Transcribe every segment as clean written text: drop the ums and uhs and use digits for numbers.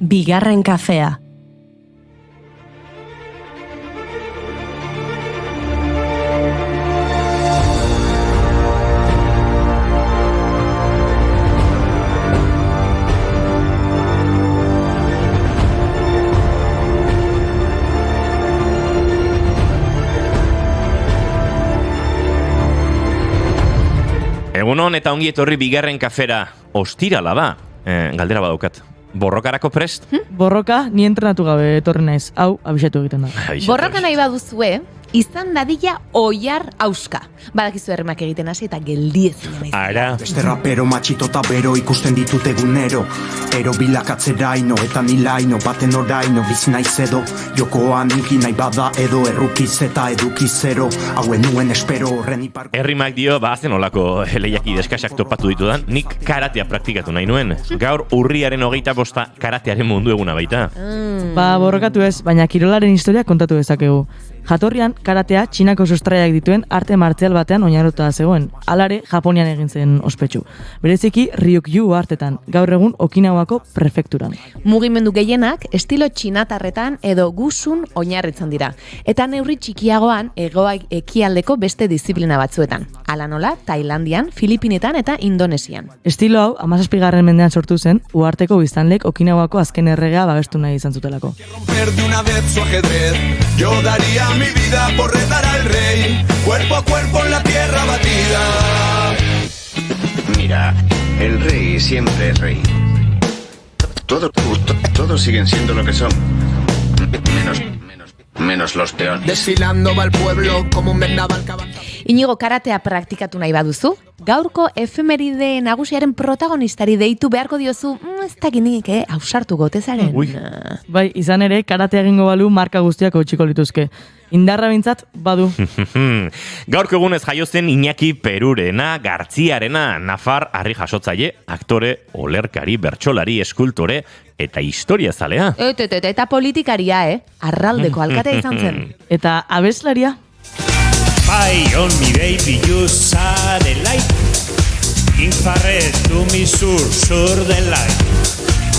Bigarren kafea. Egunon eta ongi etorri bigarren kafera. Ostirala da. Galdera badaukat. Borrokarako prest? Borroka, ni entrenatu gabe etorri naiz. Hau, abisatu egiten da. Borroka nahi baduzue, izan dadila oiar auska. Badakizu herrimak egiten hasi eta geldiezina naiz. Ara. Beste rapero matxito eta bero ikusten ditut egunero. Ero bilakatzeraino eta nilaino baten oraino bizi naiz edo. Jokoan inki nahi bada edo errukiz eta edukiz zero. Hauen nuen espero horren ipar. Herrimak dio, zen olako lehiaki deskasak topatu ditudan, nik karatea praktikatu nahi nuen. Gaur urriaren 25 karatearen mundu eguna baita. Borrokatu ez, baina kirolaren historia kontatu dezakegu. Jatorrian, karatea Txinako sustraiak dituen arte martzial batean oinarrituta zegoen. Halare, Japonian egin zen ospetsu. Bereziki, Ryukyu artetan, gaur egun Okinawako prefekturan. Mugimendu gehienak estilo txinatarretan edo gusun oinarritzen dira. Eta neurri txikiagoan ekialdeko beste diziplina batzuetan. Hala nola, Tailandian, Filipinetan eta Indonesian. Estilo hau, 17. mendean sortu zen, uharteko biztanlek Okinawako azken erregea babestu nahi izan zutelako. Mi vida por retar al rey, cuerpo a cuerpo en la tierra batida. Mira, el rey siempre es rey. Todos siguen siendo lo que son. Menos los peones. Desfilando va el pueblo como un vendaval caballo. Inigo, karatea praktikatu nahi baduzu, gaurko efemeride nagusiaren protagonistari deitu beharko diozu, ez dakinik, ausartu gotezaren. Bai, izan ere, karatea egingo balu marka guztiak hautsiko lituzke. Indarra bintzat, badu. Gaurko egunez jaio zen Iñaki Perurena, Gartziarena, Nafar harri jasotzaile, aktore, olerkari, bertsolari, eskultore eta historiazalea. Eta politikaria, arraldeko alkatea izan zen. Eta abeslaria? Spy on me baby, you satellite. Infrared to me sur the light.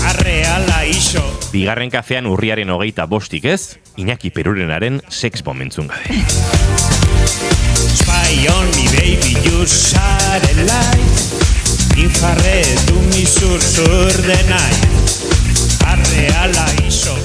Arreala iso. Bigarren kafean urriaren 25 ez, Iñaki Perurenaren sex momentzun gabe. Spy on me baby, you satellite. Infrared to me sur the night. Arreala iso.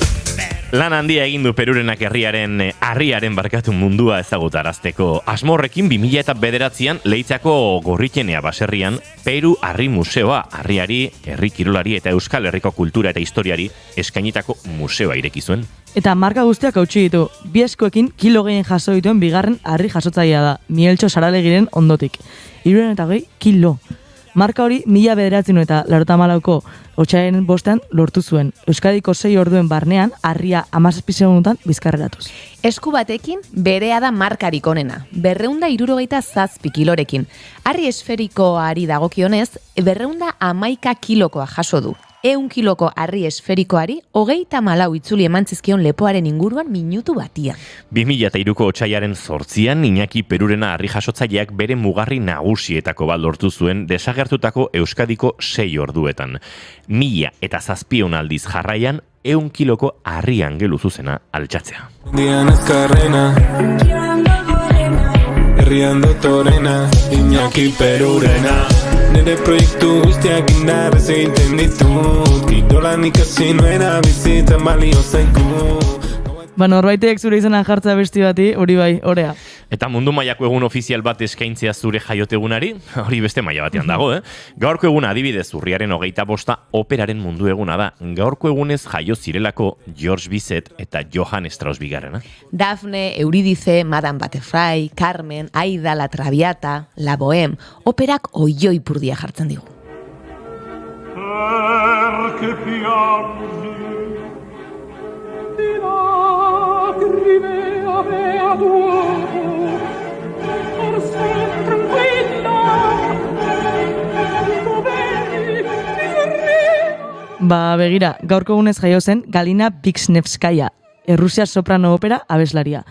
Lan handia egin du Perurenak harriaren barkatu mundua ezagutarazteko. Asmorrekin 2009an Leitzako Gorritxenea baserrian Peru Harri Museoa, harriari, herri kirolari eta Euskal Herriko kultura eta historiari eskainitako museoa ireki zuen. Eta marka guztiak hautsi ditu, bi eskuekin kilo gehien jaso dituen bigarren harri jasotzailea da, Mieltxo Saralegiren ondotik. 320 kilo. Marka hori 1994ko otsailaren 5 lortu zuen. Euskadiko 6 orduen barnean harria 17 segundutan bizkarreratuz. Esku batekin berea da markarik onena, 267 kilorekin. Harri esferikoari dagokionez, 211 kilokoa jaso du. 100 kiloko harri esferikoari 34 itzuli emantzizkion lepoaren inguruan minutu batian. 2003ko otsailaren 8an Iñaki Perurena harri jasotzaileak bere mugarri nagusietako bat lortu zuen desagertutako Euskadiko 6 orduetan. 1007 aldiz jarraian 100 kiloko harri angelu zuzena altxatzea. Diana Escarrena, herriando torena, Iñaki Perurena. Nire proiektu guztiak indarrez egiten ditut, kirolan ikasi nuena bizitzen balio zaiku. Norbaitek zure izenan jartza besti bati, hori bai, orea. Eta mundu mailako egun ofizial bat eskaintzea zure jaiotegunari, hori beste maila batean dago, Gaurko eguna adibidez urriaren 25 operaren mundu eguna da. Gaurko egunez jaio zirelako George Bizet eta Johann Strauss bigarrena. Dafne, Euridice, Madame Butterfly, Carmen, Aida, La Traviata, La Bohème, operak oioi purdia jartzen digu. Begira, gaurko egunez jaio zen Galina Vixnevskaya, Errusia soprano opera abeslaria.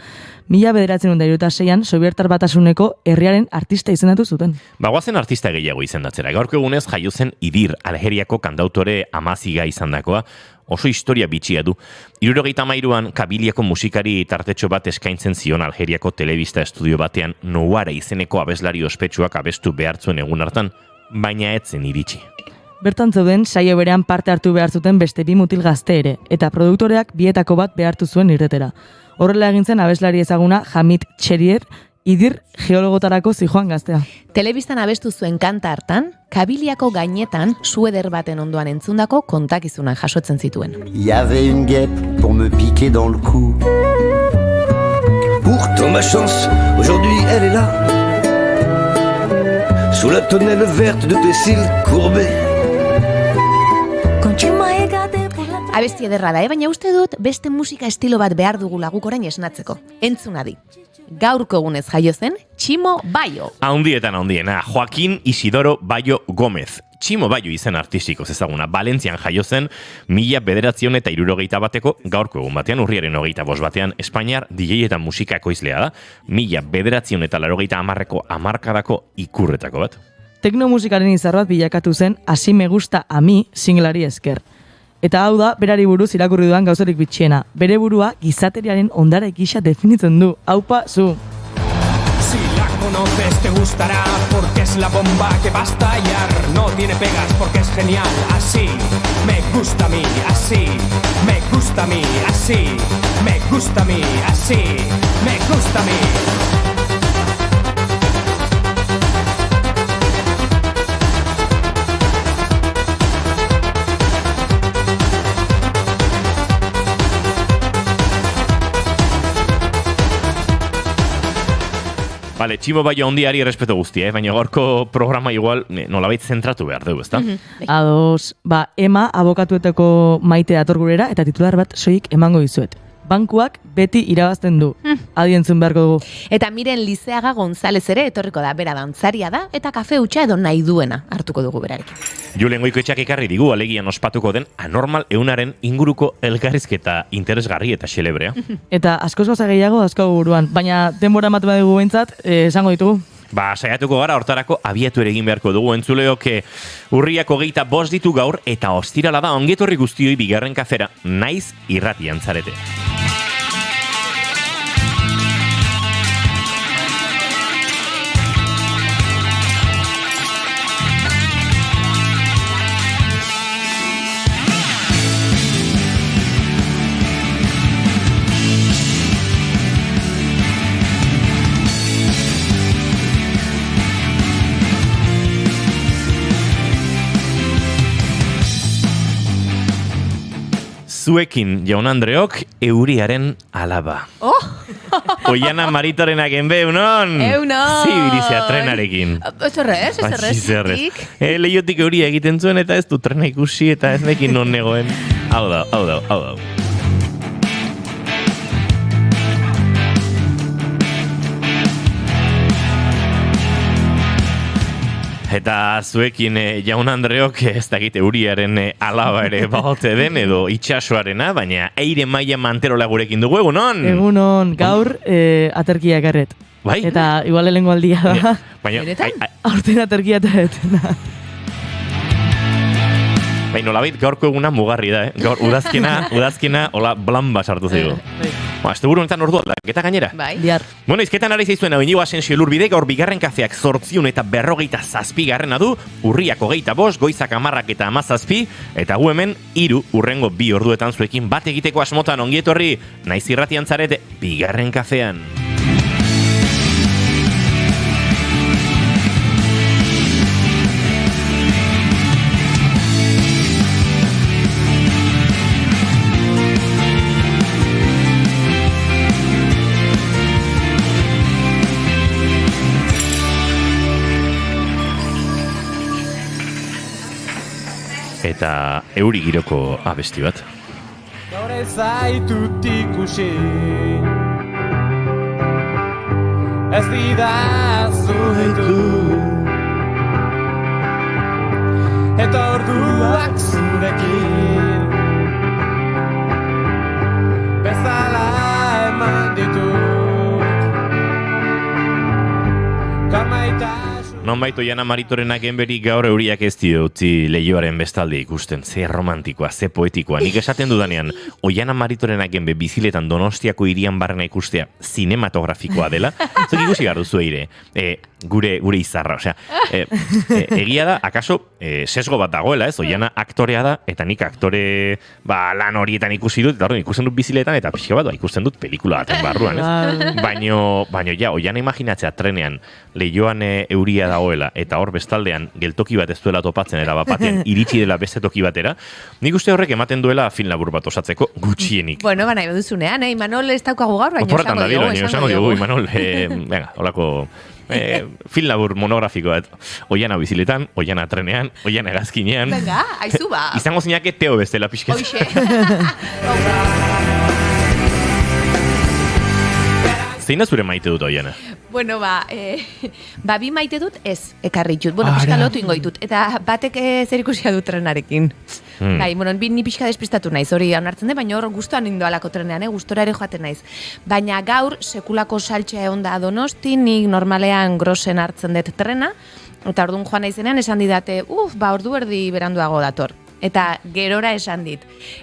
1996an Sobietar Batasuneko herriaren artista izendatu zuten. Bagoazen artista gehiago izendatzera. Gaurko egunez jaio zen Idir, Algeriako kantautore amaziga izandakoa. oso historia bitxia du. 73an Kabiliako musikari tartetxo bat eskaintzen zion Algeriako telebista estudio batean Nouara izeneko abeslari ospetsuak abestu behartzuen egun hartan, baina etzen iritsi. Bertan zeuden saio berean parte hartu behar zuten beste 2 mutil gazte ere, eta produktoreak bietako bat behartu zuen irtetera. Horrela egin zen abeslari ezaguna Hamid Cherier, Idir geologotarako zijoan gaztea. Telebistan abestu zuen kanta hartan, Kabiliako gainetan sueder baten ondoan entzundako kontakizunak jasotzen zituen. Y avait une guêpe pour me piquer dans le cou. Pourtant ma chance, aujourd'hui elle est là. Sous la tonnelle verte de tes cils courbés. Abesti ederra da, baina uste dut beste musika estilo bat behar dugula guk orain esnatzeko. Entzunadi. Gaurko egunez jaio zen Tximo Baio. Haundietan haundiena, Joaquin Isidoro Baio Gómez. Tximo Baio izen artistikoz ezaguna, Valentzian jaio zen 1971 gaurko egun batean, urriaren 25 batean, Espainiar DJ eta musika ekoizlea da, 1980ko hamarkadako ikurretako bat. Teknomusikaren izar bat bilakatu zen Así me gusta a mí singlari esker. Eta hau da, berari buruz irakurri duan gauzarik bitxiena. Bere burua gizateriaren ondare gisa definitzen du. Aupa, zu! Si la conoces te gustará porque es la bomba que va a estallar. No tiene pegas porque es genial. Así me gusta a mí, así me gusta a mí, así me gusta a mí, así me gusta a mí. Vale, Tximo Baio handiari errespeto guztia, baina gaurko programa igual nolabait zentratu behar dugu, ezta? Ados, Ema abokatuetako Maite dator gurera eta titular bat soilik emango dizuet. Bankuak beti irabazten du. Adientzun beharko dugu. Eta Miren Lizeaga González ere etorriko da, bera dantzaria da, eta kafe hutsa edo nahi duena hartuko dugu berarekin. Julen Goikoetxeak ekarri digu, alegian ospatuko den anormal eunaren inguruko elkarrizketa interesgarri eta xelebrea. Eta askoz gauza gehiago asko buruan, baina denbora ematen badugu behintzat, esango ditugu. Saiatuko gara hortarako abiatu ere egin beharko dugu entzuleok urriak 25 ditu gaur eta ostirala da ongetorri guztioi bigarren kafera, naiz irratian zarete. Zuekin, jaun Andreok, euriaren alaba. Oiana Maritorenak enbe, unon? Eunon! Zibilizea trenarekin. Ez errez. Leiotik euria egiten zuen eta ez du trena ikusi eta ez nekin non negoen. Hau da. Eta zuekin jaun Andreok ez dakit euriaren alaba ere baote den edo itxasoarena, baina eire maila manterola gurekin dugu, egunon? Egunon, gaur aterkia ekarret. Bai? Eta igual lehengo aldia da. Baina, aurten aterkia eta etena. Bai, nolabait gaurko eguna mugarri da, Gaur udazkena, hola, blamba sartu zigo. Azte buru honetan ordu aldaketa gainera. Bai. Diar. Bueno, izketan ari zaizuen hau inigo Asensio Elurbide, gaur bigarren kafeak 8 eta 47 du, urriak 25, goizak 10 eta 17, eta gu hemen 3 urrengo 2 orduetan zuekin bat egiteko asmotan ongietorri, naiz irratian zarete, bigarren kafean. Eta euri giroko abesti bat. Gaur ez zaitut ikusi, ez didazu deitu, eta orduak zurekin bezala eman ditut. Non nonbait Oiana Maritorenak enberi gaur euriak ez utzi Leioaren bestalde ikusten. Ze romantikoa, ze poetikoa. Nik esaten dudanean, Oiana Maritorenak enbe biziletan Donostiako hirian barrena ikustea zinematografikoa dela, zuk ikusi gar duzu eire, gure izarra. Osea, egia da, akaso, sesgo bat dagoela, ez? Oiana aktorea da, eta nik aktore lan horietan ikusi dut, eta hori ikusten dut biziletan, eta pixka bat ikusten dut pelikula baten barruan, ez? Baino ja, Oiana imaginatzea trenean Leioan euria dagoela, eta hor bestaldean geltoki bat ez duela topatzen, era batean iritsi dela beste toki batera, nik uste horrek ematen duela film labur bat osatzeko gutxienik. Bueno, nahi baduzunean, Imanol ez daukagu gaur, baina esango diogu, Imanol, venga, holako film labur monografiko bat. Oiana biziletan, Oiana trenean, Oiana hegazkinean. Venga, aizu ba. Izango zinake Teo bestela pixket. Hoxe. Zein da zure maite dut, Oiana? Bueno, bi maite dut ez, ekarri ditut. Bueno, pixka lotu ingo ditut. Eta batek zer ikusia dut trenarekin. Bai, bueno, ni pixka despistatu naiz, hori onartzen dut, baina hor gustuan indoalako trenean, gustora ere joaten naiz. Baina gaur, sekulako saltxea egon da Donosti, nik normalean grosen hartzen dut trena, eta orduan joan naizenean esan didate, ordu erdi beranduago dator. Eta gerora esan dit.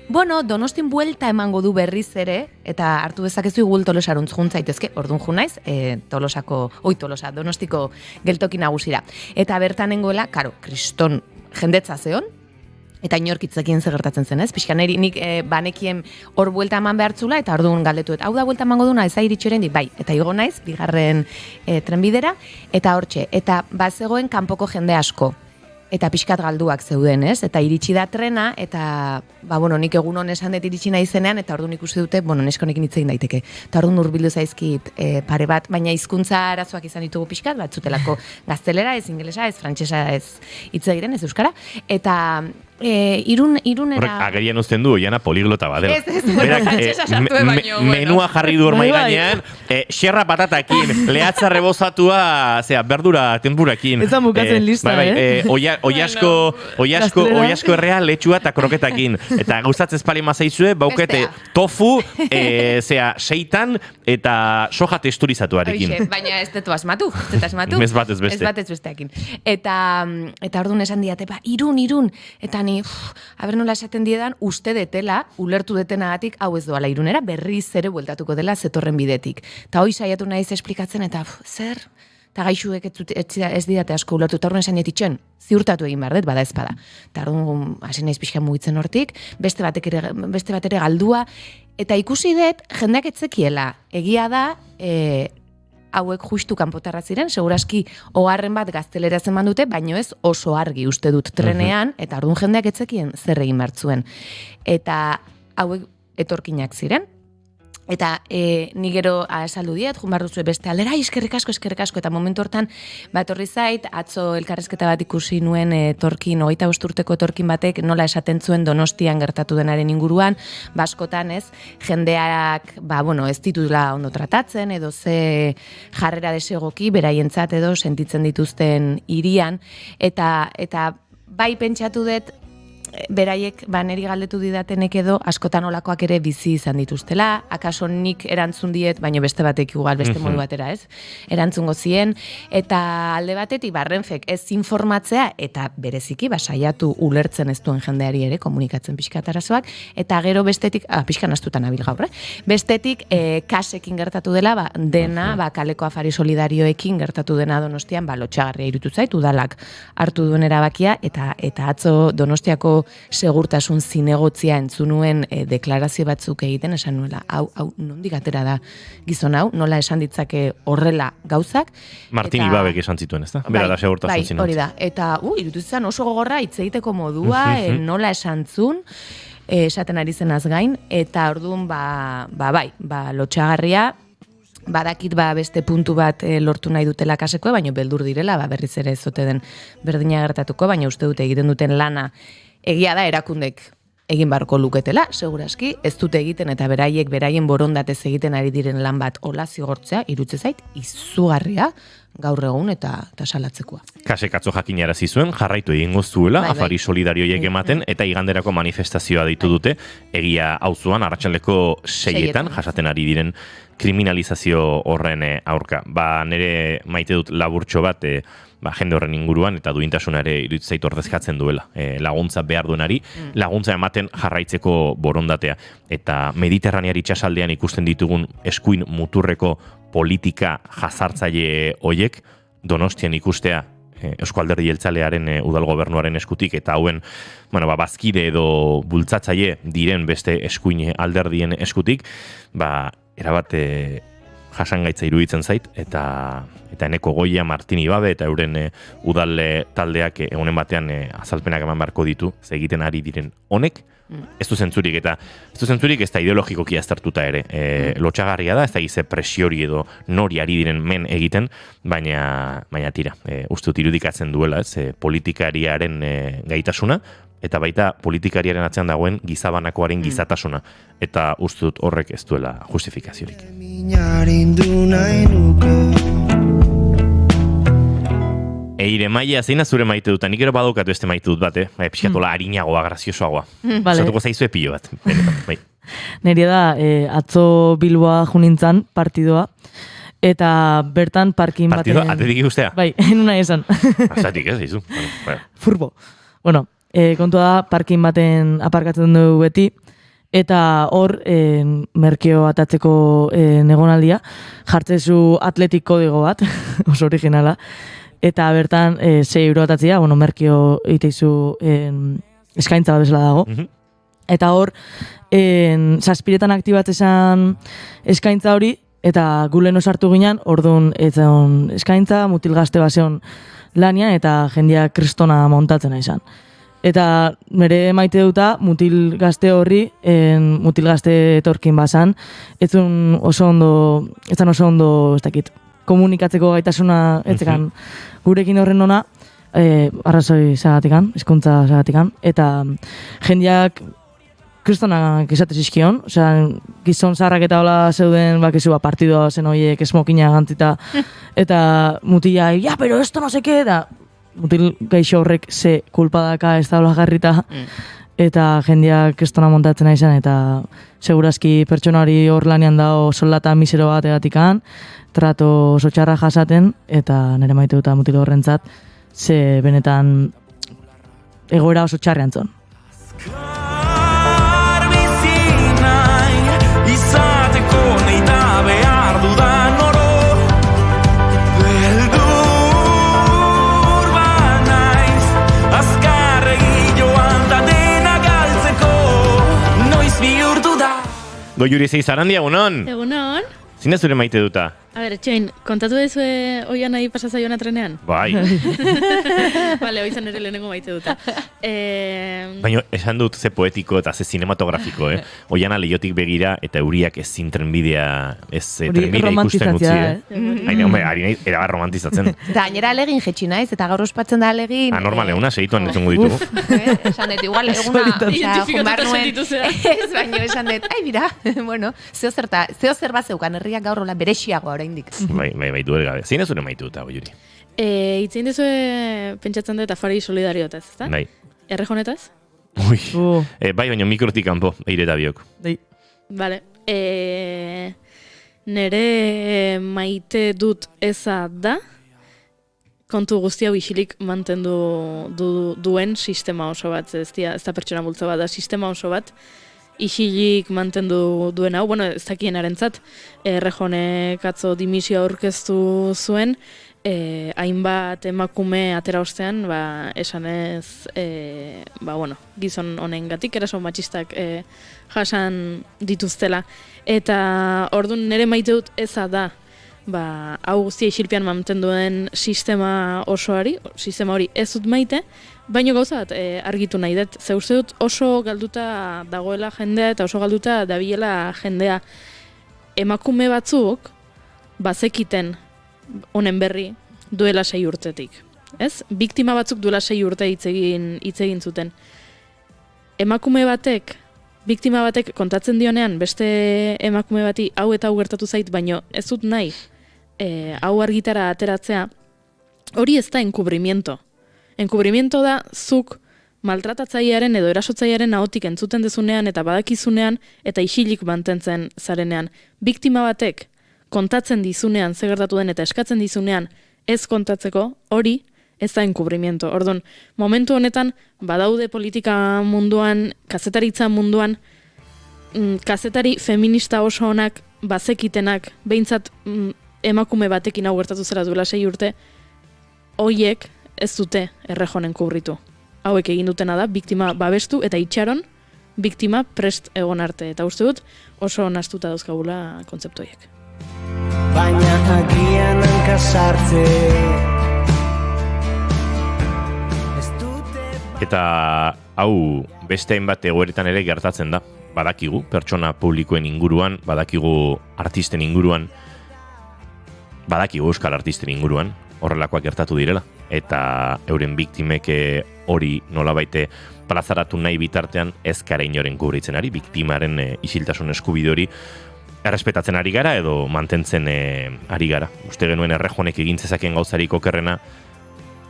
Bueno, Donostin buelta emango du berriz ere, eta hartu dezakezu igul Tolosaruntz juntzaitezke, orduan ju naiz, Donostiko geltoki nagusira. Eta bertan nengoela, karo, kriston jendetza zeon, eta inorkitzekien zer gertatzen zen, ez? Pixka niri nik banekien hor buelta eman behartzula, eta orduan galdetuet, hau da buelta emango duna, ez da iritxoren dit, bai, eta igo naiz, bigarren trenbidera, eta hortxe, eta bazegoen kanpoko jende asko. Eta pixkat galduak zeuden, ez? Eta iritsi da trena, eta, nik egun hon esan dut iritsi nahi zenean, eta orduan ikusi dute, neskonekin hitz egin daiteke. Eta orduan hurbildu zaizkit pare bat, baina hizkuntza arazoak izan ditugu pixkat, batzutelako gaztelera, ez ingelesa, ez frantsesa, ez hitz egiten, ez euskara. Eta irunera... Horrek, agerian uzten du, Oiana poliglota badela. Ez, frantsesa sartu baino. Menua jarri du hor mai gainean, xerra patatakin, lehatza rebozatua, berdura tenpurakin. Ez da bukatzen lista, Oiasko errea letxua eta kroketakin. Eta gustatzen espali mazaizue, baukete tofu, seitan eta soja testurizatuarekin. Oixe, baina ez detu asmatu. Ez bat ez beste. Ez bat ez besteakin. Eta orduan esan diate, irun. Eta ni, nola esaten diedan, uste detela, ulertu detenagatik, hau ez doala irunera, berriz ere bueltatuko dela zetorren bidetik. Eta hoi saiatu naiz esplikatzen, eta zer... Eta gaixuek ez didate asko ulertu, eta horren esan dietitxen, ziurtatu egin behar dut, bada ezpada. Eta horren hasi naiz pixka mugitzen hortik, beste bat ere galdua, eta ikusi dut, jendeak etzekiela, egia da, hauek justu kanpotarra ziren, seguraski oharren bat gaztelera eman dute, baino ez oso argi uste dut trenean, eta orduan jendeak etzekien zer egin bertzuen. Eta hauek etorkinak ziren, eta ni gero esaldu diet, jun behar duzu beste aldera, eskerrik asko, eta momentu hortan bat horri zait, atzo elkarrezketa bat ikusi nuen torkin, 25 urteko torkin batek, nola esaten zuen Donostian gertatu denaren inguruan, baskotan ez, jendeak, ez dituzla ondo tratatzen, edo ze jarrera desegoki, beraientzat edo sentitzen dituzten hirian, eta bai pentsatu dut, beraiek neri galdetu didatenek edo askotan olakoak ere bizi izan dituztela, akaso nik erantzun diet, baina beste batek igual beste modu batera, ez? Erantzungo zien, eta alde batetik Renfek ez informatzea, eta bereziki saiatu ulertzen ez duen jendeari ere komunikatzen pixkat arazoak, eta gero bestetik, pixkan astutan abil gaur, bestetik kasekin gertatu dela, dena, kaleko afari solidarioekin gertatu dena Donostian, lotxagarria irutu zait, udalak hartu duen erabakia, eta atzo Donostiako segurtasun zinegotzia entzunuen deklarazio batzuk egiten, esan nuela, hau nondik atera da gizon hau, nola esan ditzake horrela gauzak. Martin Ibabek esan zituen, ez da? Bera da segurtasun zinegotzia. Hori da, eta irutu izan oso gogorra hitz egiteko modua, nola esan zun, esaten ari zenaz gain, eta orduan, lotxagarria, badakit beste puntu bat lortu nahi dutela kaseko, baina beldur direla, berriz ere ez zote den berdina gertatuko, baina uste dute egiten duten lana egia da erakundek egin barko luketela, segurazki, ez dute egiten eta beraien borondatez egiten ari diren lan bat hola zigortzea, irutze zait, izugarria gaur egun eta salatzekoa. Kasek atzo jakinarazi zuen, jarraitu egingo zuela, afari solidarioiek ematen, eta iganderako manifestazioa deitu dute, egia auzoan arratsaldeko 6etan jasaten ari diren kriminalizazio horren aurka. Nere maite dut laburtxo bat, jende horren inguruan eta duintasunare iruditzen zait ordezkatzen duela. Laguntza behar duenari, laguntza ematen jarraitzeko borondatea. Eta Mediterranear itsasaldean ikusten ditugun eskuin muturreko politika jazartzaile hoiek, Donostian ikustea Eusko Alderdi Jeltzalearen udal gobernuaren eskutik eta hauen bazkide edo bultzatzaile diren beste eskuin alderdien eskutik, erabat jasangaitza iruditzen zait eta Eneko Goia, Martin Ibabe eta euren udal taldeak egunen batean azalpenak eman beharko ditu, ze egiten ari diren honek, ez du zentzurik ez da ideologikoki aztertuta ere. Lotxagarria da, ez da gize presiori edo nori ari diren men egiten, baina tira, uste dut irudikatzen duela, politikariaren gaitasuna, eta baita politikariaren atzean dagoen gizabanakoaren gizatasuna, eta uste dut horrek ez duela justifikaziorik. Eire Maia, zeina zure maite dut? Nik ero badokatu este maite dut bat, pixkatola harinagoa, graziosoagoa. Zatuko zaizue pilo bat. Neria da, atzo Bilboa junintzan partidoa, eta bertan parkin baten... Partidoa, atetik ikustea? Bai, nuna esan. Azatik ez, izu. Furbo. Bueno, kontua da, parkin baten aparkatzen dugu beti, eta hor, merkeo atatzeko negonaldia, jartzezu atletik kodigo bat, oso originala, eta bertan 6 euro atatzia, merkio iteizu eskaintza bat bezala dago. Eta hor, zazpiretan aktibatzezan eskaintza hori, eta gulen osartu ginen, orduan etzen eskaintza, mutil gazte baseon lanian, eta jendia kristona montatzen izan. Eta nire maite duta, mutil gazte horri, mutil gazte etorkin bazan, etzan oso ondo, ez dakit, komunikatzeko gaitasuna etzekan gurekin horren ona, arrazoi zagatikan, hizkuntza zagatikan, eta jendiak kristonak izate zizkion, gizon zaharrak eta hola zeuden, partidoa zen horiek esmokina gantzita, eta mutila, pero esto no seke, da mutil gaixo horrek ze kulpadaka ez da hola garrita, eta jendiak kristona montatzen izan, eta segurazki pertsonari hor lanean dago soldata misero bat egatikan, trato oso txarra jasaten, eta nire maite duta mutil horrentzat, ze benetan egoera oso txarrean zon. Izateko neita behar dudan oro beldur banaiz azkarregi joan da dena galtzeko noiz bihurtu da. Goiuri Zeiz Arandia, egunon? Egunon. Zine zure maite duta? A ber, Txoin, kontatu dezue oian nahi pasazaiona trenean? Bai. Bale, hoi zan ere lehenengo maite duta. Baina esan dut ze poetiko eta ze cinematografiko, Oiana lehiotik begira eta euriak ez trenbidea ikusten utzi, Haine, ari nahi, erabar romantizatzen. Eta gainera alegin jetxi naiz, eta gaur ospatzen da alegin... Normal, eguna segituan netungo ditugu. Esan dut, igual eguna... Identifikatuta sentituzea. Ez, baina esan dut, bira, bueno, zeo zer bat zeukan, herriak gaur hola berexiago oraindik. Bai, duel gabe. Zein ez zure maitu duta, Goiuri? Itzein dezue pentsatzen dut afari solidariotaz, ezta? Bai. Errejonetaz? Ui, bai, baina mikrotik kanpo, eire eta biok. Bale. Nere maite dut eza da, kontu guzti hau isilik mantendu duen sistema oso bat, ez da pertsona multzo bat, da sistema oso bat, isilik mantendu duen hau, ez dakien arentzat, Errejonek atzo dimisioa aurkeztu zuen, hainbat emakume atera ostean, esanez, gizon honengatik, eraso matxistak jasan dituztela. Eta orduan nire maite dut eza da, hau guztia isilpian mantenduen sistema osoari, sistema hori ez dut maite, baino gauza bat argitu nahi dut. Ze uste dut oso galduta dagoela jendea eta oso galduta dabilela jendea. Emakume batzuk bazekiten honen berri duela 6 urtetik. Ez? Biktima batzuk duela 6 urte hitz egin zuten. Emakume batek, biktima batek kontatzen dionean beste emakume bati hau eta hau gertatu zait, baino ez dut nahi hau argitara ateratzea, hori ez da enkubrimiento. Enkubrimiento da zuk maltratatzailearen edo erasotzailearen ahotik entzuten dezunean eta badakizunean eta isilik mantentzen zarenean. Biktima batek kontatzen dizunean ze gertatu den eta eskatzen dizunean ez kontatzeko, hori ez da enkubrimiento. Orduan, momentu honetan, badaude politika munduan, kazetaritza munduan, kazetari feminista oso onak, bazekitenak, behintzat emakume batekin hau gertatu zela duela 6 urte, hoiek ez dute errejonen kubritu. Hauek egin dutena da, biktima babestu eta itxaron, biktima prest egon arte. Eta uste dut, oso nastuta dauzkagula kontzeptu horiek. Baina agian hanka sartze. Eta hau beste hainbat egoeretan ere gertatzen da. Badakigu, pertsona publikoen inguruan, badakigu artisten inguruan, badakigu euskal artisten inguruan, horrelakoak gertatu direla. Eta euren biktimek hori nolabaite plazaratu nahi bitartean ez gara inoren kubritzen ari, biktimaren isiltasun eskubide hori errespetatzen ari gara edo mantentzen ari gara. Uste genuen errejonek egin zezakeen gauzarik okerrena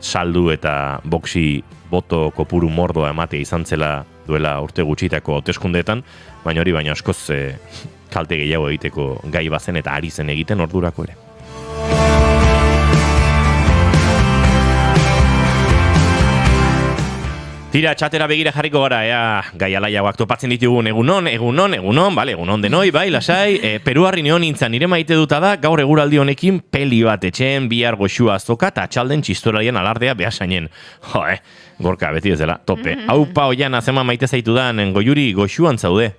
saldu eta boxi boto kopuru mordoa ematea izan zela duela urte gutxitako hauteskundeetan, baina hori baina askoz kalte gehiago egiteko gai bazen eta ari zen egiten ordurako ere. Tira, txatera begira jarriko gara, gai alaiagoak topatzen ditugun egunon, bale, egunon denoi, bai, lasai, Peruarri neon nintzen nire maite duta da, gaur eguraldi honekin peli bat etxeen, bihar goxua azoka eta atxalden txistorarien alardea behasainen. Gorka, beti ez dela, tope. Haupa oian azema maite zaitudan, goiuri goxuan zaude.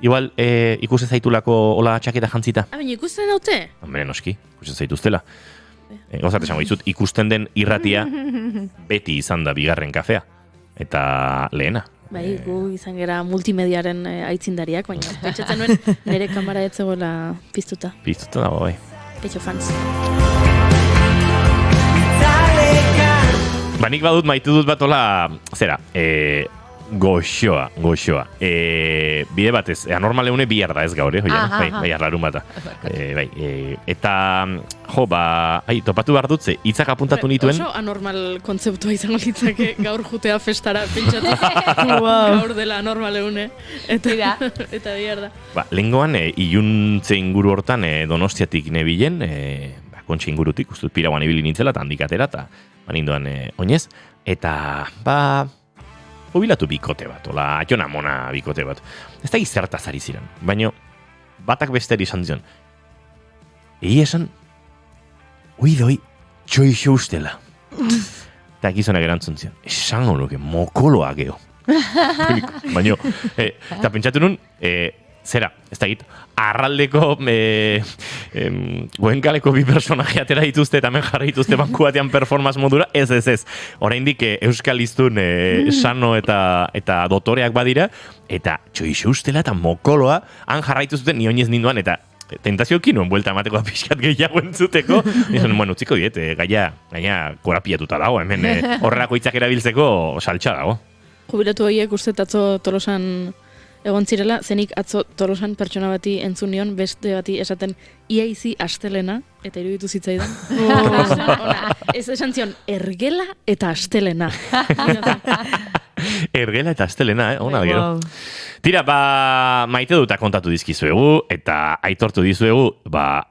Igual, ikusten zaitulako hola txaketa jantzita. Baina ikusten daute? Hombre, noski, ikusten zaituztela. Gauzat esango dizut, ikusten den irratia beti izan da bigarren kafea. Eta lehena. Bai, gu izan gera multimediaren aitzindariak, baina pentsatzen nuen nire kamara etzegoela piztuta. Piztuta dago, bai. Petxo fans. Nik badut maitu dut batola, zera, goxoa. Bide batez, anormal eune bihar da ez gaur, bai, arlarun bata. Eta, topatu behar dutze, hitzak apuntatu nituen. Oso anormal kontzeptua izango litzake gaur jutea festara pentsatu. Gaur dela anormal eune. Eta bihar da. Lehengoan, iluntze inguru hortan Donostiatik nebilen, kontxe ingurutik, ustut Piraguan ibili nintzela, eta handik atera, eta banindoan oinez. Eta, jubilatu bikote bat, ola, atxona mona bikote bat. Ez da izertaz ari ziren, baina batak besteri esan zion. Esan, oidoi, txoixo ustela. Eta gizonak erantzun zion, esan honuke, mokoloa geho. Baina, eta pentsatu nun, zera, ez da git, arraldeko goenkaleko bi personaje atera dituzte eta hemen jarri dituzte banku batean performance modura, ez. Oraindik euskal iztun sano eta dotoreak badira, eta txoixo ustela eta mokoloa han jarraitu zuten ni oinez ninduan, eta tentaziokin nuen buelta emateko pixkat gehiago entzuteko. Bueno, utziko diet, gaia korapiatuta dago, hemen horrelako hitzak erabiltzeko saltxa dago. Jubilatu horiek uste atzo Tolosan egon zirela, zenik atzo Tolosan pertsona bati entzun nion, beste bati esaten iaizi astelena, eta iruditu zitzaidan. Ez esan zion, ergela eta astelena. Ergela eta astelena, ona da gero. Tira, maite duta kontatu dizkizuegu, eta aitortu dizuegu,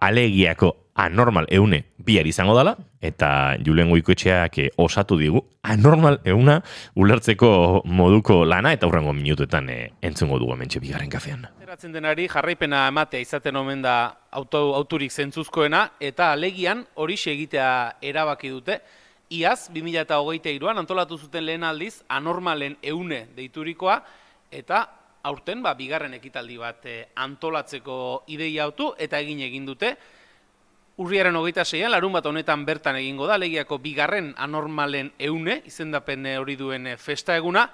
alegiako anormal eune bihar izango dela, eta Julen Goikoetxeak osatu digu anormal euna ulertzeko moduko lana, eta hurrengo minutuetan entzungo dugu hementxe bigarren kafean. Ateratzen denari jarraipena ematea izaten omen da autorik zentzuzkoena, eta alegian horixe egitea erabaki dute. Iaz, 2023an antolatu zuten lehen aldiz, anormalen eune deiturikoa, eta aurten bigarren ekitaldi bat antolatzeko ideia autu, eta egin dute. Urriaren 26an, larun bat honetan bertan egingo da, Legiako bigarren anormalen eune, izendapen hori duen festa eguna,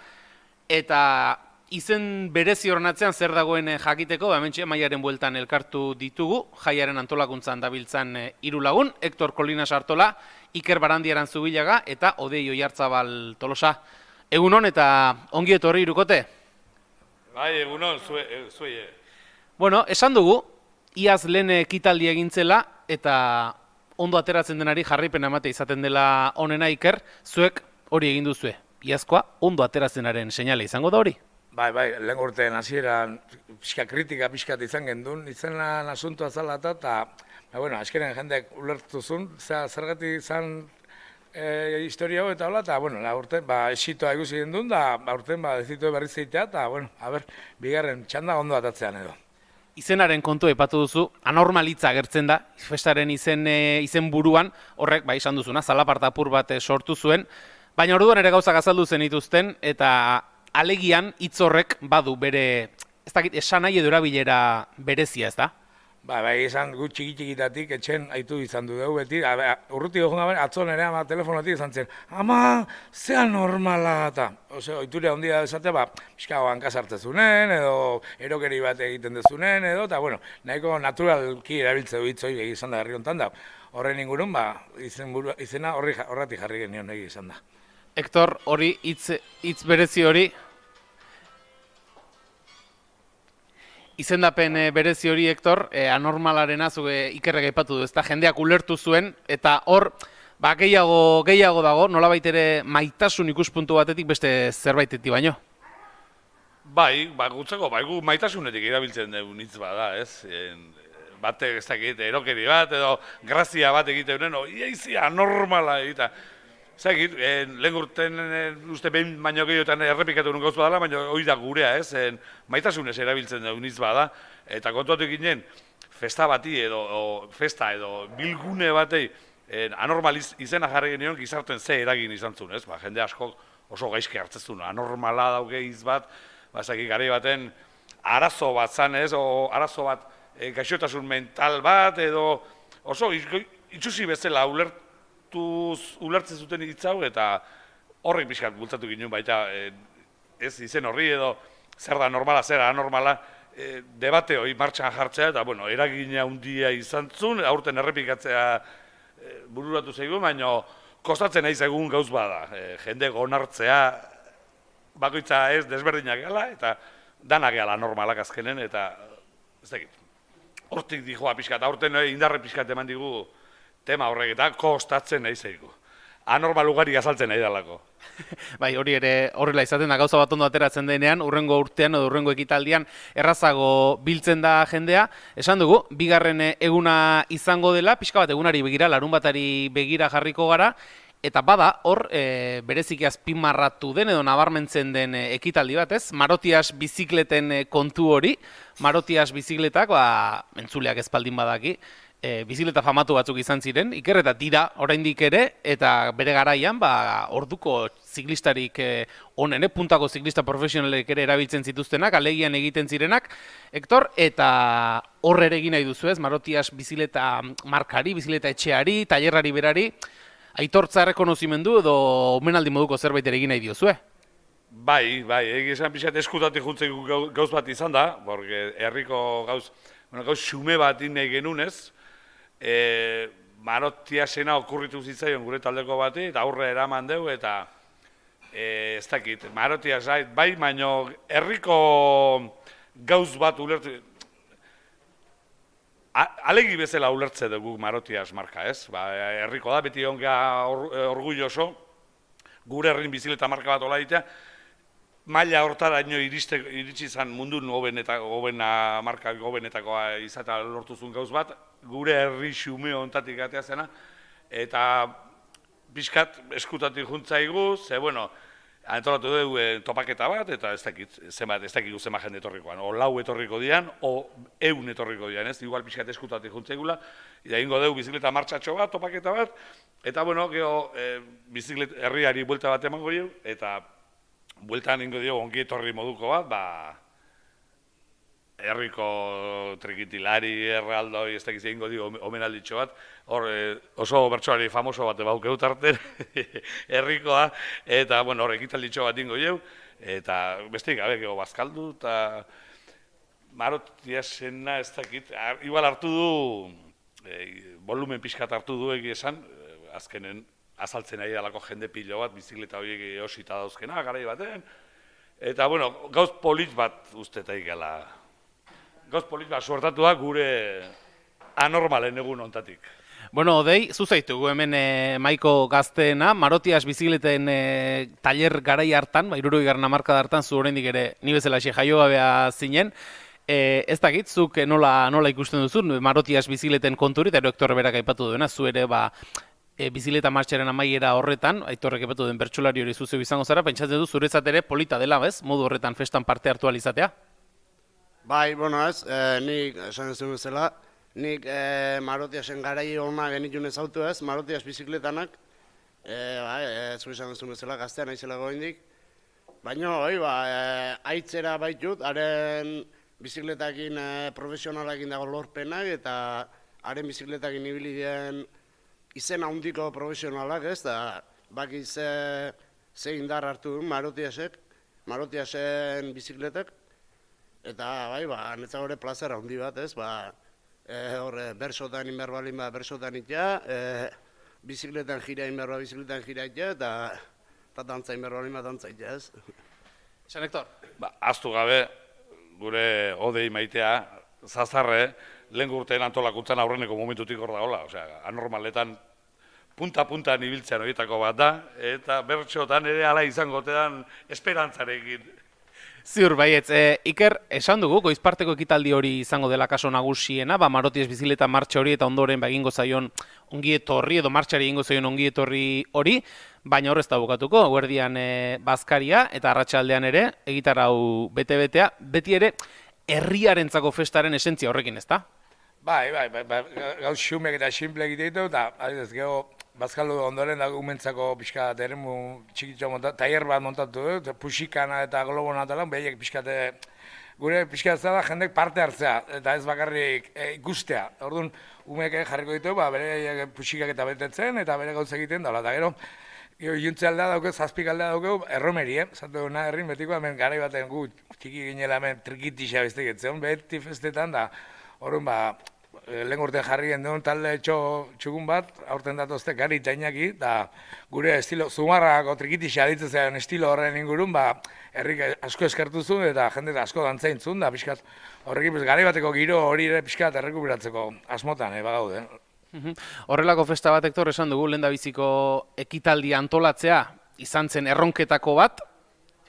eta izen berezi horren atzean zer dagoen jakiteko, hementxe Maiaren bueltan elkartu ditugu, jaiaren antolakuntzan dabiltzan 3 lagun, Hector Colinas Artola, Iker Barandiaran Zubilaga, eta Odei Oiartzabal Tolosa. Egunon eta ongi etorri Irukote? Bai, egunon, zuei. Bueno, esan dugu, iaz lehen ekitaldi egintzela, eta ondo ateratzen denari jarraipena emate izaten dela onena Iker, zuek hori egin duzue. Iazkoa ondo ateratzenaren seinale izango da hori? Bai, lehen urtean hasieran kritika pixkat izan gendun, izenan asuntua zala eta, bueno, azkenen jendeak ulertu zuen, zergatik izan historia hau eta hola, eta, bueno, urten, esitoa ikusi gendun, da, urten, dezitu berriz zeitea, eta, bueno, bigarren txanda ondo atatzean edo. Izenaren kontu epatu duzu, anormalitza agertzen da, festaren izen buruan, horrek, esan duzuna, zalaparta apur bat sortu zuen, baina orduan ere gauzak azaldu zen dituzten, eta alegian hitz horrek badu bere, ez dakit, esan nahi edo erabilera berezia, ez da? Bai, esan gu txiki-txikitatik etxen haitu izan du dugu beti, urruti gogun gaben, atzon ere ama telefonotik izan zen, ama, zea normala, eta, oiturea ondia esate, pixka hankasartezunen, edo erokeri bat egiten dezunen, edo, eta, bueno, nahiko naturalki erabiltze du hitzoi izan da herri honetan da, horren ingurun, izena horretik jarri genion egi izan da. Hector, hori, hitz berezi hori, izendapen berezi hori, Hector, anormalarena zuge ikerrek aipatu du, ezta jendeak ulertu zuen, eta hor, gehiago dago, nolabait ere maitasun ikuspuntu batetik beste zerbaitetik baino. Bai, gutzako, gu maitasunetik erabiltzen dugu hitz bada, ez? Batek ez dakit, erokeri bat, edo grazia bat egiten duen, iaizi anormala egita. Zagit, lehen urten uste behin baino gehiotan errepikatu nuen gauz badala, baina hori da gurea, ez? Maitasunez erabiltzen dugu hitz bada, eta kontuatu ginen, festa edo bilgune batei anormal izena jarri genion gizarten ze eragin izan zuen, ez? Jende asko oso gaizki hartzezun, anormala dauke hitz bat, gari baten arazo bat zan, ez? O arazo bat gaixotasun mental bat, edo oso itxusi bezala ulertzen zuten hitz hau, eta horrek pixkat bultzatu ginen baita, ez izen horri edo zer da normala, zer anormala, debate hori martxan jartzea, eta bueno, eragina handia izan zuen, aurten errepikatzea bururatu zaigu, baina kostatzen nahi egun gauz bada, jende onartzea, bakoitza ez desberdinak gala, eta danak gala normalak azkenen, eta ez dakit. Hortik dijoa pixkat, aurten indarre pixkat eman digu tema horrek, eta kostatzen nahi zaigu. Anormal ugari azaltzen nahi dalako. Bai, hori ere horrela izaten da gauza bat ondo ateratzen denean, urrengo urtean edo urrengo ekitaldian errazago biltzen da jendea. Esan dugu, bigarren eguna izango dela, pixka bat egunari begira, larunbatari begira jarriko gara, eta bada hor bereziki azpimarratu den edo nabarmentzen den ekitaldi bat, ez? Marotias bizikleten kontu hori, Marotias bizikletak, entzuleak espaldin badaki, bizikleta famatu batzuk izan ziren, ikerreta dira oraindik ere, eta bere garaian orduko ziklistarik onen, puntako ziklista profesionalek ere erabiltzen zituztenak, alegian egiten zirenak, Hector, eta hor ere egin nahi duzu ez, Marotias bizikleta markari, bizikleta etxeari, tailerrari berari, aitortza errekonozimendu edo omenaldi moduko zerbait ere egin nahi diozue? Bai, egizan pixat eskutatik juntzeko gauz bat izan da, porque herriko gauz xume bat nahi genunez, Marotiasena okurritu zitzaion gure taldeko bati, eta aurre eraman dugu, eta ez dakit, Marotias bai, baino herriko gauz bat ulertu, alegi bezala ulertze dugu Marotias marka, ez? Herriko da, beti onga orgulloso, gure herrin bizikleta marka bat ola ditea, maila hortaraino iritsi izan mundun gobenetakoa izatea lortuzun gauz bat, gure herri xume honetatik atea zena, eta pixkat eskutatik juntzaigu, ze, bueno, antolatu dugu topaketa bat, eta ez dakit zenbat jende etorrikoan, o lau etorriko dian, o 100 etorriko dian, ez? Igual pixkat eskutatik juntzaigula, eta ingo dugu bizikleta martxatxo bat, topaketa bat, eta, bueno, geho bizikleta herriari buelta bat emango dugu, eta bueltan ingo dugu ongi etorri moduko bat, herriko trikitilari, errealdoi, ez dakiz egingo dio omenalditxo bat, hor oso bertsoari famoso bat ebauke utarten, herrikoa, eta hor ekitalditxo bat ingo dugu, eta besteik gabe gero bazkaldu, eta Marotiasena ez dakit, igual hartu du, volumen pixkat hartu du egi esan, azkenen azaltzen ari dalako jende pilo bat, bizikleta horiek osita dauzkena, garai baten, eta gauz polit bat ustetaik gala. Gauz polit bat suertatu da gure anormalen egun ontatik. Bueno, Odei, zuzaitugu hemen maiko gazteena, Marotias bizikleten taller garai hartan, 60. hamarkada hartan, zu oraindik ere ni bezalaxe jaiogabea zinen. Ez dakit, zuk nola ikusten duzu, Marotias bizikleten konturi, eta Hector berak aipatu duena, zu ere bizikleta martxaren amaiera horretan, Aitorrek aipatu den bertsolari hori zuzeu izango zara, pentsatzen du zuretzat ere polita dela, bez? Modu horretan festan parte hartu alizatea? Bai, bueno ez, nik esan ez duen bezala, nik Marotiasen garai hona genitun ezautu ez, Marotias bizikletanak, zu esan ez duen bezala, gaztean aizela goindik, baina, aitzera baitut, haren bizikletakin profesionalakin dago lorpenak, eta haren bizikletakin ibili den izen handiko profesionalak ez, da baki ze indar hartu duen Marotiasen bizikletak, eta netzak hori plazera handi bat ez, bersotan inber balin bersotan itea, bizikletan jira inber bizikletan jira itea, eta dantza inber balin dantza itea ez. Esan, Hector? Aztu gabe, gure Odei maitea, zazarre, lehen urtean antolakuntzan aurreneko momentutik hor dagoela, anormaletan punta-puntan ibiltzean horietako bat da, eta bertxotan ere ala izango tean esperantzarekin. Ziur, baietz, Iker, esan dugu, goizparteko ekitaldi hori izango dela kaso nagusiena, Marotias bizikleta martxa hori eta ondoren egingo zaion ongietorri edo martxari egingo zaion ongietorri hori, baina horrez da bukatuko, guerdian bazkaria eta arratsaldean ere, egitarau bete-betea, beti ere, herriarentzako festaren esentzia horrekin, ezta? Bai, gauz xumek eta simple egiteitu, eta gero bazkaldu ondoren dago umentzako pixka eremu txikitxo tailer bat montatu du, puxikana eta globo natalan, behiek pixkate, gure pixkatzea da jendek parte hartzea, eta ez bakarrik ikustea. Orduan, umeek jarriko ditu, bere puxikak eta betetzen, eta bere gauz egiten daula, eta gero, juntze aldea dauke, zazpik aldea dauke, erromeri, zatu duna herrin betiko, hemen garai baten gu txiki ginela hemen trikitixa bestek etzen, beti festetan da, orduan, lehen urtean jarri gendun talde txugun bat, aurten datozte gari eta inaki, eta gure estilo, zumarrako trikitixa aditzen zen estilo horren ingurun, herrik asko eskertu zuen eta jende asko dantzain zuen, da pixkat horrekin gari bateko giro hori ere pixkat errekuperatzeko asmotan, bagaude. Horrelako festa bat, Hector, esan dugu, lehendabiziko ekitaldi antolatzea izan zen erronketako bat,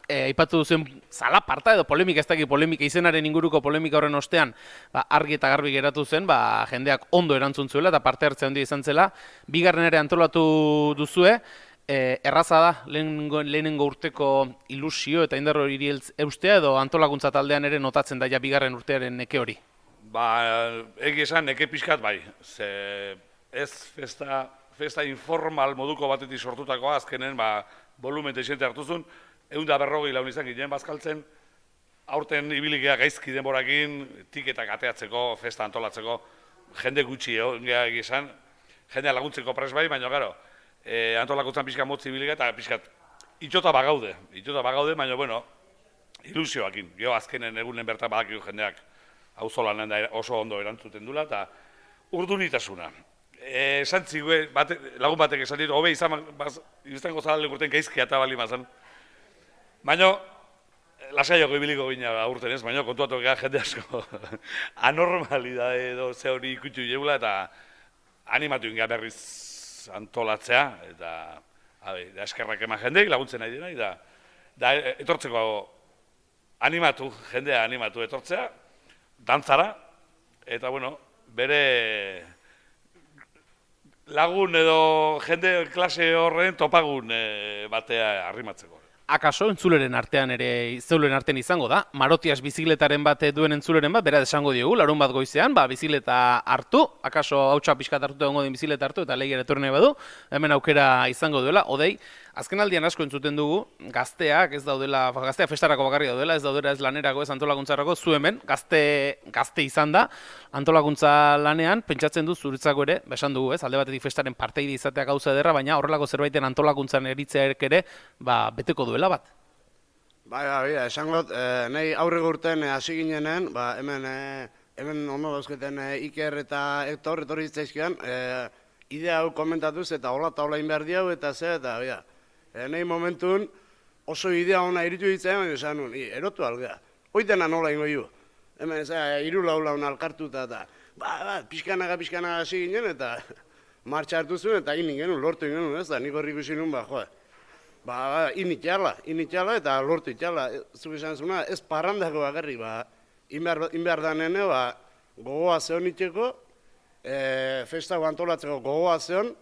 aipatu duzen zalaparta edo polemika, ez dakit polemika, izenaren inguruko polemika horren ostean, argi eta garbi geratu zen, jendeak ondo erantzun zuela eta parte hartzea handia izan zela. Bigarren ere antolatu duzue, erraza da lehenengo urteko ilusio eta indar hori eustea edo antolakuntza taldean ere notatzen da ja bigarren urtearen neke hori? Egi esan, neke pixkat bai, ez festa informal moduko batetik sortutakoa, azkenen volumen teixente hartuzun, 140 laun izan ginen bazkaltzen, aurten ibilikea gaizki denborakin, tiketak ateatzeko, festa antolatzeko, jende gutxi esan, jendea laguntzeko pres bai, baina gero, antolakuntzan pixka motzi ibilikea eta pixkat itxota bagaude, baina bueno, ilusioakin, geho azkenen egunen bertan badakigu jendeak auzolanen da oso ondo erantzuten dula, eta urdunitasuna. Esan zigue, lagun batek esan ditu, hobe izan gozadale urten gaizkia eta bali mazan. Baina, lasaioko ibiliko gina urten ez, baina kontuatu gara jende asko anormalidade edo ze hori ikutxu jeula eta animatu inga berriz antolatzea, eta eskerrak eman jendeik laguntzen nahi dena, eta etortzeko jendea animatu etortzea, dantzara, eta bueno, bere lagun edo jende klase horren topagun batea arrimatzeko. Akaso entzuleren artean izango da, Marotias bizikletaren bat duen entzuleren bat, bera esango diogu, larun bat goizean, bizikleta hartu, akaso hautsa pixkat hartuta egongo den bizikleta hartu, eta lehiara etorri nahi badu, hemen aukera izango duela, Odei, azken aldian asko entzuten dugu, gazteak ez daudela, gazteak festarako bakarri daudela, ez daudela ez lanerako, ez antolakuntzarako, zu hemen, gazte izan da, antolakuntza lanean, pentsatzen du zuretzako ere, besan dugu ez, alde batetik festaren parteide izatea gauza ederra, baina horrelako zerbaiten antolakuntzan eritzeak ere, beteko duela bat. Bai, esangot, nahi aurreko urten hasi ginenen, hemen ondo dauzketen Iker eta Hector etorri zitzaizkian, idea hau komentatuz eta hola behar diau eta eta nahi momentun oso idea hona iritu ditzen, baina esan nuen, erotu algea, oitena nola ingo ju. Hemen, 3 laun alkartuta eta, pixkanaga hasi ginen eta martxa hartu zuen eta inin genuen, lortu genuen, ez da, nik horri ikusi nuen, initxala eta lortu itxala. Zuk esan zuna, ez parrandako bakarrik, inbehar da nene, gogoa zehon itxeko, festa antolatzeko gogoa zehon,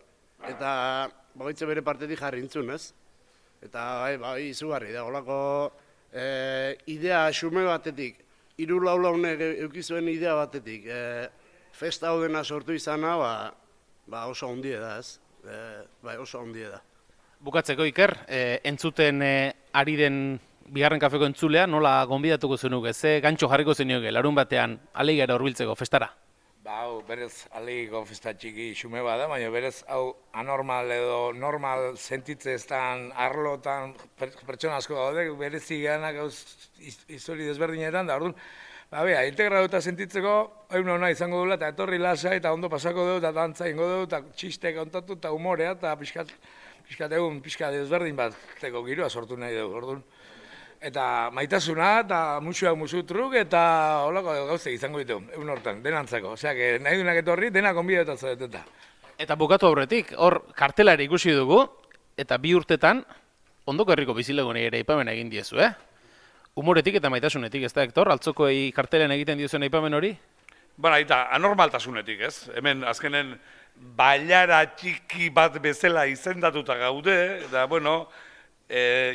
eta bagoitze bere partetik jarri intzun, ez? Eta izugarri da, holako idea xume batetik, 3 launek eukizuen idea batetik, festa hau dena sortu izana, oso ondie da, ez? Oso ondie da. Bukatzeko, Iker, entzuten ari den bigarren kafeko entzulea, nola gonbidatuko zenuke, ze gantxo jarriko zenioke, larun batean alegara hurbiltzeko festara? Hau, berez, alegiko festa txiki xume bada, baina berez, hau, anormal edo normal sentitze eztan arlotan pertsona asko daude, berezi ganak histori desberdinetan, da, orduan, integratuta sentitzeko, egun hona izango dula, eta etorri lasa, eta ondo pasako dugu, eta dantza ingo dugu, eta txiste kontatu, eta humorea, eta pixkat egun, pixkat desberdin bat, teko giroa sortu nahi dugu, orduan. Eta maitasuna, eta musutruk, eta holako gauze izango ditu, egun hortan, denantzako. Osea, nahi duenak etorri, denak onbidetatzen dut. Eta bukatu aurretik, hor kartelari ikusi dugu, eta 2 urtetan, ondoko herriko bizilagunei ere aipamen egin diezu, Humoretik eta maitasunetik, ez da, Hector? Altzokoei kartelen egiten diozuen aipamen hori? Bara, eta anormaltasunetik, ez? Hemen, azkenen, bailara txiki bat bezala izendatuta gaude, eta, bueno,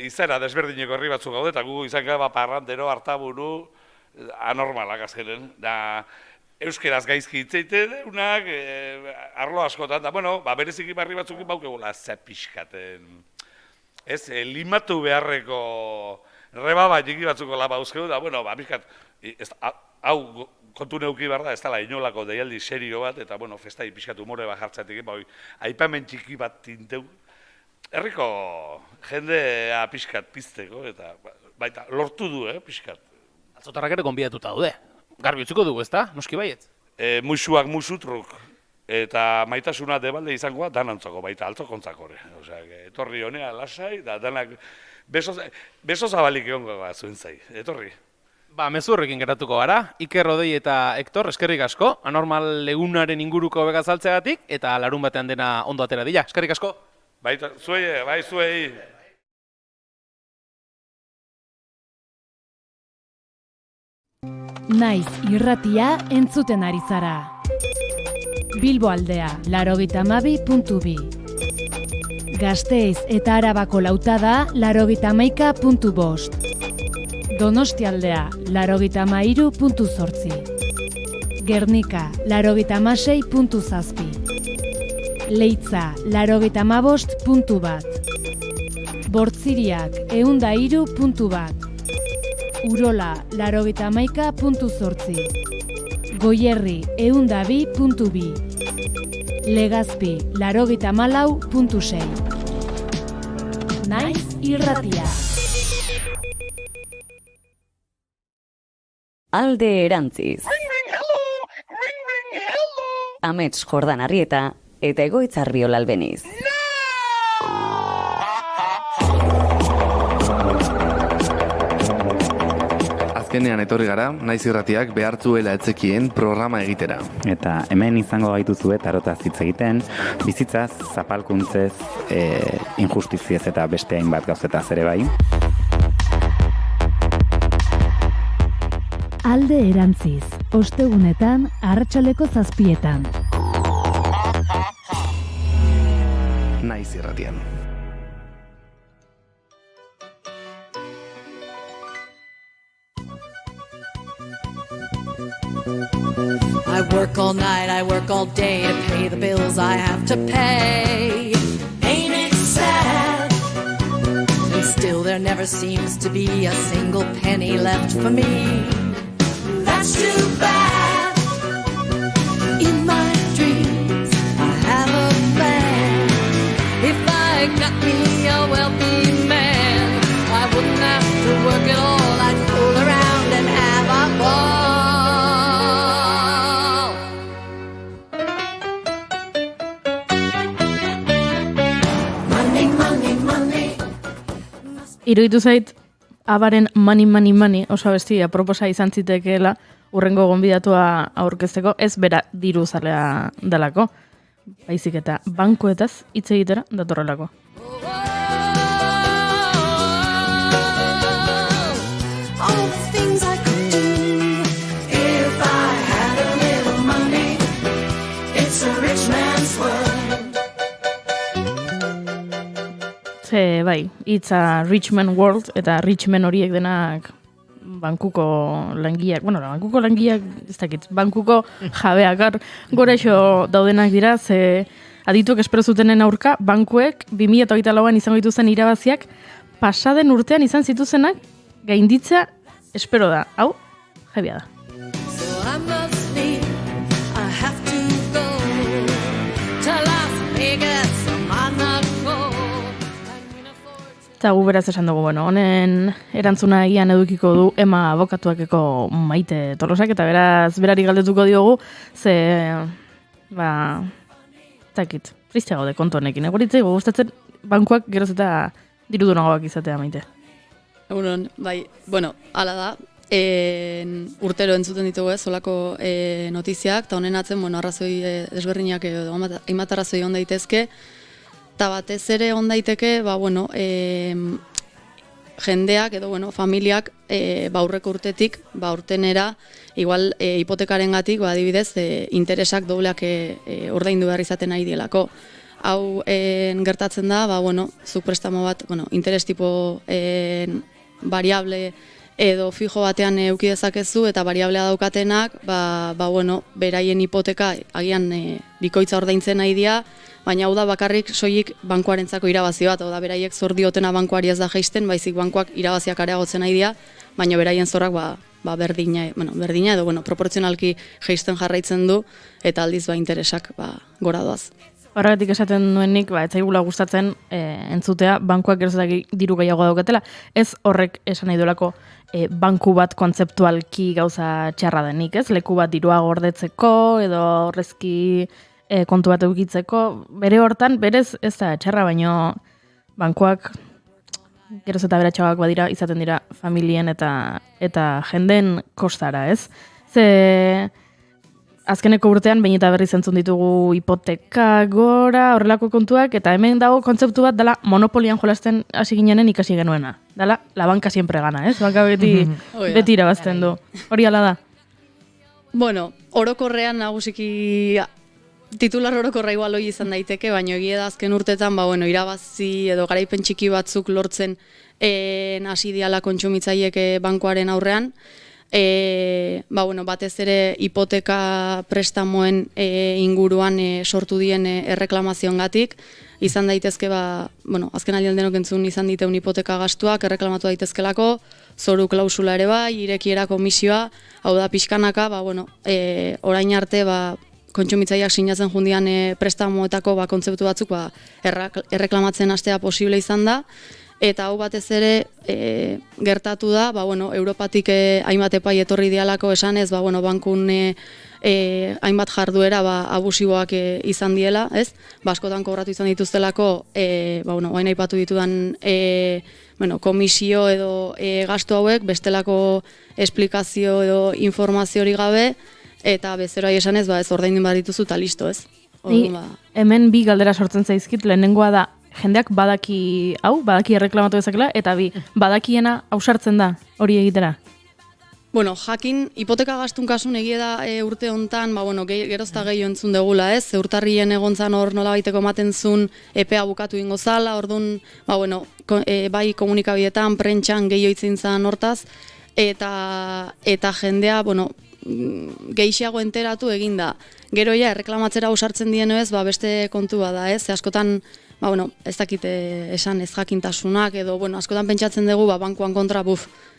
izera desberdineko herri batzuk gaude, eta gu izan gara parrandero, hartaburu, anormalak azkenen. Euskeraz gaizki hitzeiten, unak, arlo askotan, da, bueno, bereziki barri batzukin baukegula pixkaten. Ez, limatu beharreko rebaba txiki batzuko laba uzkegu, da, bueno, pixkat, hau kontu neuki behar da, ez dela inolako deialdi serio bat, eta, bueno, festai pixkat humore bat jartzatik, aipamen txiki bat tinteu, herriko jendea pixkat pizteko, eta baita lortu du, pixkat. Atzotarrak ere gonbidatuta daude. Garbi utzuko dugu, ezta? Noski baietz? Musuak musutruk, eta maitasuna debalde izangoa danantzako, baita altzokontzako ere. Osea, etorri honea lasai, da danak beso zabalik egongo zuen zai, etorri. Mezu horrekin geratuko gara, Iker Rodei eta Hector, eskerrik asko, anormal egunaren inguruko begazaltzeagatik, eta larun batean dena ondo atera dira, eskerrik asko. Baita, zuei. Naiz irratia entzuten ari zara. Bilbo aldea, 92.2. Gasteiz eta Arabako lautada, 91.5. Donosti aldea, 93.8. Gernika, 96.7. Leitza, 95.1. Bortziriak, 103.1. Urola, 91.8. Goierri, 102.2. Legazpi, 94.6. Naiz irratia. Alde erantziz. Amets Jordan Arrieta eta Egoitz Arriola Albeniz. Azkenean etorri gara, Naiz irratiak behartzuela etzekien programa egitera. Eta hemen izango gaituzue tarotaz hitz egiten, bizitzaz, zapalkuntzez, injustiziez eta beste hainbat gauzetaz ere bai. Alde erantziz, ostegunetan, arratsaleko 7:00. Naiz irratian. I work all night, I work all day to pay the bills I have to pay. Ain't it sad? And still there never seems to be a single penny left for me. That's too bad. In my dreams I have a plan. If I got me a wealthy man, I wouldn't have to work at all. I'd fool around and have a ball. Iruditu zait, abaren mani oso abesti aproposa izan zitekeela urrengo gonbidatua aurkezteko, ez bera diru zalea delako. baizik eta bankuetaz hitz egitera datorrelako. All the things I could do if I had a little money. It's a rich man's world. Ze, bai, hitza rich man world, eta rich man horiek denak bankuko langileak, bankuko langileak, ez dakit, bankuko jabeak, gorexo daudenak dira, ze adituek espero zutenen aurka, bankuek 2024an izango dituzten irabaziak, pasaden urtean izan zituzenak, gainditza espero da. Hau, jabia da. So I must leave. I have to go to Las Vegas, Monaco. Eta gu beraz esan dugu, honen erantzuna egian edukiko du Ema abokatuakeko Maite Tolosak, eta beraz berari galdetuko diogu, ze, takit, tristea gaude kontu honekin. Egoritzei gustatzen bankuak geroz eta dirudunagoak izatea, Maite. Egunon, bai, hala da, urtero entzuten ditugu olako notiziak, eta honen atzen, arrazoi desberdinak edo hainbat arrazoi on daitezke, eta batez ere on daiteke, jendeak edo familiak aurreko urtetik, urtenera, igual hipotekarengatik, adibidez, interesak dobleak ordaindu behar izaten ari dielako. Hau gertatzen da, zuk prestamo bat, interes tipo variable edo fijo batean eduki dezakezu, eta variablea daukatenak, beraien hipoteka agian bikoitza ordaintzen nahi dira, baina hau da bakarrik soilik bankuarentzako irabazi bat, hau da beraiek zor diotena bankuari ez da jaisten, baizik bankuak irabaziak areagotzen nahi dira, baina beraien zorrak berdina edo proportzionalki jaisten jarraitzen du, eta aldiz interesak gora doaz. Horregatik esaten nuenik, ez zaigula gustatzen entzutea, bankuak gerozataki diru gehiago daukatela. Ez horrek esan nahi duelako banku bat kontzeptualki gauza txarra denik, ez? Leku bat dirua gordetzeko edo horrezki kontu bat eukitzeko. Bere hortan, berez ez da txarra, baino bankuak geroz eta beratxagoak badira izaten dira familien eta jenden kostara, ez? Ze azkeneko urtean, behin eta berriz entzun ditugu hipoteka gora, horrelako kontuak, eta hemen dago kontzeptu bat dela monopolian jolasten hasi ginenen ikasi genuena. Dela, la banka siempre gana, ez? Banka beti irabazten du. Hori ala da? Orokorrean nagusiki titular orokorra igual hori izan daiteke, baina egia da azken urtetan, irabazi edo garaipen txiki batzuk lortzen hasi diala kontsumitzaileek bankuaren aurrean. Batez ere hipoteka prestamoen inguruan sortu dien erreklamazioengatik, izan daitezke, azken aldian denok entzun izan diteun hipoteka gastuak erreklamatu daitezkelako, zoru klausula ere bai, irekiera komisioa, hau da pixkanaka, orain arte, kontsumitzaileak sinatzen jundian prestamoetako kontzeptu batzuk erreklamatzen hastea posible izan da, eta hau batez ere gertatu da, Europatik hainbat epai etorri dialako esanez, bankun hainbat jarduera abusiboak izan diela, ez? Askotan kobratu izan dituztelako, hain aipatu ditudan komisio edo gastu hauek, bestelako esplikazio edo informazio hori gabe, eta bezeroa esanez, ez ordaindu behar dituzu eta listo, ez? Hemen bi galdera sortzen zaizkit, lehenengoa da, jendeak badaki erreklamatu dezakela, eta badakiena ausartzen da hori egitera. Jakin, hipoteka gastun kasun egia da urte hontan, gerozta gehiago entzun degula, ez? Urtarrien egontzan hor nolabaiteko ematen zuen epea bukatu ingo zala, orduan, bai komunikabietan, prentxan gehiago itzin zan hortaz, eta jendea, gehiago enteratu eginda. Gero erreklamatzera ausartzen dieno ez, beste kontu bada, ez? Askotan, ez dakite esan ez jakintasunak, edo, askotan pentsatzen dugu, bankuan kontra,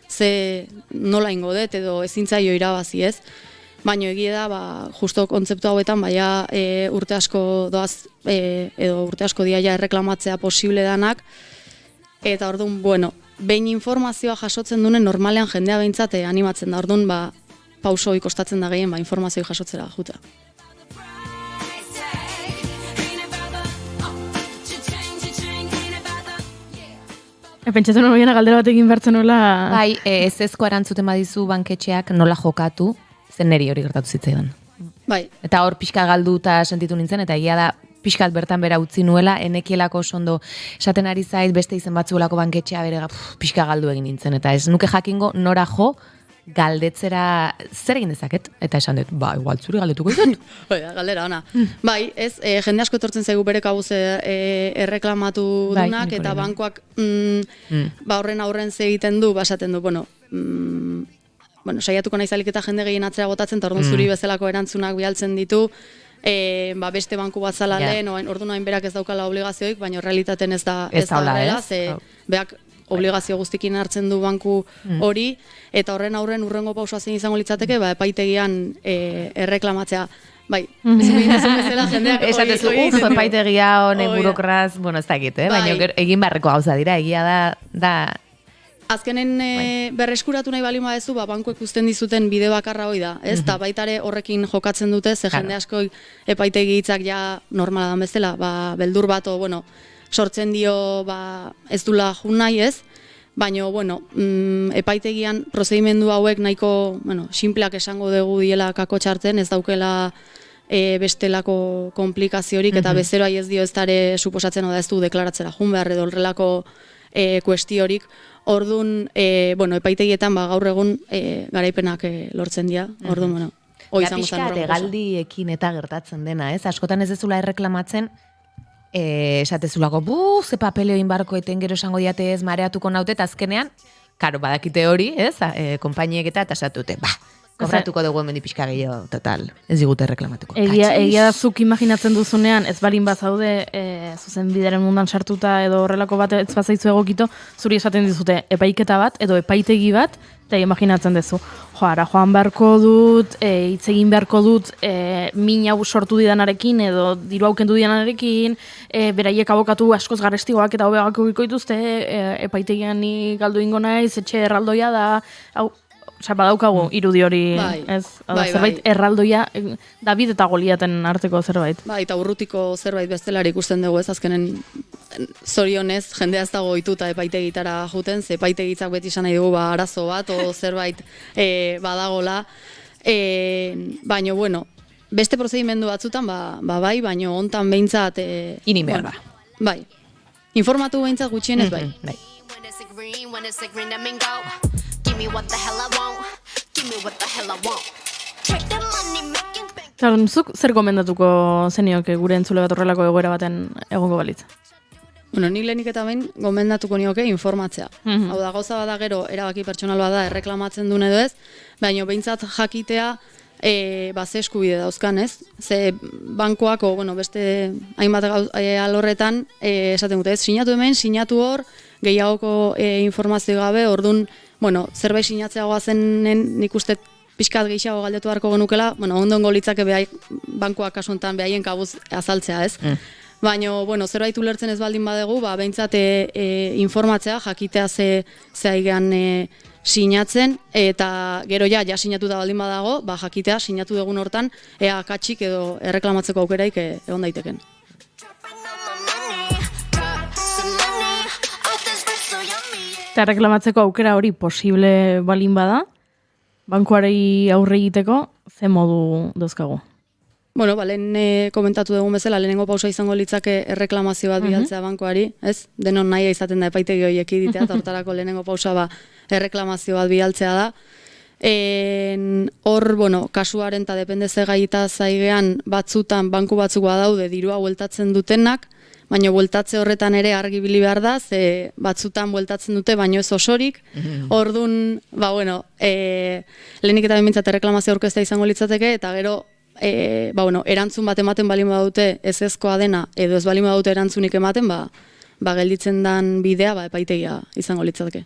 ze nola ingo dut, edo ezintzaio irabazi, ez? Baina egia da, justo kontzeptu hauetan, urte asko doaz, edo urte asko diaia erreklamatzea posible danak, eta orduan, behin informazioa jasotzen duen normalean jendea behintzat animatzen da, orduan, pausoi kostatzen da gehien, informazioi jasotzera juta. Pentsatzen hori galdera bat egin bertzen nola... Bai, ez ezko erantzuten badizu banketxeak nola jokatu, zen neri hori gertatu zitzaidan. Bai. Eta hor pixka galduta sentitu nintzen, eta egia da pixkat bertan bera utzi nuela, enekielako sondo esaten ari zait, beste izen batzuelako banketxea bere pixka galdu egin nintzen, eta ez nuke jakingo nora jo galdetzera zer egin dezaket, eta esan dut, igual zuri galdetuko ditut. Galdera, ona. Bai, ez, jende asko etortzen zaigu bere kabuz erreklamatu dunak, eta bankoak horren aurren egiten du, basaten du, saiatuko naizalik eta jende gehien atzera botatzen, eta orduan zuri bezalako erantzunak bialtzen ditu, beste banku bat zala lehen, orduan hain berak ez daukala obligazioik, baina realitaten ez da horrela, beak obligazio guztikin hartzen du banku hori, eta horren aurren urrengo pausua zein izango litzateke, epaitegian erreklamatzea. Bai, ezin bezala jendeak esatezu, epaitegia honen burokraz, ez dakit, baina egin barreko gauza dira, egia da azkenen berreskuratu nahi balima ez du, bankuek uzten dizuten bide bakarra hoi da, ez? Eta baitare horrekin jokatzen dute, ze jende asko epaitegi hitzak ja normala dan bezala, beldur bat, sortzen dio ez dula jun nahi ez, baina, epaitegian prozedimendu hauek nahiko, sinpleak esango dugu diela kako txartzen, ez daukela bestelako komplikaziorik, eta bezeroa ez dio ez dare suposatzen da ez du deklaratzera jun behar edo horrelako kuestiorik. Orduan, epaitegietan gaur egun garaipenak lortzen dira, orduan, pixka legaldiekin eta gertatzen dena, ez? Askotan ez dezula erreklamatzen, esatezulako, ze papeleo inbarko eten gero esango diate ez mareatuko naute, eta azkenean, karo, badakite hori, ez? Konpainiek eta esatute, kobratuko dugu hemen pixka gehiago, total, ez digute reklamatuko. Egia da zuk imaginatzen duzunean, ez balin bazaude zuzen bideren mundan sartuta edo horrelako bat ez bazaitzu egokito, zuri esaten dizute epaiketa bat edo epaitegi bat, eta imaginatzen duzu. Joan beharko dut, hitz egin beharko dut, min hau sortu didanarekin edo diru aukendu didanarekin, beraiek abokatu askoz garestigoak eta hobeak dituzte, epaitegian ni galdu ingo naiz, etxe erraldoia da, hau, badaukagu irudi hori, ez? Zerbait erraldoia, David eta Goliaten arteko zerbait. Eta urrutiko zerbait bestelari ikusten dugu, ez? Azkenen zorionez, jendea ez dago ituta epaitegitara juten, ze epaitegitzak beti esan nahi dugu arazo bat, o zerbait badagola. Baina, beste prozedimendu batzutan, bai, baina hontan behintzat... Inin behar ba. Bai. Informatu behintzat gutxienez, bai. Zuk zer gomendatuko zenioke gure entzule bat horrelako egoera baten egongo balitz? Nik lehenik eta behin gomendatuko nioke informatzea. Hau da, gauza bada gero erabaki pertsonal bada erreklamatzen duen edo ez, baina behintzat jakitea ze eskubide dauzkan, ez? Ze bankoako, beste hainbat alorretan esaten dute, ez? Sinatu hemen, sinatu hor, gehiagoko informazio gabe, orduan, zerbait sinatzeagoa zenen nik uste pixkat gehiago galdetu beharko genukela, ondongo litzake bankoak kasuntan behaien kabuz azaltzea, ez? Baina, zerbait ulertzen ez baldin badegu, behintzat informatzea, jakitea ze aigean sinatzen, eta gero ja sinatu da baldin badago, jakitea sinatu dugun hortan, ea katxik edo erreklamatzeko aukeraik egon daiteken. Eta reklamatzeko aukera hori posible balin bada, bankuari aurre egiteko, ze modu dozkagu? Lehen komentatu dugun bezala, lehenengo pausa izango litzake erreklamazio bat bidaltzea bankuari, ez? Denon nahi izaten da epaitegi horiek egitea, eta hortarako lehenengo pausa erreklamazio bat bidaltzea da. Hor, kasuaren eta depende ze gaita zaigean batzutan banku batzuk badaude dirua bueltatzen dutenak, baina bueltatze horretan ere argibili behar da, ze batzutan bueltatzen dute, baino ez osorik. Orduan, lehenik eta behintzat erreklamazio aurkeztea izango litzateke, eta gero, erantzun bat ematen balin badute ezezkoa dena, edo ez balin badute erantzunik ematen, gelditzen dan bidea, epaitegia izango litzateke.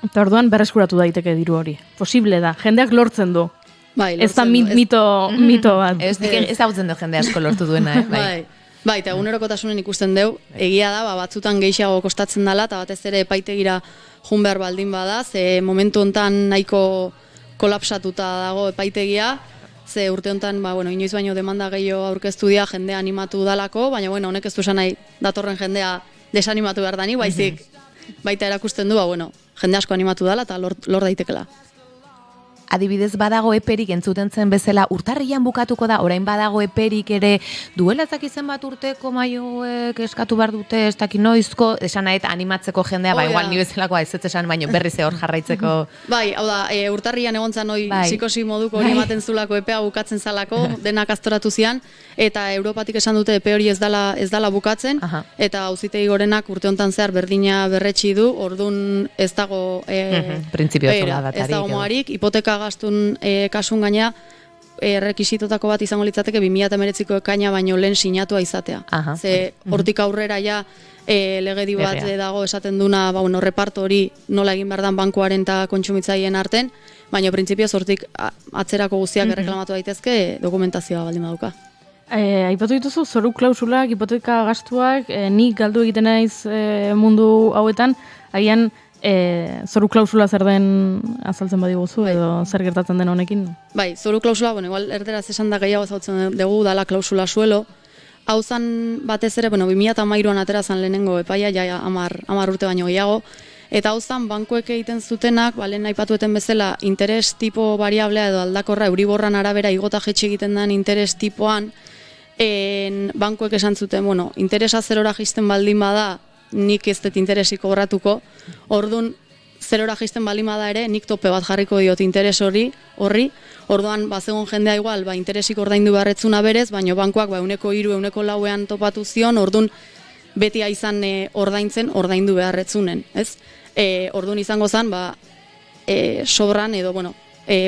Eta orduan berreskuratu daiteke diru hori. Posible da, jendeak lortzen du. Ez da mito bat. Ez hautzen du jende asko lortu duena, Bai, eta egunerokotasunen ikusten deu, egia da, batzutan gehiago kostatzen dela, eta batez ere epaitegira jun behar baldin bada, ze momentu hontan nahiko kolapsatuta dago epaitegia, ze urte honetan, inoiz baino demanda gehiago aurkeztu dira jendea animatu dalako, baina honek ez du esan nahi datorren jendea desanimatu behar dani, baizik baita erakusten du, jende asko animatu dala eta lor daitekela. Adibidez badago eperik entzuten zen bezala urtarrian bukatuko da, orain badago eperik ere duela ezak izen bat urteko maioek eskatu behar dute, ez dakit noizko, esan nahet animatzeko jendea, igual ni bezalakoa ez esan, baino berriz hor jarraitzeko. Bai, hau da, urtarrian egon zan psikosi moduko hori ematen zulako epea bukatzen zalako, denak astoratu zian, eta Europatik esan dute epe hori ez dala bukatzen, eta auzitegi gorenak urte honetan zehar berdina berretsi du, ordun ez dago ez dago moarik, hipoteka gastun kasun gaina rekisitotako bat izango litzateke 2019ko ekaina baino lehen sinatua izatea. Ze hortik aurrera ja legedi bat dago esaten duna reparto hori nola egin behar dan bankuaren eta kontsumitzaileen arten, baina printzipioz hortik atzerako guztiak erreklamatu daitezke dokumentazioa baldin baduka. Aipatu dituzu, zoru klausulak, hipoteka gastuak, nik galdu egiten naiz mundu hauetan, agian zoru klausula zer den azaltzen badiguzu edo zer gertatzen den honekin? Bai, zoru klausula, igual erderaz esan da gehiago zautzen dugu, dala klausula suelo. Hau zan batez ere, 2013an atera zan lehenengo epaia, ja 10 urte baino gehiago, eta hau zan bankuek egiten zutenak, lehen aipatueten bezala, interes tipo variablea edo aldakorra, euriborran arabera igota jetxe egiten den interes tipoan, bankuek esan zuten, interesa zerora jisten baldin bada, nik ez dut interesik kobratuko, orduan zerora jisten baldin bada ere, nik tope bat jarriko diot interes horri, orduan bazegon jendea igual, interesik ordaindu beharretzuna berez, baina bankuak 103, 104 topatu zion, orduan beti izan ordaintzen, ordaindu beharretzunen, ez? Orduan izango zen, sobran edo,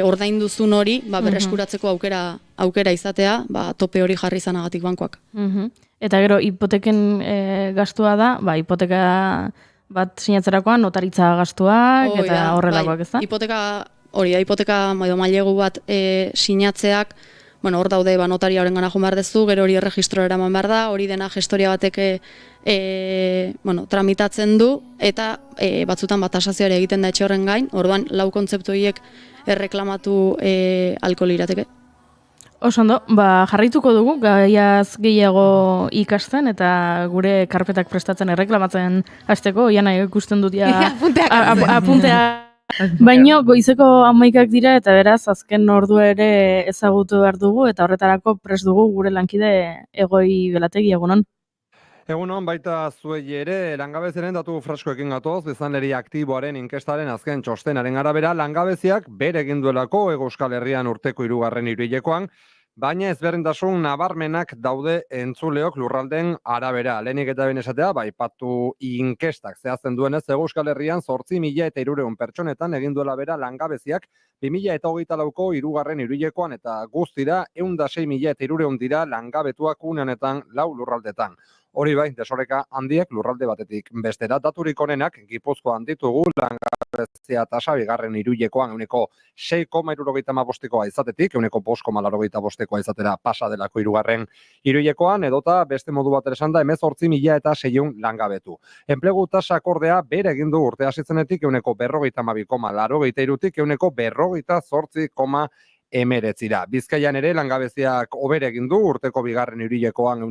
ordainduzun hori, berreskuratzeko aukera izatea, tope hori jarri izanagatik bankuak. Eta gero, hipoteken gastua da, hipoteka bat sinatzerakoan, notaritza gastuak, eta horrelakoak, ez da? Hipoteka mailegu bat sinatzeak, hor daude notaria horren gana joan behar dezu, gero hori erregistroa eraman behar da, hori dena gestoria batek tramitatzen du, eta batzutan tasazioa egiten da etxe horren gain, orduan lau kontzeptu horiek erreklamatu alko lirateke. Osondo, jarraituko dugu, gaiaz gehiago ikasten eta gure karpetak prestatzen erreklamatzen hasteko, iana ikusten dut apuntea. Baino, goizeko 11 dira eta beraz, azken ordu ere ezagutu behar dugu eta horretarako prest dugu gure lankide Egoi Belategi, egunon. Egunon, baita zuei ere, langabeziaren datu freskoekin gatoz, biztanleri aktiboaren inkestaren azken txostenaren arabera, langabeziak bere egin duelako Hego Euskal Herrian urteko 3. hiruhilekoan, baina ezberdintasun nabarmenak daude entzuleok lurraldeen arabera. Lehenik eta behin esatea, aipatu inkestak zehazten duenez, Hego Euskal Herrian 8.300 pertsonetan egin duela bera langabeziak 2024ko 3. hiruhilekoan eta guztira 106.300 dira langabetuak unenetan 4 lurraldetan. Hori bai, desoreka handiek lurralde batetik bestera. Daturik onenak, Gipuzkoan ditugu, langabezia tasa 2. hiruhilekoan 6,75koa izatetik, 5,85koa izatera pasa delako 3. hiruhilekoan, edota beste modu bat esan da 18.600 langabetu. Enplegu tasa akordea bere egin du urte hasitzenetik 52,83tik 48,19. Bizkaian ere langabeziak hobera egin du urteko 2. hiruhilekoan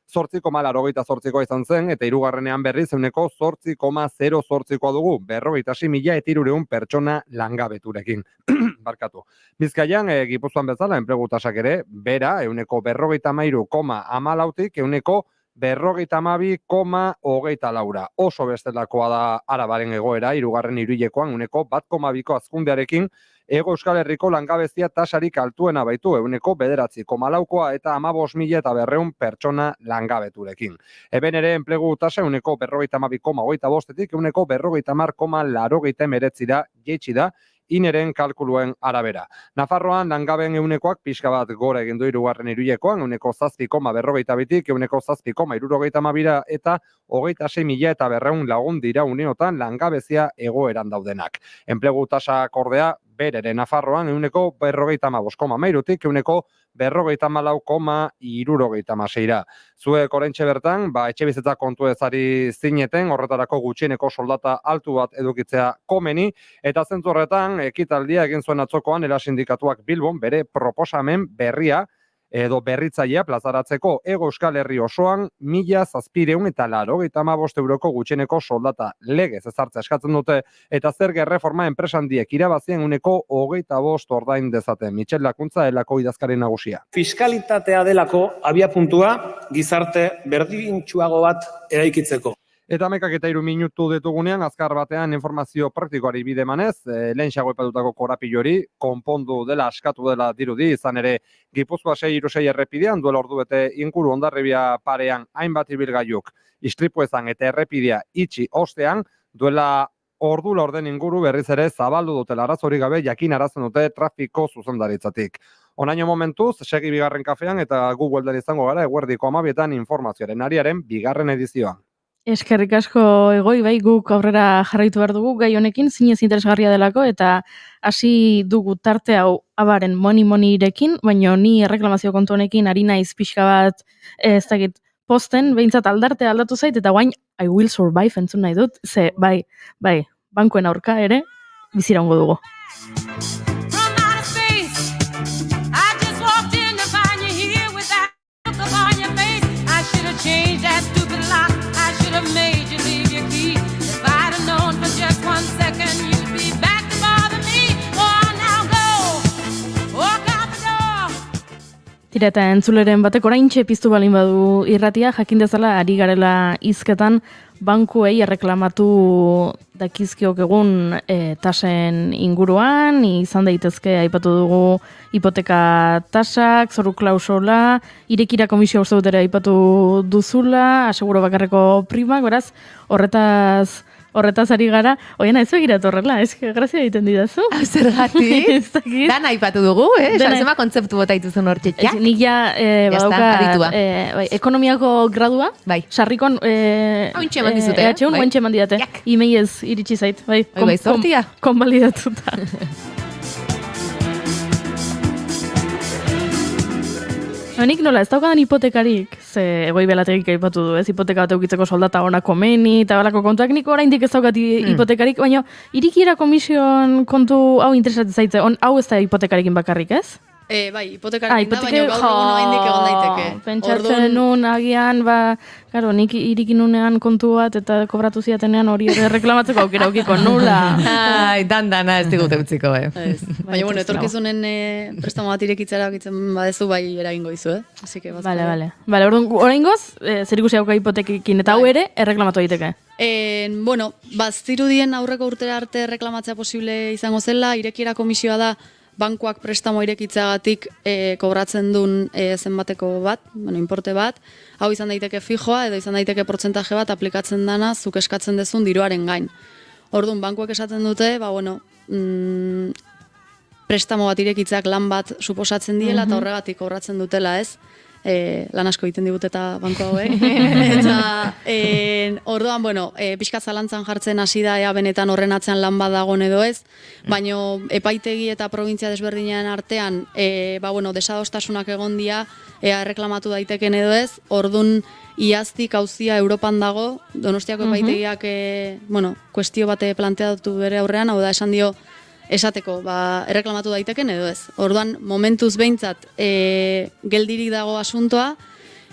8,88koa izan zen, eta 3. berriz 8,08koa dugu, 56.300 pertsona langabeturekin. Barkatu. Bizkaian, Gipuzkoan bezala, enplegu tasak ere, bera, 53,14tik 52,24. Oso bestelakoa da Arabaren egoera, 3. hiruhilekoan 1,2ko hazkundearekin, Hego Euskal Herriko langabezia tasarik altuena baitu 9,4koa eta 15.200 pertsona langabeturekin. Eben ere enplegu tasa 52,25tik 50,80,89 jaitsi da ineren kalkuluen arabera. Nafarroan langabeen ehunekoak pixka bat gora egin du 3. hiruhilekoan 7,42tik 7,72 eta 26.200 lagun dira uneotan langabezia egoeran daudenak. Enplegu tasa akordea berere Nafarroan 50,53tik 54,76. Zuek oraintxe bertan, etxebizitza kontu ezari zineten, horretarako gutxieneko soldata altu bat edukitzea komeni, eta zentzu horretan, ekitaldia egin zuen atzokoan, era sindikatuak Bilbon bere proposamen berria, edo berritzailea plazaratzeko Hego Euskal Herri osoan 1.785 euroko gutxieneko soldata legez ezartzea eskatzen dute eta zerga erreforma enpresa handiek irabazien 25% ordain dezaten. Mitxel Lakuntza elako idazkari nagusia. Fiskalitatea delako abiapuntua gizarte berdintsuago bat eraikitzeko. Eta 13 minutu ditugunean, azkar batean informazio praktikoari bide emanez, lehen xago epatutako korapilori, konpondu dela, askatu dela dirudi, izan ere, Gipuzkoa 636 errepidean, duela ordu bete inguru Hondarribia parean hainbat ibilgailuk istripu ezan eta errepidea itxi ostean, duela ordu laurden inguru berriz ere zabaldu dutela arazorik gabe jakin arazten dute trafiko zuzendaritzatik. Onaino momentuz, segi bigarren kafean eta Googleen izango gara eguerdiko 12etan informazioaren ariaren bigarren edizioan. Eskerrik asko Egoi, bai guk aurrera jarraitu behar dugu gai honekin, zinez interesgarria delako, eta hasi dugu tarte hau abaren moni-monirekin, baina ni erreklamazio kontu honekin ari naiz pixka bat ez dakit posten, behintzat aldatu zait, eta guain I will survive entzun nahi dut, ze bai, bankuen aurka ere, biziraungo dugu. Tira eta entzuleren batek oraintxe piztu balin badu irratia, jakin dezala ari garela hizketan bankuei erreklamatu dakizkiok egun tasen inguruan, izan daitezke aipatu dugu hipoteka tasak, zoru klausula, irekira komisio uste dut ere aipatu duzula, aseguro bakarreko primak, beraz, horretaz ari gara, oiena ez begirat horrela, grazia egiten didazu. Zergatik? Dan aipatu dugu, Salzema kontzeptu bota dituzun hor txetxak. Nik ja badauka ekonomiako gradua, sarrikon ointxe eman dizute, EHUn ointxe eman didate, imeiez iritsi zait, zortia. Konbalidatuta. Nik nola, ez daukadan hipotekarik, ze Egoi Belategik aipatu du, ez hipoteka bat eukitzeko soldata ona komeni, eta balako kontuak, nik oraindik ez daukat hipotekarik, baina irikiera komisioan kontu hau interesatzen zaitze, hau ez da hipotekarekin bakarrik, ez? Bai, hipotekarekin da, baina gaur egun oraindik egon daiteke. Pentsatzen nun agian, karo, nik irikinunean kontu bat eta kobratu ziatenean hori reklamatzeko aukera aukiko nula. Ai, dana ez digute utziko, Baina, bueno, etorkizunen prestamo bat irekitzera okitzen badezu bai eragingo dizu, Así que Vale, orduan, oraingoz, zer ikusi hauka hipotekekin eta hau ere erreklamatu daiteke. Bueno, bazirudien aurreko urtera arte reklamatzea posible izango zela, irekiera komisioa da bankuak prestamo irekitzeagatik kobratzen duen zenbateko bat, importe bat, hau izan daiteke fijoa edo izan daiteke portzentaje bat aplikatzen dana zuk eskatzen dezun diruaren gain. Orduan, bankuak esaten dute, prestamo bat irekitzeak lan bat suposatzen diela eta horregatik kobratzen dutela, ez? Lan asko egiten digut eta banko hauek. Eta orduan, pixkat zalantzan jartzen hasi da ea benetan horren atzean lan bat dagoen edo ez, baino epaitegi eta provintzia desberdinean artean, desadostasunak egon dira, ea erreklamatu daiteken edo ez, orduan iaztik auzia Europan dago, Donostiako epaitegiak, kuestio bate planteatu bere aurrean, hau da esan dio, esateko, erreklamatu daiteken edo ez. Orduan, momentuz behintzat, geldirik dago asuntoa,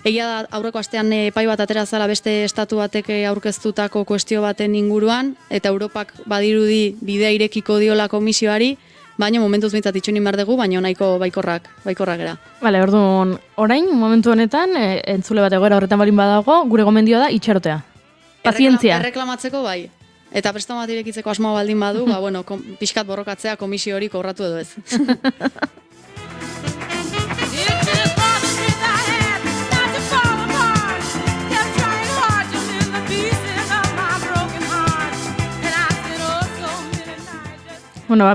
egia da aurreko astean epai bat atera zala beste estatu batek aurkeztutako kuestio baten inguruan, eta Europak badirudi bidea irekiko diola komisioari, baina momentuz behintzat itxunin behar dugu, baina nahiko baikorrak gera. Bale, orduan, orain, momentu honetan, entzule bat egoera horretan balin badago, gure gomendioa da itxarotea. Pazientzia. Erreklamatzeko bai. Eta prestamo bat irekitzeko asmoa baldin badu, pixkat borrokatzea komisio hori kobratu edo ez.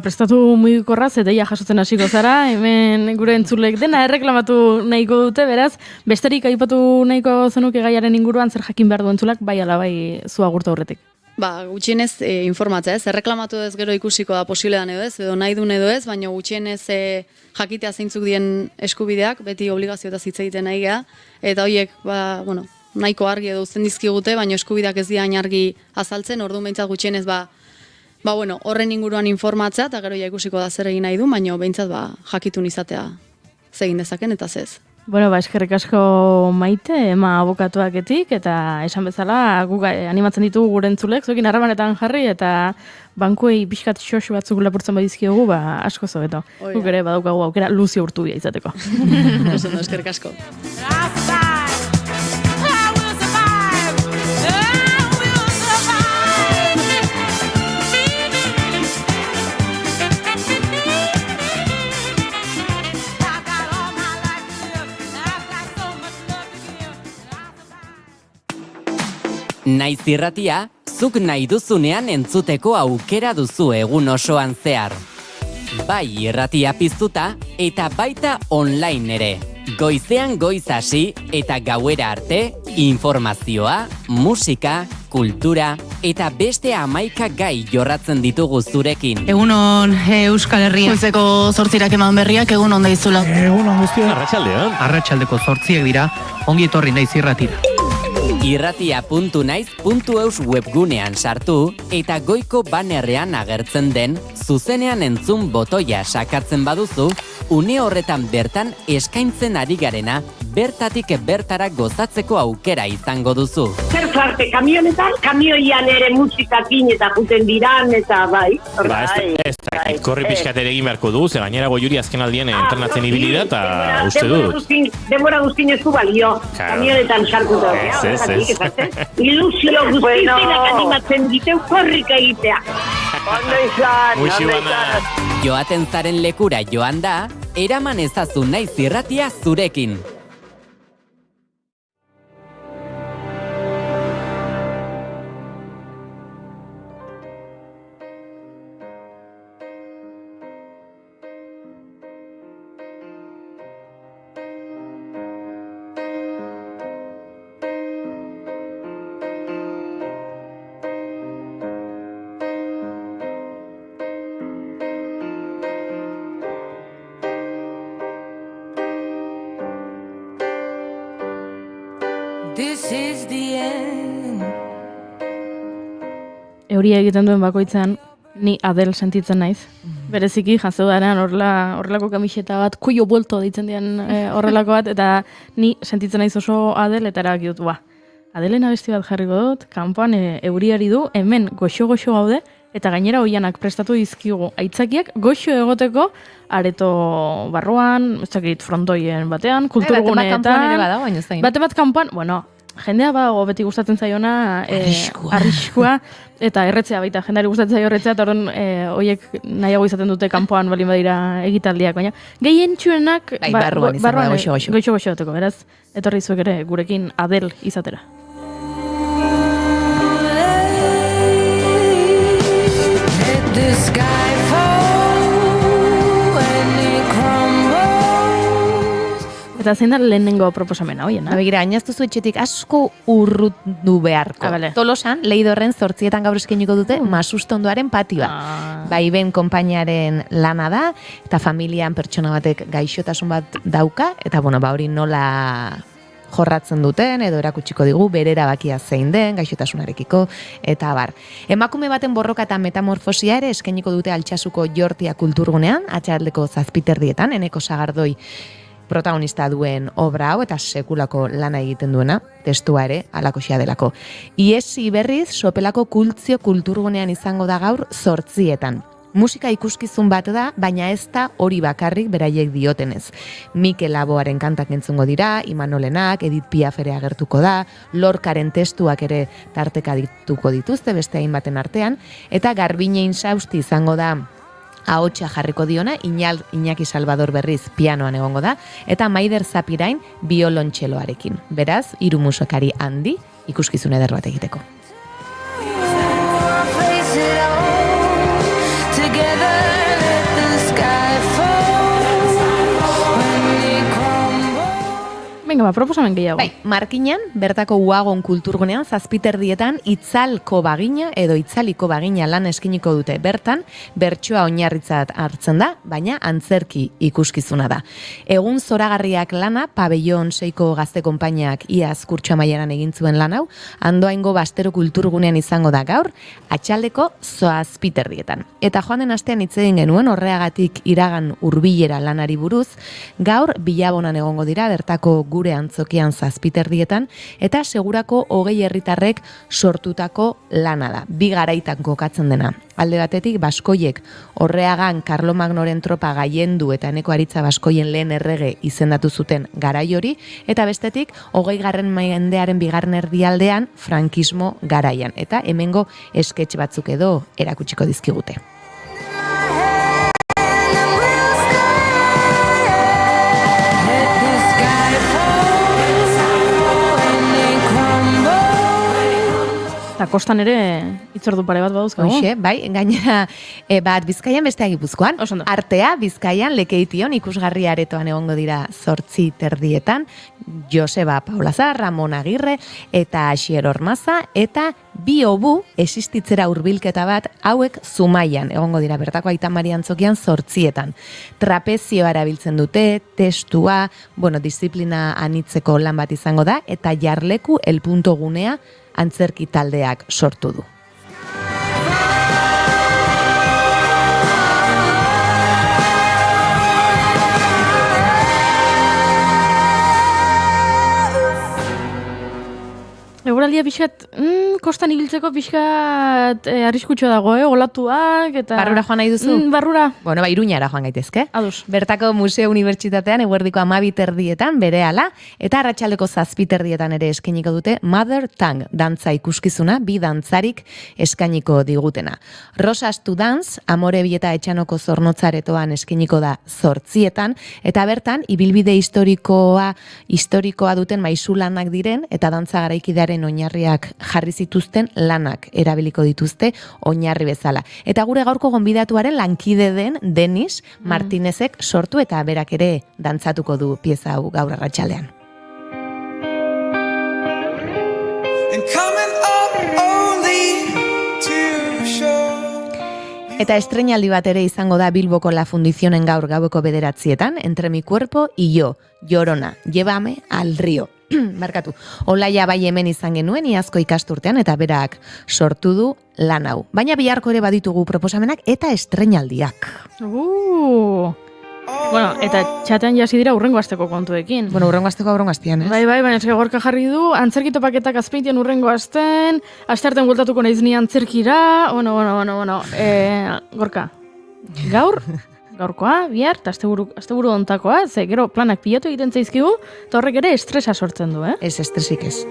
Prestatu mugikorraz, eta ia jasotzen hasiko zara, hemen gure entzulek dena erreklamatu nahiko dute, beraz, besterik aipatu nahiko zenuke gaiaren inguruan, zer jakin behar du entzulak, bai ala bai zua gurtu aurretik. gutxienez informatzea, ez? Erreklamatu ez gero ikusiko da posible dan edo ez, edo nahi duen edo ez, baina gutxienez jakitea zeintzuk dien eskubideak, beti obligazioetaz hitz egiten nahi geha, eta horiek, nahiko argi edo uzten dizkigute, baina eskubideak ez dira hain argi azaltzen, orduan behintzat gutxienez, horren inguruan informatzea, eta gero ja ikusiko da zer egin nahi du, baina behintzat jakitun izatea zegin dezaken, eta zez. Eskerrik asko Maite, ema abokatuaketik, eta esan bezala, guk animatzen ditugu gure entzulek, zuekin harremanetan jarri, eta bankuei pixkat xoxu batzuk lapurtzen badizkiogu, asko zobeto. Guk ere badaukagu aukera luzio urtubia izateko. Oso, eskerrik asko. Naiz irratia, zuk nahi duzunean entzuteko aukera duzu egun osoan zehar. Bai irratia piztuta eta baita online ere. Goizean goiz hasi eta gauera arte, informazioa, musika, kultura eta beste 11 gai jorratzen ditugu zurekin. Egunon Euskal Herria. Goizeko 8 eman berriak, egunon daizula. Egunon guztia. Arratsaldean. Arratsaldeko 8 dira, ongi etorri naiz irratira. Irratia.naiz.eus webgunean sartu eta goiko banerrean agertzen den zuzenean entzun botoia sakatzen baduzu, une horretan bertan eskaintzen ari garena bertatik bertara gozatzeko aukera izango duzu. Zer zarte, kamionetan, kamioian ere musikakin eta juten diran eta bai. Korri pixkat ere egin beharko du, ze gainera Goiuri azken aldien entrenatzen ibili da, eta uste dut. Denbora guztin ez du balio, kamionetan sarkuta. Ilusio guztienak animatzen diteu korrika egitea. Joaten zaren lekura joan da, eraman ezazu naiz irratia zurekin. Euria egiten duen bakoitzean, ni Adel sentitzen naiz. Bereziki, jazeudanean horrelako kamiseta bat, kuio buelto deitzen dian horrelako bat, eta ni sentitzen naiz oso Adel, eta erabaki dut, Adelen abesti bat jarriko dut, kanpoan euriari du, hemen goxo-goxo gaude, eta gainera hoianak prestatu dizkigu aitzakiak goxo egoteko areto barruan, ez dakit frontoien batean, kulturguneetan. Bate bat kanpoan, jendea beti gustatzen zaiona arriskua eta erretzea baita, jendeari gustatzen zaio erretzea, eta horren horiek nahiago izaten dute kanpoan balin badira egitaldiak, baina gehien txuenak barruan goixo egoteko, beraz, etorri zuek ere gurekin Adel izatera. Eta zein da lehenengo proposamena, oiena? Begira, ainaztu etxetik asko urrutu beharko. Tolosan, Leidorren 8 gaur eskainiko dute Masustondoaren patioa. Bai ben konpainiaren lana da, eta familian pertsona batek gaixotasun bat dauka, eta hori nola jorratzen duten, edo erakutsiko digu, bere erabakia zein den, gaixotasunarekiko, eta abar. Emakume baten borroka eta metamorfosia ere eskainiko dute Altsasuko Jortia kulturgunean, atxaldeko 7:00, Eneko Sagardoi protagonista duen obra hau eta sekulako lana egiten duena, testua ere halakoxea delako. Iesi berriz Sopelako Kultzio kulturgunean izango da gaur 8:00. Musika ikuskizun bat da, baina ez da hori bakarrik beraiek diotenez. Mikel Laboaren kantak entzungo dira, Imanolenak, Edith Piaf ere agertuko da, Lorcaren testuak ere tarteka dituko dituzte beste hainbaten artean, eta Garbine Insausti izango da ahotsa jarriko diona, Iñaki Salvador berriz pianoan egongo da, eta Maider Zapirain biolontxeloarekin. Beraz, 3 musikari handi ikuskizun eder bat egiteko. Venga, proposamen gehiago. Bai, Markinan, bertako Uagon kulturgunean, 7:30 itzalko bagina edo itzaliko bagina lan eskiniko dute. Bertan, bertsoa oinarritzat hartzen da, baina antzerki ikuskizuna da. Egun zoragarriak lana, Pabellon 6ko gazte konpainiak iaz kurtso amaieran egin zuen lan hau, Andoaingo Bastero kulturgunean izango da gaur, atxaldeko 7:30. Eta joan den astean hitz egin genuen horreagatik iragan hurbilera lanari buruz, gaur Bilabonan egongo dira bertako gure antzokian 7:30 eta segurako 20 herritarrek sortutako lana da. 2 garaitan kokatzen dena. Alde batetik Baskoiek Horreagan Karlomagnoren tropa gaiendu eta Eneko Aritza Baskoien lehen errege izendatu zuten garai hori, eta bestetik 20. mendearen 2. erdialdean frankismo garaian, eta hemengo sketch batzuk edo erakutsiko dizkigute. Eta kostan ere itzordu pare bat baduzkago. Hoxe, bai, gainera bat Bizkaian bestea Gipuzkoan. Artea Bizkaian Lekeition ikusgarri aretoan egongo dira 8:30, Joseba Paulazar, Ramon Agirre eta Asier Ormaza, eta bi obu existitzera hurbilketa bat hauek Zumaian egongo dira bertako Aita Mari Antzokian 8:00. Trapezioa erabiltzen dute, testua, disiplina anitzeko lan bat izango da, eta Jarleku El Punto gunea antzerki taldeak sortu du. Eguraldia pixkat, kostan ibiltzeko pixkat arriskutsua dago, olatuak, eta... Barrura joan nahi duzu? Barrura. Iruñara joan gaitezke. Adus. Bertako Museo Unibertsitatean eguerdiko 12:30 berehala, eta arratsaldeko 7:30 ere eskainiko dute Mother Tongue dantza ikuskizuna, 2 dantzarik eskainiko digutena. Rosas to Dance, Amore Bieta Etxanoko Zornotzaretoan eskainiko da 8:00, eta bertan, ibilbide historikoa duten maisulanak diren, eta dantza garaikidearen oinarriak jarri zituzten lanak erabiliko dituzte oinarri bezala. Eta gure gaurko gonbidatuaren lankide den Denis Martinezek sortu eta berak ere dantzatuko du pieza hau gaur arratsaldean. Eta estreinaldi bat ere izango da Bilboko La Fundizionen gaur gaueko 9:00, Entre mi cuerpo y yo, Llorona, llévame al río. Barkatu, Olaia bai hemen izan genuen iazko ikasturtean eta berak sortu du lan hau. Baina biharko ere baditugu proposamenak eta estreinaldiak. Eta txatean jasi dira urrengo asteko kontuekin. Urrengo asteko urrengo astean, ez? Bai, baina eske Gorka jarri du, antzerki topaketak Azpeitian urrengo asten, asteartean bueltatuko naiz ni antzerkira, Gorka, gaurkoa, bihar, eta asteburu ontakoa, ze gero planak pilatu egiten zaizkigu, eta horrek ere estresa sortzen du, Ez, estresik ez.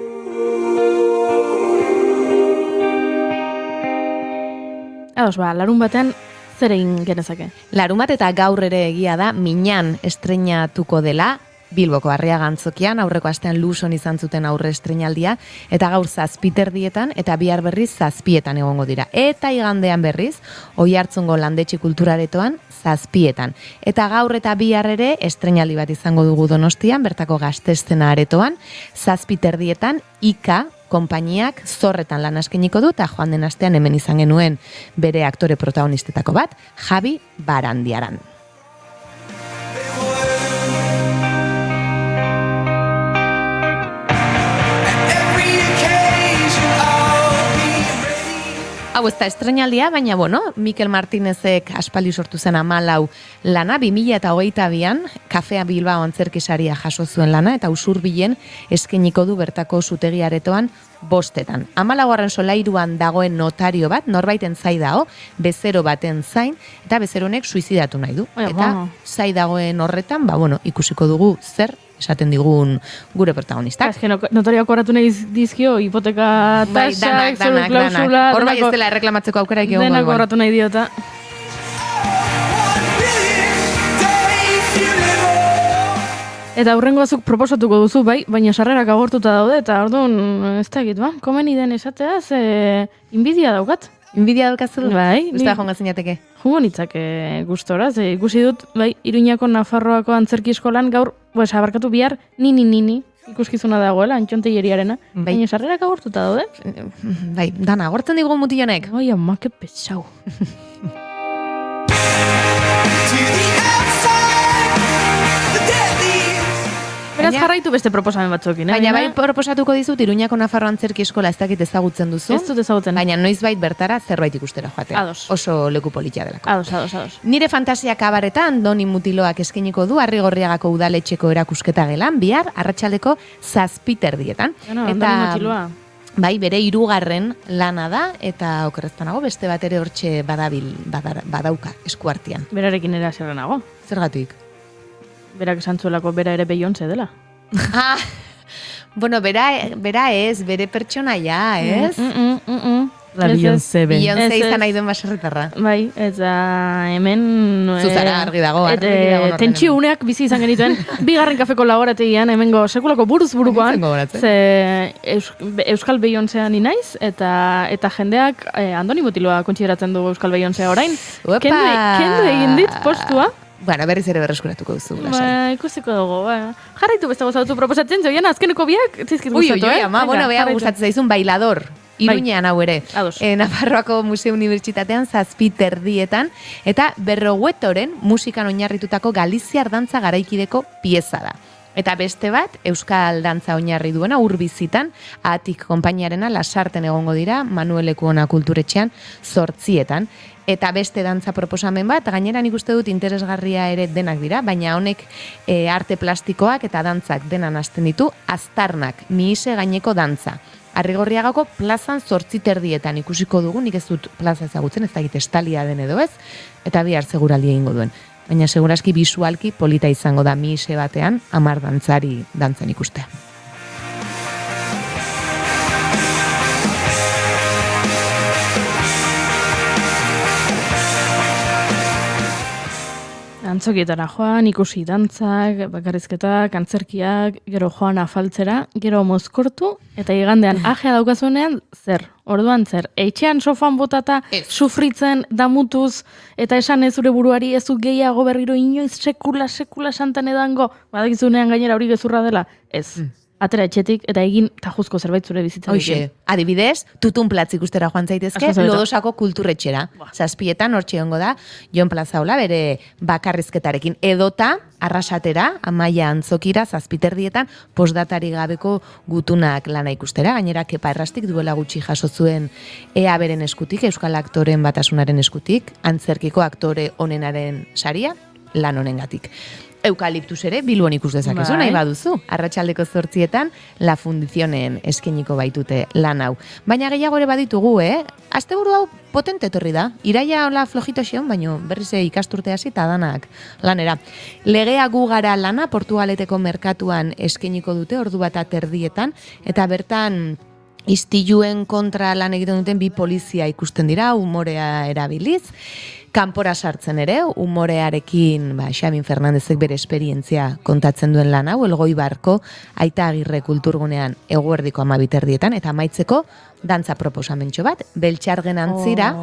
Ados, larun batean, zer egin genezake? Larun bat eta gaur ere egia da, Minan estreinatuko dela, Bilboko Arriaga Antzokian, aurreko astean Luson izan zuten aurre estreinaldia, eta gaur 7:30 eta bihar berriz 7:00 egongo dira. Eta igandean berriz, Oiartzungo Landetxe Kulturaretoan 7:00. Eta gaur eta bihar ere estreinaldi bat izango dugu Donostian, bertako Gazteszena aretoan, 7:30 Ika konpainiak Zorretan lan eskainiko du, eta joan den astean hemen izan genuen bere aktore protagonistetako bat, Javi Barandiaran. Hau ez da estreinaldia, baina Mikel Martinezek aspaldi sortu zen 14 lana, 2022an Kafea Bilbao antzerkisaria jaso zuen lana, eta Usurbilen eskainiko du bertako Zutegi aretoan 5:00. 14. solairuan dagoen notario bat, norbaiten zai dago, bezero baten zain, eta bezero honek suizidatu nahi du. Eta zai dagoen horretan, ikusiko dugu zer esaten digun gure protagonistak. Notarioak horratu nahi dizkio, hipoteka tasak, zuru klausula... Hor bai ez dela erreklamatzeko aukera egon. Denak horratu nahi diota. Eta hurrengo bazuk proposatuko duzu, bai, baina sarrerak agortuta daude, eta orduan, ez da egit, komeni den esatea, inbidia daukat. Inbidia daukazu? Bai. Guztua jonga zinateke? Jungo nitzake gustora, ikusi dut, bai, Iruñako Nafarroako antzerki eskolan gaur, abarkatu bihar, nini, ikuskizuna dagoela, antxonteieriarena. Baina sarrerak agortuta daude? Bai, dana, agortzen digu mutilonek. Ai, ama, que pesau. Beraz jarraitu beste proposamen batzuekin, Baina bai proposatuko dizut Iruñako Nafarro Antzerki Eskola ez dakit ezagutzen duzu. Ez dut ezagutzen. Baina noizbait bertara zerbait ikustera joatea. Ados. Oso leku politia delako. Ados. Nire fantasia kabaretan Doni Mutiloak eskainiko du Arrigorriagako udaletxeko erakusketa gelan bihar arratsaldeko 7:00 Doni Mutiloa. Bai, bere 3. lana da eta okerrezpanago beste bat ere hortxe badauka eskuartean. Berarekin ere haserrenago. Zergatik? Berak esan zuelako bera ere Beyoncé dela. Bueno, bera ez, bere pertsonaia, ez? La Beyoncé be. Beyoncé izan nahi duen baserritarra. Bai, eta hemen... Zuzara argi dago. Tentsio uneak bizi izan genituen, 2. kafeko laborategian, hemengo sekulako buruz-burukoan, ze Euskal Beyoncéan inaiz, eta jendeak Andoni Mutiloa kontsideratzen du Euskal Beyoncéa orain. Kendu egin dit postua. Bueno, berriz ere berreskuratuko duzu. Ikusiko dugu, jarraitu beste gozatu proposatzen, joian azkeneko biak zizkit gustatu, ama, bueno, beha gustatzen zaizun bailador. Iruñean hau ere. Nafarroako Museo Unibertsitatean 7:30 eta Berroguetoren musikan oinarritutako galiziar dantza garaikideko pieza da. Eta beste bat, Euskal dantza oinarri duena urbizitan, Atik konpainiarena Lasarten egongo dira, Manuel Lekuona kulturetxean 8:00. Eta beste dantza proposamen bat, gainera nik uste dut interesgarria ere denak dira, baina honek arte plastikoak eta dantzak denan hasten ditu, Aztarnak, Mihise gaineko dantza. Arrigorriagako plazan 8:30 ikusiko dugu, nik ez dut plaza ezagutzen, ez dakit estalia den edo ez, eta bihar seguraldi egingo duen. Baina segurazki bisualki polita izango da Mihise batean 10 dantzari dantzen ikustea. Antzokietara joan, ikusi dantzak, bakarrizketak, antzerkiak, gero joan afaltzera, gero mozkortu, eta igandean ajea daukazuenean, zer? Orduan zer, etxean sofan botata, sufritzen, damutuz, eta esan ez zure buruari ez dut gehiago berriro inoiz sekula santan edango, badakizunean gainera hori gezurra dela, ez. Atera etxetik eta egin tajuzko zerbait zure bizitza. Hoxe, adibidez, Tutun Platz ikustera joan zaitezke, Lodosako kulturretxera. 7:00 hortxe egongo da, Jon Plazaola bere bakarrizketarekin. Edota, Arrasatera, Amaia Antzokira, 7:30 postdatari gabeko gutunak lana ikustera. Gainera, Kepa Errastik duela gutxi jaso zuen ea beren eskutik, Euskal Aktoren Batasunaren eskutik, antzerkiko aktore onenaren saria, lan honengatik. Eukaliptus ere, Bilbon ikus dezakezu, nahi baduzu. Arratsaldeko 8:00 La Fundizionen eskeniko baitute lan hau. Baina gehiago ere baditugu, Asteburu hau potente etorri da. Iraia hola flojito xion, baina berriz ikasturte hasi eta danak lanera. Legea gu gara lana Portugaleteko merkatuan eskeniko dute, 1:30, eta bertan istiluen kontra lan egiten duten 2 polizia ikusten dira, umorea erabiliz. Kanpora sartzen ere, umorearekin Xamin Fernandezek bere esperientzia kontatzen duen lan hau, Elgoibarko Aita Agirre kulturgunean eguerdiko 12:30, eta amaitzeko dantza proposamentxo bat, Beltxargen antzira,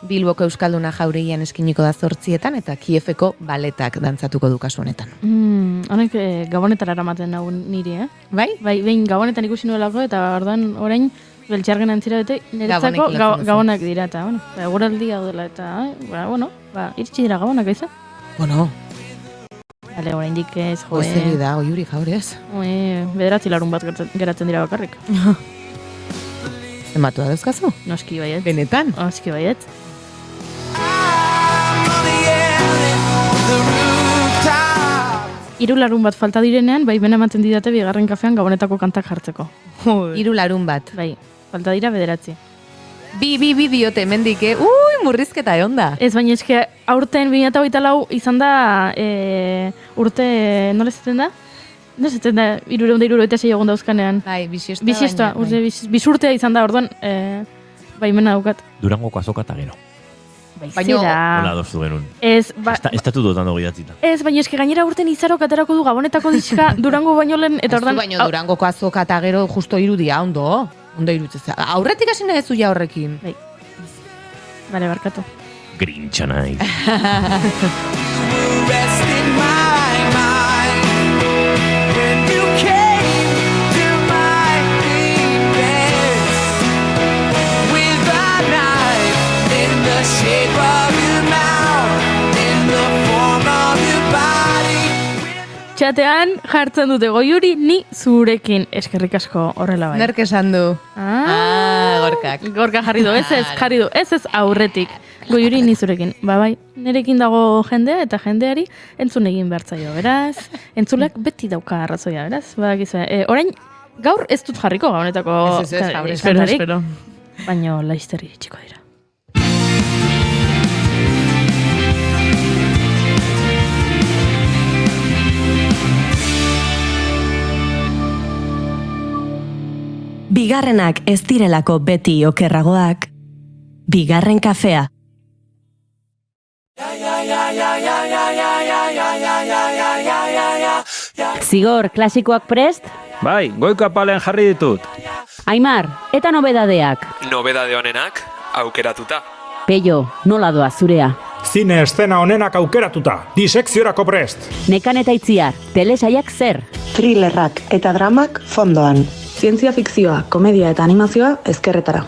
Bilboko Euskalduna Jauregian eskiniko da 8:00 eta Kiefeko baletak dantzatuko du kasu honetan. Honek Gabonetara eramaten nau niri, Bai? Bai, behin Gabonetan ikusi nuelako eta orduan orain Beltxargen antzira bete niretzako Gabonak dira eta, eguraldi gaudela eta, iritsi dira Gabonak aiza? Bueno. Bale, orain dik ez, jo. Ozeri da, oiuri jaurez. 9 larun bat geratzen dira bakarrik. Zenbatu da dauzkazu? Noski baiet. Benetan? Noski baiet. Hiru larun bat falta direnean, bai bena ematen didate 2. kafean Gabonetako kantak jartzeko. 3 larun bat. Bai, falta dira 9. Bi diote mendik, murrizketa egon da. Ez, baina eske aurten 2024 izan da urte, nola zaten da? No se tenda 376 egun dauzkanean. Bai, bisiestoa. Bisurtea izan da, orduan, baimena daukat. Durangoko azoka eta gero. Baina... Hola doztu genuen. Estatu dutan dago idatzita. Ez, baina eske gainera urten izarok aterako du Gabonetako diska Durango baino lehen, eta orduan... Baina Durangoko azoka eta gero justo irudia, ondo irutzea. Aurretik hasi nahi zuia horrekin. Bai. Bale, barkatu. Grintxa nahi. txatean jartzen dute Goiuri ni zurekin. Eskerrik asko horrela bai. Nerk esan du. Gorkak. Gorka jarri du, jarri du, ez aurretik. Goiuri ni zurekin. Bai, nerekin dago jendea eta jendeari entzun egin behartzaio, beraz. Entzulek beti dauka arrazoia, beraz. Orain, gaur ez dut jarriko honetako espero. Baina laizterri txiko dira. Bigarrenak ez direlako beti okerragoak. Bigarren kafea. Zigor, klasikoak prest? Bai, goiko apalean jarri ditut. Aimar, eta nobedadeak? Nobedade honenak, aukeratuta. Peio, nola doa zurea? Zine eszena honenak aukeratuta, disekziorako prest. Nekan eta Itziar, telesaiak zer? Thrillerrak eta dramak fondoan. Zientzia fikzioa, komedia eta animazioa ezkerretara.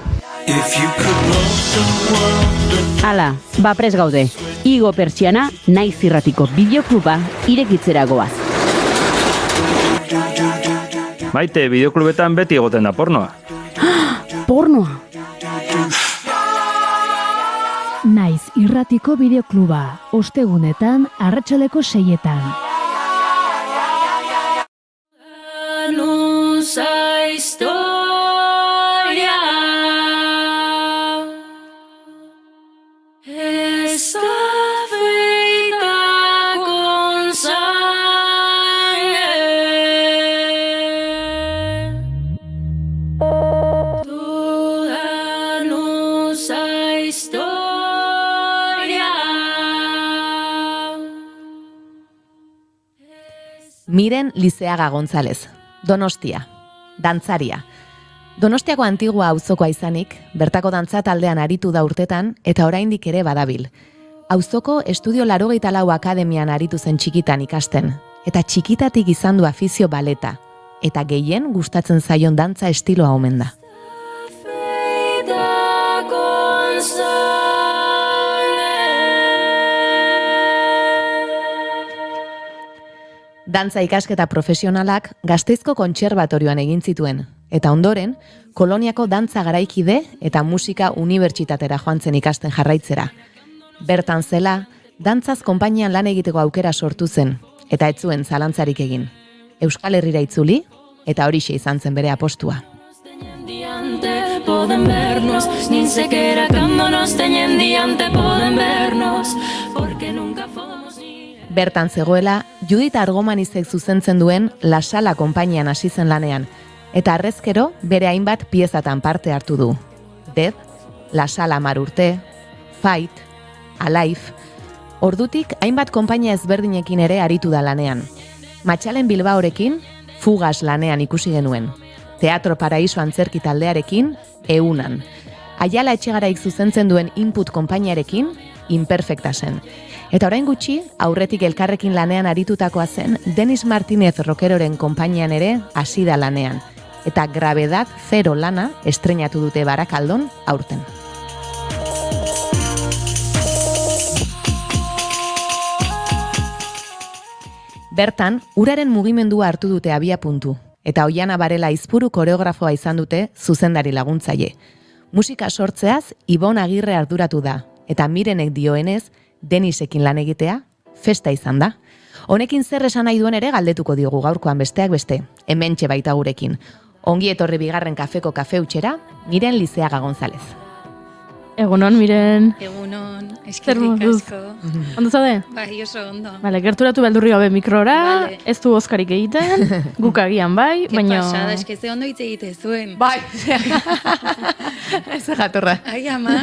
Hala, prest gaude. Igo pertsiana, Naiz Irratiko bideokluba irekitzera goaz. Maite, bideoklubetan beti egoten da pornoa. Pornoa? Naiz Irratiko bideokluba, ostegunetan arratsaleko 6etan. Nusa historia está feita con sangre. Toda nusa historia. Miren Lizeaga González, Donostia. Dantzaria. Donostiako antigua auzokoa izanik, bertako dantza taldean aritu da urtetan eta oraindik ere badabil. Auzoko Estudio 84 Akademian aritu zen txikitan ikasten, eta txikitatik izan du afizio baleta, eta gehien gustatzen zaion dantza estiloa omen da. Dantza ikasketa profesionalak Gasteizko Kontserbatorioan egin zituen, eta ondoren, Koloniako dantza garaikide eta musika unibertsitatera joan zen ikasten jarraitzera. Bertan zela, dantzaz konpainian lan egiteko aukera sortu zen, eta ez zuen zalantzarik egin. Euskal Herrira itzuli, eta horixe izan zen bere apostua. Poden vernos, ni siquiera cuando nos teñen diante poden vernos, porque nunca fomos ni... Bertan zegoela, Judith Argomanizek zuzentzen duen La Sala konpainian hasi zen lanean, eta harrezkero bere hainbat piezatan parte hartu du. Dead, La Sala 10 urte, Fight, Alive, ordutik hainbat konpainia ezberdinekin ere aritu da lanean. Matxalen Bilbaorekin, Fugas lanean ikusi genuen. Teatro Paraiso antzerki taldearekin, Eunan. Aiala Etxegaraik zuzentzen duen Input konpainiarekin, Imperfecta zen. Eta orain gutxi, aurretik elkarrekin lanean aritutakoa zen, Denis Martinez rockeroren konpainian ere hasi da lanean. Eta Gravedad Zero lana estreinatu dute Barakaldon aurten. Bertan, uraren mugimendua hartu dute abiapuntu, eta Oiana Barela Izpuru koreografoa izan dute zuzendari laguntzaile. Musika sortzeaz Ibon Agirre arduratu da, eta Mirenek dioenez, Denisekin lan egitea, festa izan da. Honekin zer esan nahi duen ere galdetuko diogu gaurkoan besteak beste, hementxe baita gurekin. Ongi etorri bigarren kafeko kafeutxera, Miren Lizeaga González. Egunon, Miren. Egunon, eskerrik asko. Ondo zaude? Bai, oso ondo. Vale, gerturatu beldurri gabe mikrora, vale. Ez du Oskarik egiten, guk agian bai, baina... Ke pasada, eskeze ondo hitz egite zuen. Bai, ez gatorra. Ai, ama.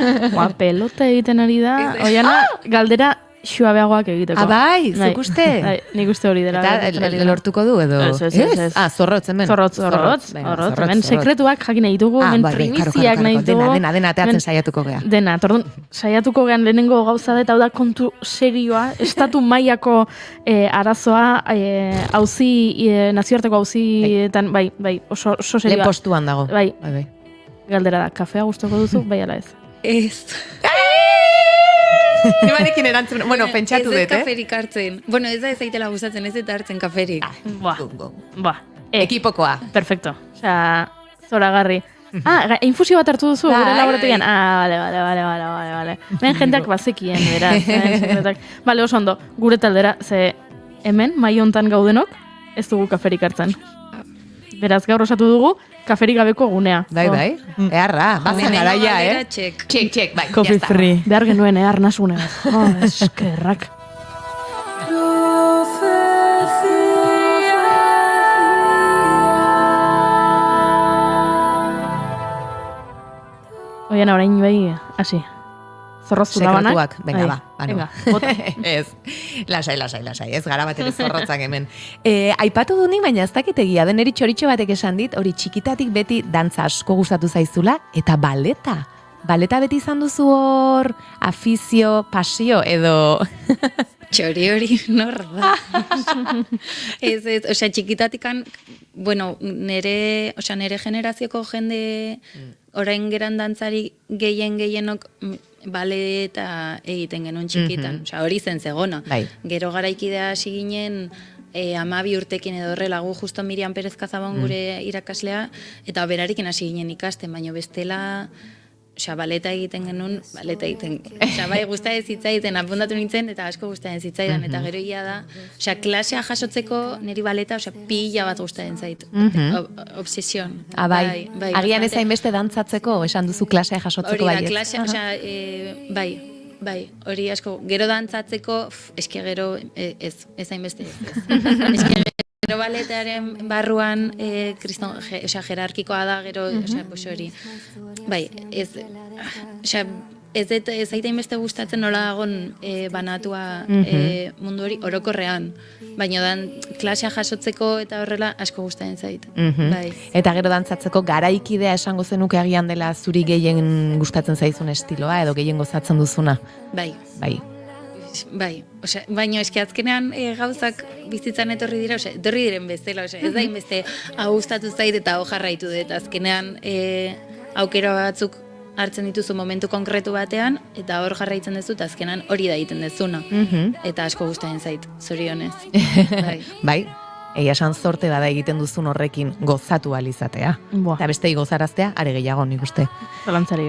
Pelota egiten ari da, Oiana, galdera suabeagoak egiteko. Bai, zuk uste? Nik uste hori dela. Eta lortuko du edo? Ez. Zorrotz, hemen. Zorrotz. Hemen sekretuak jakin nahi dugu, hemen primiziak nahi dugu. Dena, teatzen saiatuko gea. Dena, tordun, saiatuko gean lehenengo gauza da, eta hau da kontu serioa, estatu mailako arazoa, nazioarteko hauzietan, bai, oso serioa. Lehen postuan dago. Bai. Galdera da, kafea gustoko duzu, bai ala ez? Ez. Nibarekin erantzun, bueno, pentsatu dut, Ez kaferik hartzen. Bueno, ez da ez zaitela gustatzen, ez eta hartzen kaferik. Ekipokoa. Perfecto. Osea, zoragarri. Infusio bat hartu duzu, gure laborategian. Vale. Lehen jendeak bazekien, beraz. Bale, oso ondo, gure taldera, ze hemen, mai hontan gaudenok, ez dugu kaferik hartzen. Beraz, gaur osatu dugu, kaferik gabeko gunea. Bai. Eharra, bazen garaia, Txek, bai, Coffee free. Behar genuen, arnasune bat. Eskerrak. Oian, orain bai, hasi. Zorroztu labanak. Sekretuak, venga, ba. Ez, lasai, ez gara bat ere zorrotzak hemen. Aipatu du nik, baina ez dakit egia, den txoritxo batek esan dit, hori txikitatik beti dantza asko gustatu zaizula, eta baleta. Baleta beti izan duzu hor, afizio, pasio, edo... Txori hori nor da. Osea, txikitatikan, bueno, nere generazioko jende orain geran dantzari gehienok baleta egiten genuen txikitan. Osea, hori zen zegona. Gero garaikidea hasi ginen 12 urtekin edo horrela, gu justo Miriam Perez Kazabon gure irakaslea, eta berarekin hasi ginen ikasten, baina bestela... Osea, baleta egiten genuen, Osea, bai, gustatzen zitzaiten, apuntatu nintzen, eta asko gustatzen zitzaidan, eta gero ia da, osea, klasea jasotzeko niri baleta, osea, pila bat gustatzen zait. Obsesion. Bai. Agian ez hainbeste dantzatzeko, esan duzu klasea jasotzeko bai. Hori da, klasea, osea, bai, hori asko, gero dantzatzeko, eske gero, ez hainbeste ez. Eske gero baletearen barruan, osea, jerarkikoa da, gero, osea, pues hori. Bai, osea, ez zaita inbeste gustatzen nola dagon banatua mundu hori orokorrean, baina dan klasea jasotzeko eta horrela asko gustatzen zait. Eta gero dantzatzeko garaikidea esango zenuke agian dela zuri gehien gustatzen zaizun estiloa edo gehien gozatzen duzuna. Bai, osea, baina eske azkenean gauzak bizitzan etorri dira, osea, etorri diren bezala, osea, ez da inbeste gustatu zait eta jarraitu dut, azkenean aukera batzuk hartzen dituzu momentu konkretu batean, eta hor jarraitzen duzu, eta azkenan hori da egiten dezuna. Eta asko gustatzen zait, zorionez. Bai, egia esan zorte bada egiten duzun horrekin gozatu alizatea. Eta bestei gozaraztea, are gehiago nik uste.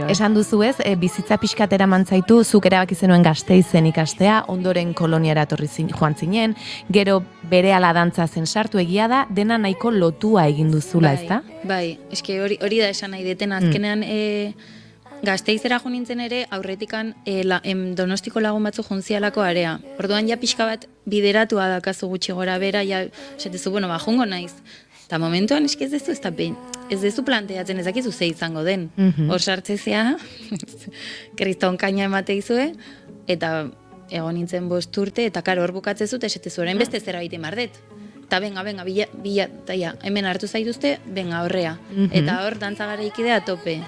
Esan duzu ez, bizitza pixkatera mantzaitu, zuk erabaki zenuen Gasteizen ikastea, ondoren koloniara joan zinen, gero berehala dantza zen sartu, egia da, dena nahiko lotua egin duzula, ezta? Bai, eske hori da esan nahi deten, azkenean Gasteizera jo nintzen ere, aurretikan Donostiko lagun batzu juntzialako area. Orduan ja pixka bat bideratua dakazu gutxi gora bera, ja esatezu, bueno, jungo naiz. Eta momentuan eski ez dezu planteatzen ezakizu ze izango den. Hor sartzezea, kriston kaina emate izue, eta egon nintzen 5 urte, eta karo hor bukatzezut, esatezu, orain beste zerbait emardet. Eta venga, bila, hemen hartu zaituzte, venga, horrea. Eta hor dantza garaikidea tope.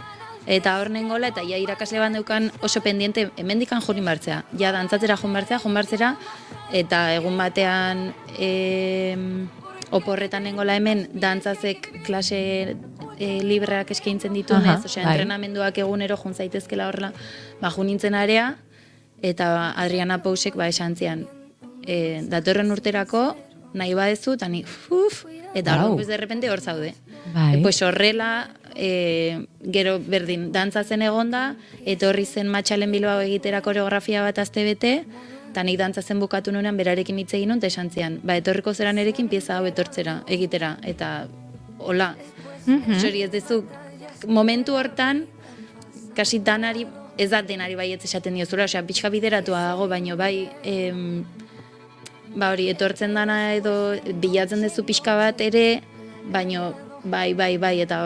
Eta hor nengola, eta ja irakasle bat neukan oso pendiente, hemendikan jorin bartzea. Ja, dantzatzera joan bartzera, eta egun batean oporretan nengola hemen, dantzazek klase libreak eskaintzen ditunez, osea, entrenamenduak egunero jun zaitezkela horrela, jun nintzen area, eta Adriana Pousek esan zian, datorren urterako, nahi badezu, eta ni, eta hor, de repente hor zaude. Pues horrela, gero berdin dantzatzen egonda, etorri zen Matxalen Bilbao egitera koreografia bat aste bete, eta nik dantzatzen bukatu nuenean berarekin hitz egin nun, eta esan zian, etorriko zeran erekin pieza hau etortzera, egitera, eta hola. Hori ez dezu, momentu hortan, kasi danari, ez da denari baietz esaten diozula, osea, pixka bideratua dago, baino bai, hori, etortzen dana edo bilatzen dezu pixka bat ere, baino bai, eta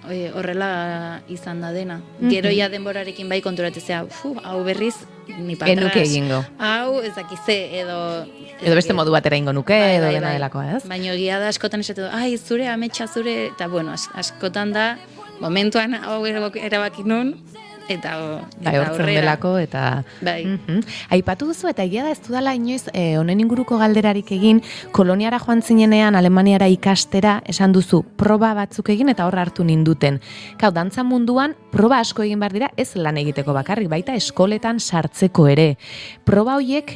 horrela izan da dena. Gero ja denborarekin bai konturatzea, hau berriz, ni patras. Enuke egingo. Hau, ezakize, edo beste modu batera ingo nuke, edo dena delako, ez? Baina egia da askotan esatu, zure, ametsa zure, eta bueno, askotan da, momentuan hau erabaki nun, eta hortzen delako, eta... Aipatu duzu, eta egia da ez dudala inoiz, honen inguruko galderarik egin, koloniara joan zinenean, Alemaniara ikastera, esan duzu, proba batzuk egin, eta hor hartu ninduten. Kau, dantza munduan, proba asko egin behar dira, ez lan egiteko bakarrik, baita eskoletan sartzeko ere. Proba horiek,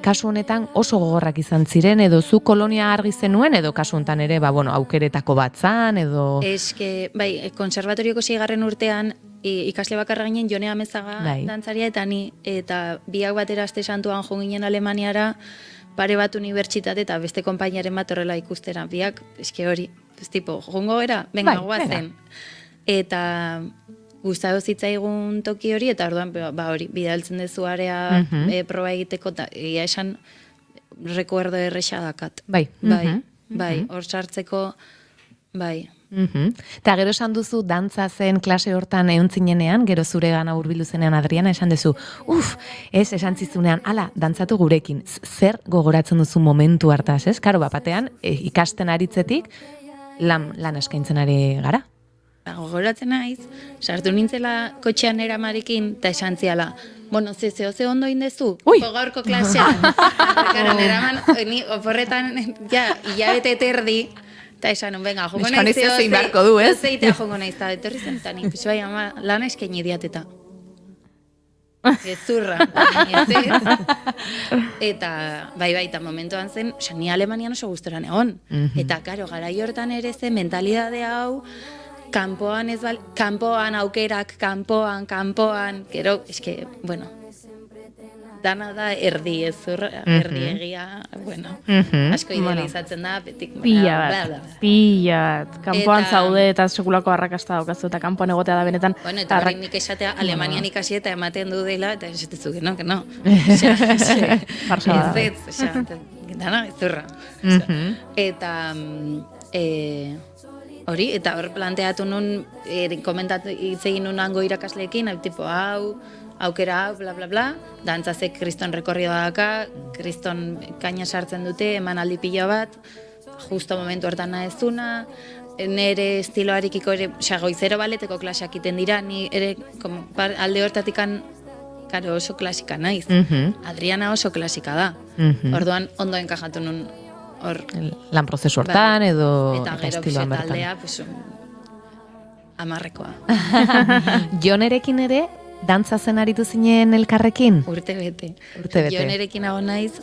kasu honetan oso gogorrak izan ziren, edo zu kolonia argi zenuen, edo kasu honetan ere, aukeretako batzan, edo... Eske, konservatorioko 6. urtean, ikasle bakarra ginen Jone Amezaga dantzaria eta biak batera aste santuan jo ginen Alemaniara, pare bat unibertsitate eta beste konpainiaren bat horrela ikustera. Biak, eske hori, tipo, jongo era, venga, guazen. Eta gustatu zitzaigun toki hori, eta orduan, hori, bidaltzen dezu area proba egiteko, eta egia esan rekuerdo erresa dakat. Bai, hor sartzeko, bai. Eta gero esan duzu dantza zen klase hortan euntzinenean, gero zure gana hurbildu zenean Adriana, esan duzu, esan zizunean, ala, dantzatu gurekin, zer gogoratzen duzu momentu hartaz, ez? Karo, batean, ikasten aritzetik, lan eskaintzen ari gara. Gogoratzen naiz, sartu nintzela kotxean eramarekin, eta esan ziala, ze ondo indezu, gaurko klasean. Karo, neraman, oporretan, hilabete terdi, eta esan, venga, jongo nahiz zein barko du, ez? Zeitea jongo nahiz, eta etorri zen, eta nik, bai, ama, lana eskaini diateta. Gezurra. Eta, bai, eta momentuan zen, ni Alemanian oso gustoran egon. Eta, karo, garai hortan ere zen, mentalidade hau, kanpoan aukerak, kanpoan, gero, eske, bueno, dana da erdi egia, bueno, asko idealizatzen da, betik, pila bat, kanpoan zaude eta sekulako arrakasta daukazu, eta kanpoan egotea da benetan. Bueno, eta horrein nik esatea Alemanian ikasi eta ematen du dela, eta esatezu, que no. Dana ezurra. Eta, hori, eta hor planteatu nun, komentatu itzegin nun hango irakasleekin, tipo, aukera, bla, bla, bla, dantzazek kriston rekorrio daka, kriston kaina sartzen dute, emanaldi pila bat, justo momentu hortan naezuna, nere estiloarekiko ere, goizero baleteko klaseak iten dira, ni ere alde hortatikan, karo, oso klasika naiz. Adriana oso klasika da. Orduan, ondo enkajatu nun hor. Lan prozesu hortan, edo estiloan bertan. Eta gero, amarrekoa. Jonerekin ere, dantza zen aritu zinen elkarrekin? Urte bete. Jonerekin hau naiz,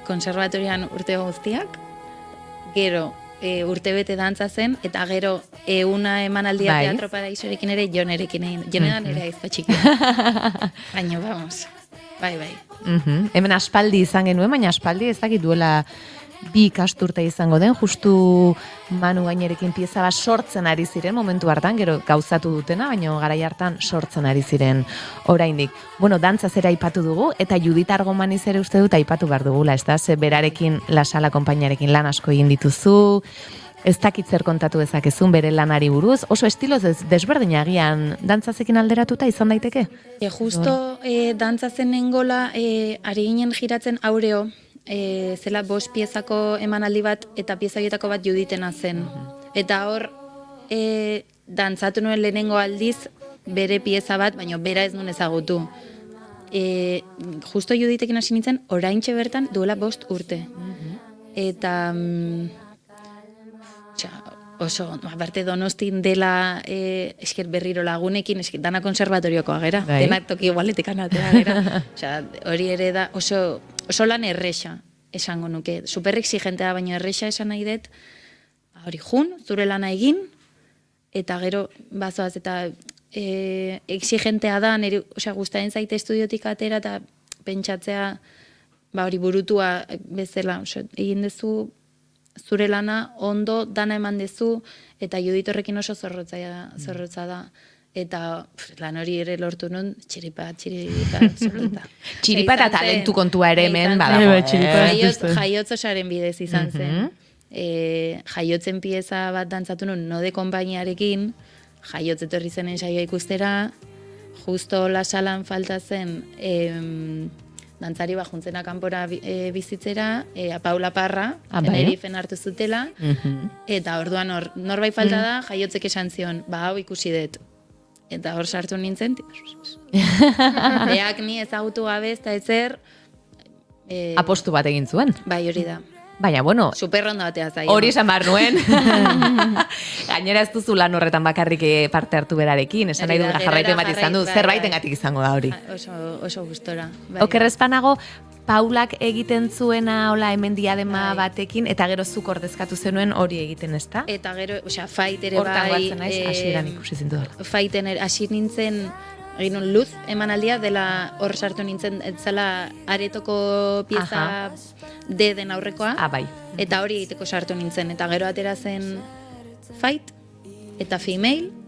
konservatorian urte guztiak, gero urte bete dantza zen, eta gero una emanaldia Teatro Paraisorekin ere Jonerekin egin. Jonean ere aizpa txikia. Baina, vamos, bai. Hemen aspaldi izan genuen, baina aspaldi ez dakit duela 2 ikasturte izango den, justu Manu Gainerekin pieza bat sortzen ari ziren momentu hartan, gero gauzatu dutena, baina garai hartan sortzen ari ziren oraindik. Bueno, dantza zera aipatu dugu, eta Judith Argomaniz ere uste dut aipatu behar dugula, ez da? Ze berarekin, La Sala konpainiarekin lan asko egin dituzu, ez dakit zer kontatu dezakezun bere lanari buruz, oso estiloz desberdin agian dantzazekin alderatuta izan daiteke? Justo dantzazen nengola, ari ginen giratzen Aureo, zela 5 piezako emanaldi bat eta pieza horietako bat Juditena zen. Eta hor, dantzatu nuen lehenengo aldiz bere pieza bat, baina bera ez nuen ezagutu. Justo Juditekin hasi nintzen, oraintxe bertan duela 5 urte. Eta oso, aparte Donostin dela esker berriro lagunekin, dana konservatoriokoa gera, denak toki igualetik anatea gera. Hori ere da oso lan erresa, esango nuke. Super exigentea, baina erresa esan nahi dut, hori zure lana egin, eta gero bazoaz, eta exigentea da, guztaren zaite estudiotik atera, eta pentsatzea, hori burutua bezala, egin dezu, zure lana ondo dana eman dezu, eta Judith horrekin oso zorrotza da. Eta lan hori ere lortu nun, txiripa, zorrota. Txiripa eta talentu kontua ere hemen, badago. Jaiotz osaren bidez izan zen. Jaiotzen pieza bat dantzatu nun, Node konpainiarekin, jaiotz etorri zenen saioa ikustera, justo La Salan falta zen, dantzari juntzena kanpora bizitzera, Paula Parra, Tenerifen hartu zutela, eta orduan norbait falta da, jaiotzek esan zion, hau ikusi dut. Eta hor sartu nintzen, beak ni ezagutu gabe ez da ezer... Apostu bat egin zuen. Bai, hori da. Baina, bueno... Superrondo batea zaio. Hori esan behar nuen. Gainera ez duzu lan horretan bakarrik parte hartu berarekin, esan nahi dut jarraipen bat izan du, zerbaitengatik izango da hori. Oso gustora. Okerrezpanago, Paulak egiten zuena hola hemen diadema batekin, eta gero zuk ordezkatu zenuen hori egiten, ezta? Eta gero, fight ere Hortan guatzen naiz, hasieran ikusi zintu dela. Fighten hasi nintzen, egin un luz emanaldia, dela hor sartu nintzen, etzala aretoko pieza D-den aurrekoa. Bai. Eta hori egiteko sartu nintzen, eta gero atera zen fight, eta female,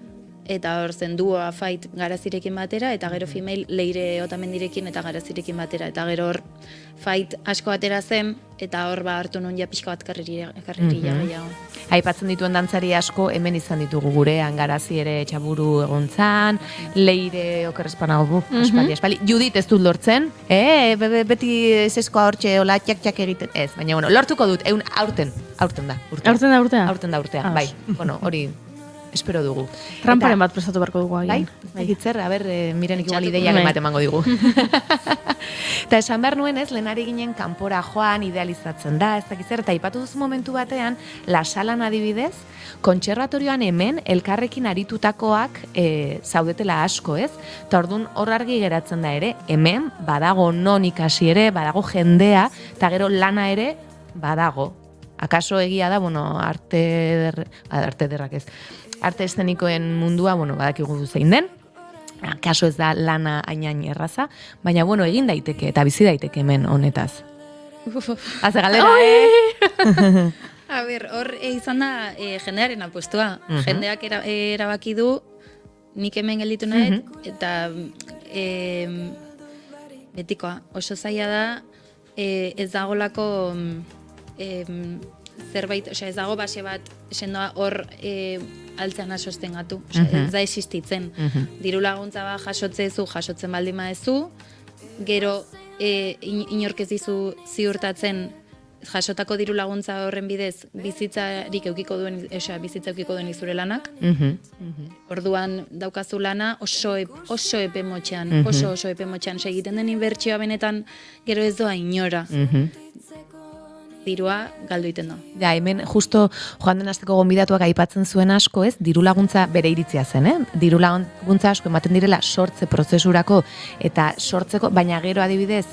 eta hor zen duoa fight Garazirekin batera, eta gero female Leire Otamendirekin eta Garazirekin batera, eta gero hor fight asko atera zen, eta hor hartu nun ja pixka bat karriria gehiago. Aipatzen dituen dantzari asko hemen izan ditugu gurean, Garazi ere txaburu egontzan, Leire okerrezpanago espali. Judit ez dut lortzen, beti eseskoa hortxe hola txak egiten, ez, baina bueno, lortuko dut, aurten da. Aurten da urtea, bai, bueno, hori espero dugu. Ramparen bat prestatu beharko dugu agian. Bai, egitzer, mirenik igual ideiak ematen emango digu. Eta esan behar nuen ez, lehenari ginen kanpora joan, idealizatzen da, ez dakitzer, eta ipatu duzu momentu batean, Lasalan adibidez, kontserbatorioan hemen, elkarrekin aritutakoak zaudetela asko, ez? Eta orduan hor argi geratzen da ere, hemen badago non ikasi ere, badago jendea, eta gero lana ere badago. Akaso egia da, bueno, arte derrak ez, arte eszenikoen mundua, bueno, badakigu zein den, kaso ez da lana hainain erraza, baina, bueno, egin daiteke eta bizi daiteke hemen honetaz. Haze galera, A ber, hor izan da jendearen apostua. Jendeak erabaki du, nik hemen gelditu nahi, eta betikoa, oso zaila da, ez dagolako zerbait, ez dago base bat sendoa hor altzean asostengatu. Ez da existitzen. Diru laguntza bat jasotzen baldin badezu, gero inork ez dizu ziurtatzen jasotako diru laguntza horren bidez bizitzarik eukiko duen, bizitza eukiko duen izure lanak. Orduan daukazu lana oso epe motxean, oso epe motxean egiten den inbertsioa benetan gero ez doa inora. Dirua galdu iten da. Ja, hemen justo joan den asteko gonbidatuak aipatzen zuen asko, ez? Diru laguntza bere iritzia zen, Diru laguntza asko ematen direla sortze prozesurako eta sortzeko, baina gero adibidez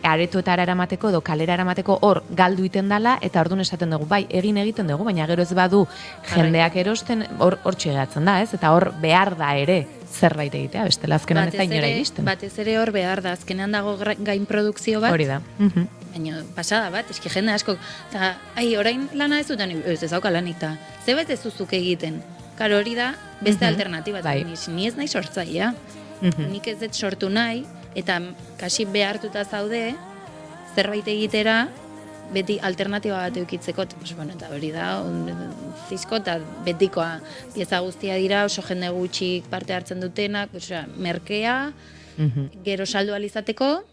aretoetara eramateko edo kalera eramateko hor galdu iten dala, eta orduan esaten dugu, bai, egiten dugu, baina gero ez badu jendeak erosten hor txegatzen da, ez? Eta hor behar da ere zerbait egitea, bestela azkenan ez da inora iristen. Batez ere hor behar da, azkenean dago gain produkzio bat. Hori da. Baina pasada bat, eski jende asko, eta orain lana ez duten, ez dauka lanik, eta zebait ez duzuk egiten. Karo hori da, beste alternatiba, ni ez nahi sortzaia, nik ez dut sortu nahi, eta kasi behartuta zaude, zerbait egitera, beti alternatiba bat eukitzeko, eta hori da, zizko, eta betikoa pieza guztia dira, oso jende gutxik parte hartzen dutenak, merkea, gero saldu alizateko,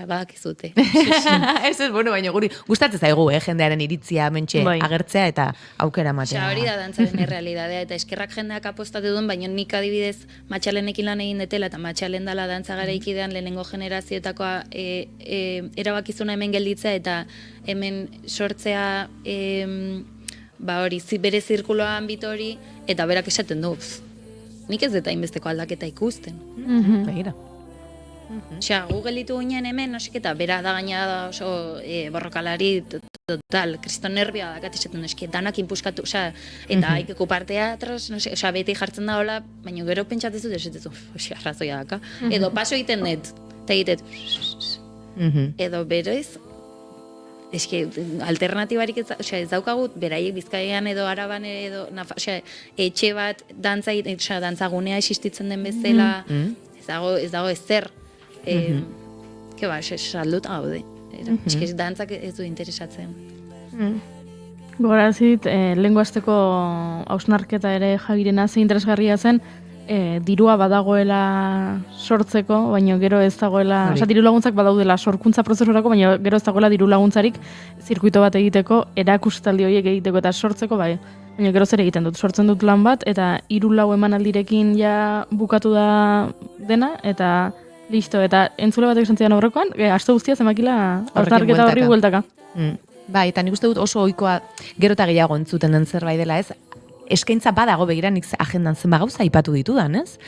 badakizute. Ez, bueno, baina guri gustatzen zaigu, jendearen iritzia mentxe agertzea eta aukera matea. Hori da dantzaren errealidadea, eta eskerrak jendeak apostatu duen, baina nik adibidez matxalenekin lan egin detela, eta matxalen dala dantza garaikidean lehenengo generazioetakoa erabakizuna hemen gelditzea, eta hemen sortzea hori, bere zirkuloan bitori, eta berak esaten du, nik ez deta inbesteko aldaketa ikusten. Begira. Gu gelditu ginen hemen, eta bera da gaina da oso borrokalari total, kriston nervioa dakat esaten eski, danak inpuskatu, eta haikeko partea atros, beti jartzen da hola, baina gero pentsatzen dut esatezu, arrazoia daka, edo paso egiten dut, eta egiten, edo beroiz, eski alternatibarik ez daukagut, beraiek Bizkaian edo Araban edo, etxe bat dantzagunea existitzen den bezala, ez dago ezer, salduta gaude. Eski dantzak ez du interesatzen. Gogorazit, lehengo azteko hausnarketa ere jagirena ze interesgarria zen, dirua badagoela sortzeko, baina gero ez dagoela, oza, diru laguntzak badaudela sorkuntza prozesurako, baina gero ez dagoela diru laguntzarik zirkuito bat egiteko, erakustaldi horiek egiteko eta sortzeko, bai. Baina gero zer egiten dut, sortzen dut lan bat, eta 3-4 emanaldirekin ja bukatu da dena, eta listo, eta entzule batek esan zidan aurrekoan, aste guztia zemakila hausnarketa horri bueltaka. Bai, eta nik uste dut oso ohikoa gero eta gehiago entzuten den zerbait dela, ez? Eskaintza badago begira nik agendan zenba gauza aipatu ditudan, ez?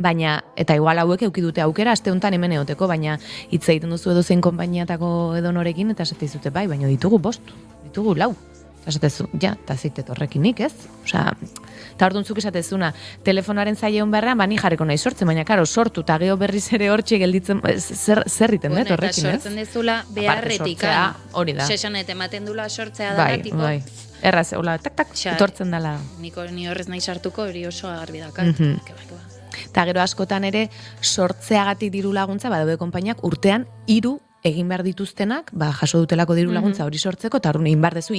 Baina, eta igual hauek eduki dute aukera, aste honetan hemen egoteko, baina hitz egiten duzu edozein konpainiatako edonorekin, eta esate dizute, bai, baina ditugu 5, ditugu 4. Eta esatezu, ja, eta zitet horrekinik, ez? Osea, eta orduan zuk esatezuna, telefonaren zaila hon beharrean, bani jarreko nahi sortzen, baina karo, sortu, eta geho berriz ere hortxe gelditzen, zer iten dut horrekin, ez? Eta sortzen dezula beharretik, hori da. Sesanet ematen dula sortzea dara, tipo... Bai, erraz, hola, tak, etortzen dela. Ni horrez nahi sartuko, hori oso garbi dakat. Eta gero askotan ere, sortzeagatik diru laguntza, badaude konpainiak urtean 3 egin behar dituztenak, jaso dutelako diru laguntza hori sortzeko, eta hori egin behar dezu,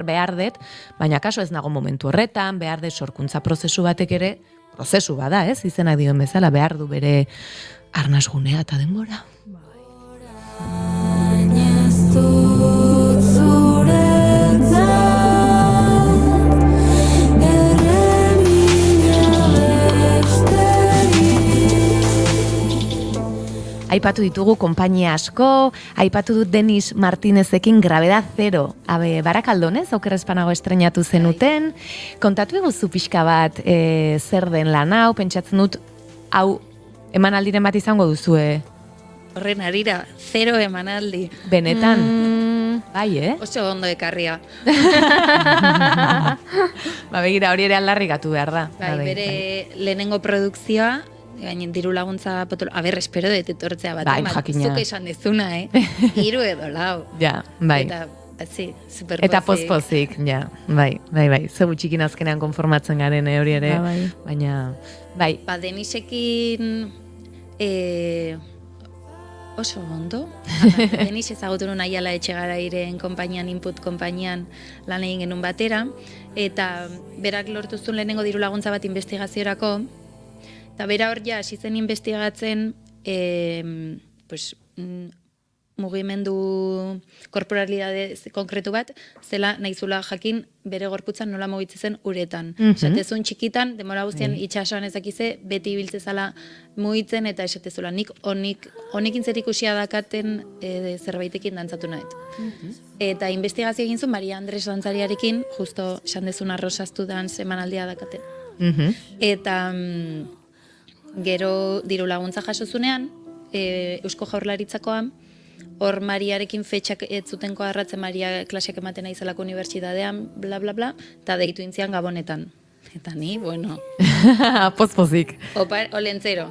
behar dut, baina kaso ez nago momentu horretan, behar dut sorkuntza prozesu batek ere, prozesu bada, ez, izenak dioen bezala, behar du bere arnasgunea eta denbora. Aipatu ditugu konpainia asko, aipatu dut Denis Martinezekin Gravedad Zero, Barakaldonez, okerrezpanago estrenatu zenuten. Kontatu eguzu pixka bat zer den lan hau, pentsatzen dut, hau emanaldiren bat izango duzue? Horren arira, 0 emanaldi. Benetan? Bai, Oso ondo ekarria. Begira, hori ere aldarrikatu behar da. Bere lehenengo produkzioa, gainen diru laguntza potolo, espero dut etortzea bat, jakina. Zuke esan dezuna, 3 edo 4. Ja, bai. Eta, superpozik. Eta pozpozik, ja, bai. Zeu txikin azkenean konformatzen garen hori ere, baina, bai. Denisekin, oso ondo. Denis ezagutu nun Aiala Etxegarairen konpainian, Input konpainian lan egin genuen batera, eta berak lortu zuen lehenengo diru laguntza bat investigaziorako, eta bera hor ja, hasi zen investigatzen, mugimendu korporalidade konkretu bat, zela nahizula jakin bere gorputzan nola mugitzen zen uretan. Esatezun txikitan, demora guztian itxasoan ezakize, beti ibiltze zala mugitzen, eta esatezula nik honekin zer ikusia dakaten zerbaitekin dantzatu nahet. Eta investigazio egin zuen Maria Andres dantzariarekin, justo esan dezun arrosaztu dantz emanaldia dakaten. Eta gero diru laguntza jaso zunean, Eusko Jaurlaritzakoa, hor Mariarekin fetxak ez zuten koarratzen, Maria klaseak ematen aizelako unibertsitatean, bla, bla, bla, eta deitu intzian Gabonetan. Eta ni, bueno... Pozpozik. Olentzero.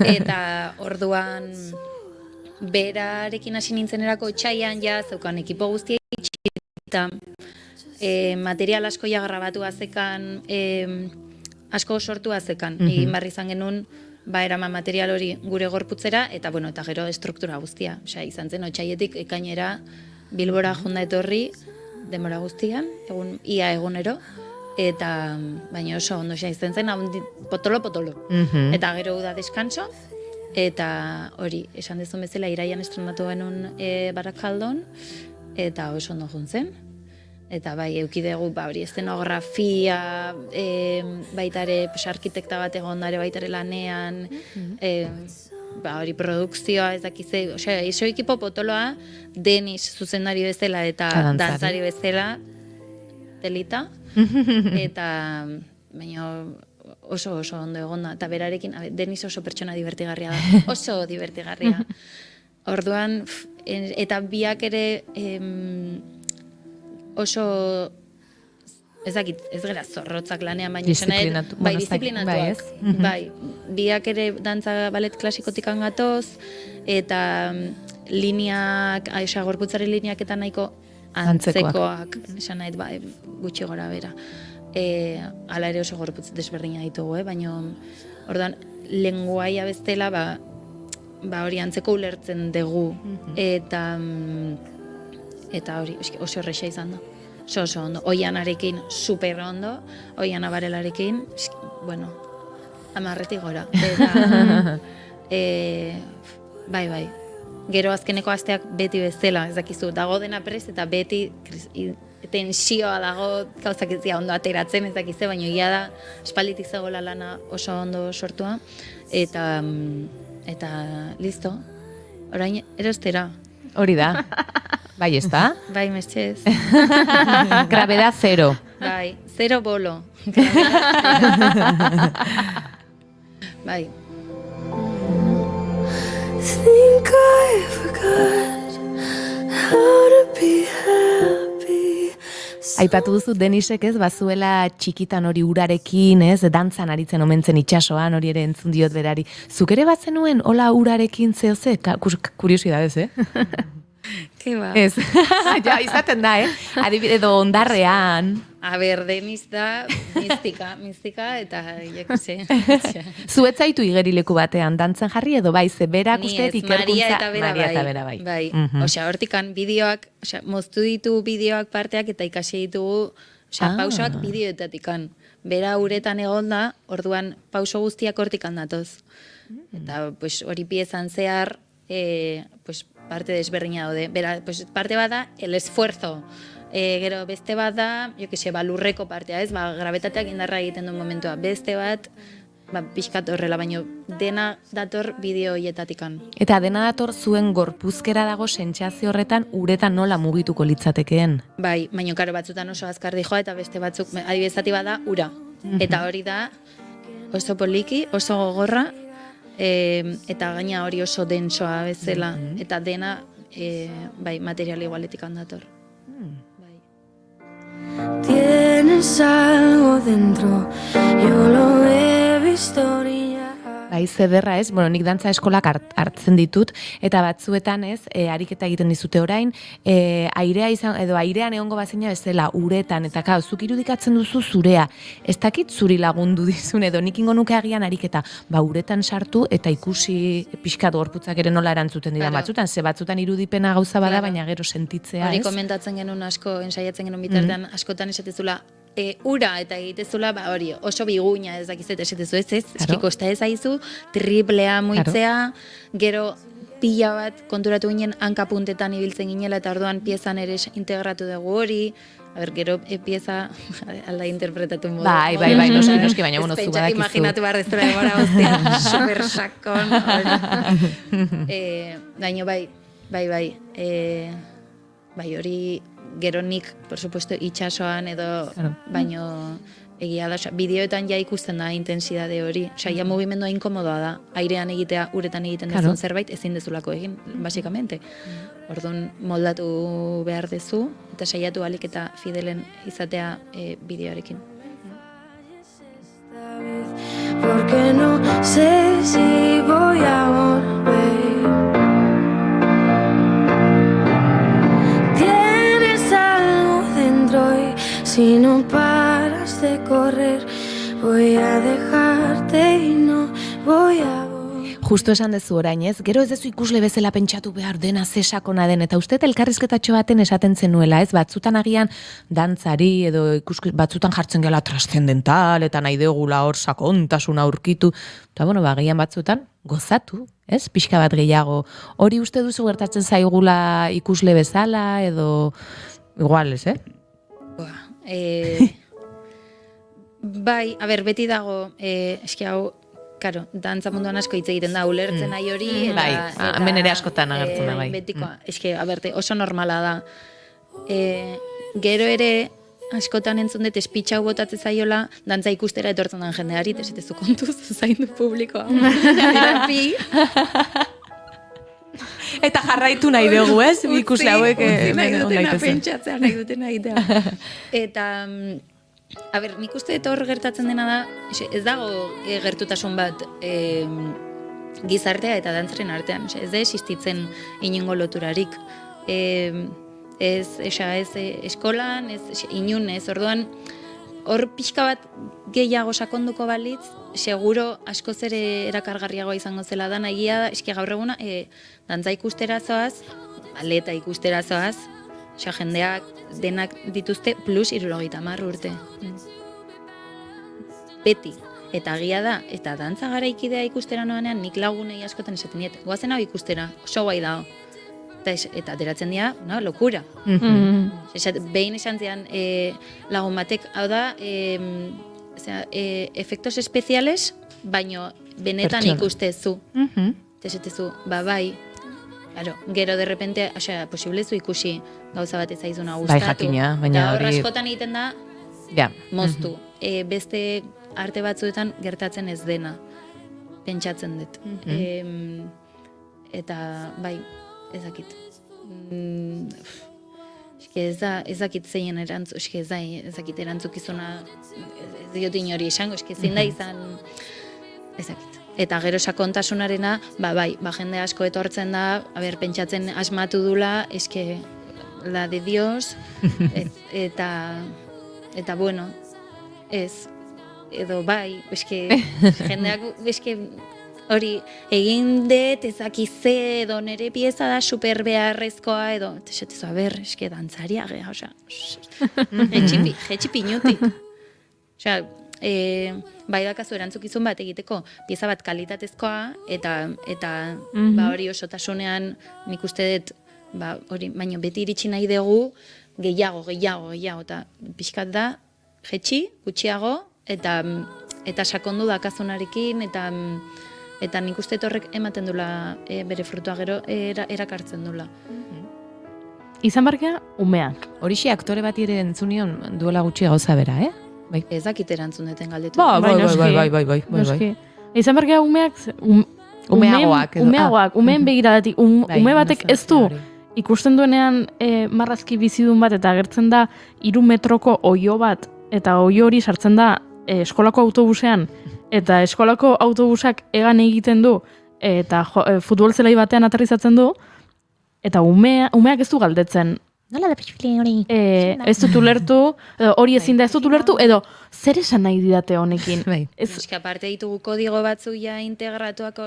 Eta orduan berarekin hasi nintzenerako txaian ja, zeukan ekipo guztia itxita, material asko ja grabatu azekan, asko sortu azekan. Egin barri izan genuen, eraman material hori gure gorputzera, eta eta gero estruktura guztia. Osea, izan zen, otxaietik ekainera Bilbora junda etorri, denbora guztian, ia egunero, eta baina oso ondo izan zen, potolo. Eta gero da deskanso, eta hori, esan dezun bezala, iraian estrenatu genuen Barakaldon, eta oso ondo juntzen. Eta bai, eukidegu, hori estenografia, baitare arkitekta bat egondare baitare lanean, hori produkzioa, ez dakize, osea, iso ekipo potoloa, Denis zuzendari bezala eta dantzari bezala, telita, eta baina oso ondo egonda, eta berarekin, Denis oso pertsona divertigarria da, oso divertigarria. Orduan, eta biak ere, oso, ez dakit, ez gara zorrotzak lanean, baina disiplinatuak. Bai, biak ere dantza balet klasikotik angatoz, eta lineak, gorputzaren lineak eta nahiko antzekoak, esan nahi, gutxi gora bera. Hala ere oso gorputz desberdina ditugu, baina orduan, lenguaia bestela, hori antzeko ulertzen dugu, eta hori, oso erresa izan da. oso ondo. Oianarekin super ondo, Oiana Barelarekin, bueno, 10 gora. Eta, bai. Gero azkeneko asteak beti bezala, ez dakizu, dago dena prest eta beti tensioa dago, gauzak ez dira ondo ateratzen, ez dakize, baina ia da, espalditik zegoela lana oso ondo sortua, eta listo, orain erostera. Hori da. Bai, ez da? Bai, mesedez. Gravedad 0. Bai, 0 bolo. Bai. Think I forgot how to be happy. Aipatu duzu Denisek ez, bazuela txikitan hori urarekin, ez, dantzan aritzen omentzen itsasoan, hori ere entzun diot berari. Zuk ere batzenuen hola urarekin zehoze? Kuriosidadez, Ke ba. Ez, ja, izaten da, adibide edo ondarrean. A ber, Denis da mistika eta jakuse. Zuetzaitu igerileku batean dantzan jarri edo bai, ze berak usteet ikerkuntza... Maria eta Bera bai. Bai, osea, hortikan bideoak, osea, moztu ditu bideoak parteak eta ikasi ditugu, osea, pausoak bideoetatikan. Bera uretan egon da, orduan pauso guztiak hortikan datoz. Eta, pues, hori piezan zehar, pues, parte desberdina daude. Bera, pues, parte bada, el esfuerzo. Gero beste bat da, lurreko partea, ez? Grabetateak indarra egiten duen momentua. Beste bat, pixkat horrela, baino dena dator bideo hietatikan. Eta dena dator zuen gorpuzkera dago sentsazio horretan uretan nola mugituko litzatekeen. Bai, baino karo batzutan oso azkar dijoa eta beste batzuk, adibidezati bada, ura. Eta hori da oso poliki, oso gogorra, eta gaina hori oso densoa bezala. Eta dena, bai, material igualetik handator. Tienes algo dentro, yo lo he visto brillar. Bai, zederra ez, bueno, nik dantza eskolak hartzen ditut, eta batzuetan ez, ariketa egiten dizute orain, airea izan, edo airean egongo bazina bezala, uretan, eta zuk irudikatzen duzu zurea, ez dakit zuri lagundu dizun, edo nik ingo nuke agian ariketa, uretan sartu, eta ikusi pixkat gorputzak ere nola erantzuten dira batzutan, ze batzutan irudipena gauza bada, baina gero sentitzea, ez? Hori komentatzen genuen asko, ensaiatzen genuen bitartean, askotan esatezula, ura eta egitezula, hori, oso biguina ez dakizet esatezu ez, eski kosta ez aizu, triplea muitzea, gero pila bat konturatu ginen hankapuntetan ibiltzen ginela eta orduan piezan ere integratu dugu hori, gero pieza alda interpretatu modu. Bai, noski, baina zu badakizu. Pentsak imaginatu behar ez dela demora hostia, super sakon, baina bai, hori gero nik, por supuesto, itxasoan edo, baino egia da, bideoetan ja ikusten da intensidade hori, ja mugimendua inkomodoa da, airean egitea, uretan egiten dezun zerbait, ezin dezulako egin, basikamente. Orduan moldatu behar dezu, eta saiatu alik eta fidelen izatea bideoarekin. Porque no sé si voy a volver. Si no paras de correr, voy a dejarte y no voy a volver. Justo esan dezu orain, ez? Gero ez dezu ikusle bezala pentsatu behar dena zesakona den, eta uste elkarrizketatxo baten esaten zenuela, ez? Batzutan agian dantzari edo batzutan jartzen gela trascendental, eta nahi degula hor sakontasuna aurkitu, eta agian batzutan gozatu, ez? Pixka bat gehiago. Hori uste duzu gertatzen zaigula ikusle bezala, edo igual, ez, Bai, beti dago, eski hau, karo, dantza munduan asko hitz egiten da, ulertzen nahi hori. Bai, hemen ere askotan agertzen da, bai. Betikoa, eski, oso normala da. Gero ere, askotan entzun dut espitxau botatzen zaiola, dantza ikustera etortzen den jendeari, esatezu kontuz, zaindu publikoa. Eta jarraitu nahi dugu, ez? Ikusle hauek nahi dutena pentsatzea, nahi dutena egitea. Eta, nik uste hor gertatzen dena da, ez dago gertutasun bat gizartea eta dantzaren artean, ez da existitzen inongo loturarik. Ez eskolan, ez inun, ez orduan, hor pixka bat gehiago sakonduko balitz, seguro askoz ere erakargarriagoa izango zela da, nagia da, eski gaur eguna, dantza ikustera zoaz, baleta ikustera zoaz, Osea, jendeak denak dituzte plus 70 urte. Beti. Eta egia da, eta dantza garaikidea ikustera noanean, nik lagunei askotan esaten diet, goazen hau ikustera, oso guai dago. Eta ateratzen dira, no, lokura. Behin esan zian lagun batek, hau da, efektos espeziales, baino benetan ikustezu. Eta esatezu, bai, claro, gero de repente, osea, posiblezu ikusi gauza bat ezaizuna gustatu. Bai, jakina, baina hori... Eta askotan egiten da, moztu. Beste arte batzuetan gertatzen ez dena, pentsatzen dut. Eta, bai, ezakit. Ez dakit zein ezakit erantzukizuna, ez diot inori esango, zein da izan, ezakit. Eta gero sakontasunarena, bai, jende asko etortzen da, pentsatzen asmatu dula, la de Dios, eta bueno, ez, edo bai, jendeak, hori, egin dut, ezakize, edo nire pieza da super beharrezkoa, edo, esatezu, dantzaria, osea, jetxi pinutik. Osea, bai dakazu erantzukizun bat egiteko pieza bat kalitatezkoa, eta hori osotasunean nik uste dut, hori, baina beti iritsi nahi dugu, gehiago, eta pixkat da, jetxi, gutxiago, eta sakondu dakazunarekin, eta nik uste horrek ematen dula bere frutua gero erakartzen dula. Izan barkea, umeak. Horixe aktore bat ere entzunion duela gutxi gauza bera, Ez dakit erantzun duten galdetu. Bai. Izan barkea umeak, umeagoak, umeen begiradatik, ume batek ez du, ikusten duenean marrazki bizidun bat, eta agertzen da 3 metroko oio bat, eta oio hori sartzen da eskolako autobusean, eta eskolako autobusak egan egiten du, eta futbol zelai batean aterrizatzen du, eta umeak ez du galdetzen. Nola da pixpili hori? Ez dut ulertu, hori ezin da ez dut ulertu, edo zer esan nahi didate honekin? Aparte ditugu kodigo batzuk ja integratuak,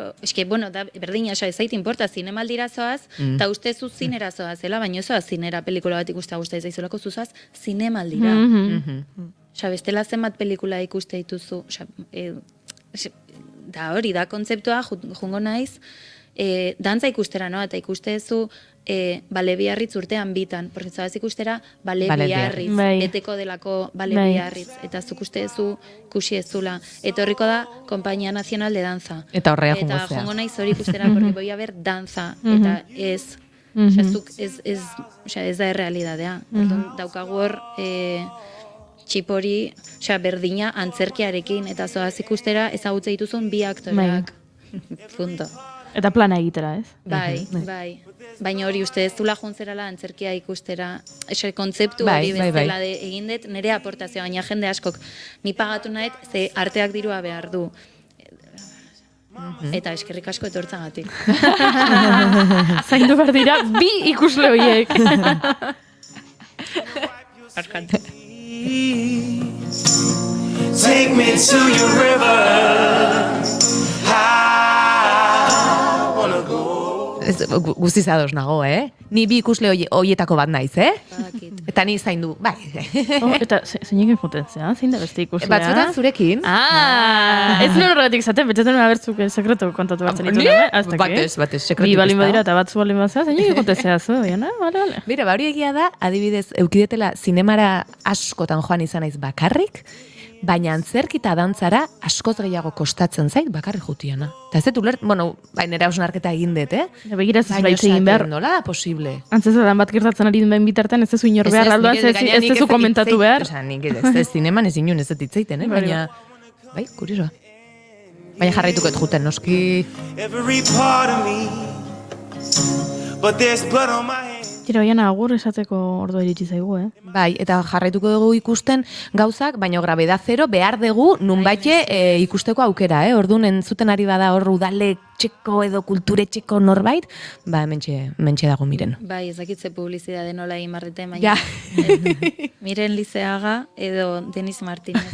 bueno, da berdina, ez zait inporta, zinemaldira zoaz, eta ustezu zinera zoaz, baina zoaz zinera pelikula bat ikustea guztia izaizolako zuzaz, zinemaldira. Bestela zenbat pelikula ikuste dituzu, da hori, da kontzeptua, jungo naiz, dantza ikustera, no? Eta ikustezu Bale Biarritz urtean bitan, porque zabaz ikustera Bale Biarritz, eteko delako Bale Biarritz, eta zuk ustezu ikusi ez zula. Eta horriko da Kompainia Nazional de Danza. Eta horrea jungo zea. Eta jungo naiz hori ikustera, porque boi a ber danza, eta ez, ez da errealidadea. Daukagu hor, txipori, berdina antzerkiarekin, eta zoaz ikustera ezagutze dituzun bi aktoreak. Punto. Eta plana egitera, ez? Bai. Baina hori uste ez dula juntzerala antzerkia ikustera, kontzeptu hori bezala egin dut, nire aportazioa, baina jende askok ni pagatu nahet, ze arteak dirua behar du. Eta eskerrik asko etortzagatik. Zaindu behar dira, bi ikusle horiek. Askante. Take me to your river. I wanna go. Guztiz ados nago, Ni bi ikusle hoietako bat naiz, Eta ni zaindu, bai. Eta zeinekin juten zea, zein da beste ikuslea? Batzuetan zurekin. Ez nuen horregatik zaten, betxaten abertzuk sekretu kontatu batzen ditu. Batez, sekretu. Bi balin badira eta batzu balin batzea, zeinekin juten zea zu, bale. Bira, hori egia da, adibidez, eukidetela zinemara askotan joan izan naiz bakarrik, baina antzerki eta dantzara askoz gehiago kostatzen zait bakarrik jutiana. Eta ez dut ulert, nera hausnarketa egin dut, Begira ez baitz egin behar. Nola da posible? Antzezadan bat gertatzen ari den bitartean ez dezu inor behar aldoan, ez dezu komentatu behar. Nik ez zineman ez inun ez dut itzaiten, baina, kuriosoa. Baina jarraituko juten, noski. Every part of me, but there's blood on my hands. Tira, oian agur esateko ordua iritsi zaigu, Bai, eta jarraituko dugu ikusten gauzak, baina grabedad zero behar dugu nunbaite ikusteko aukera, Orduan entzuten ari bada hor udale txeko edo kulture txeko norbait, mentxe dago miren. Bai, ezakitze publizidade nola egin marrete, baina Miren Lizeaga edo Denis Martínez.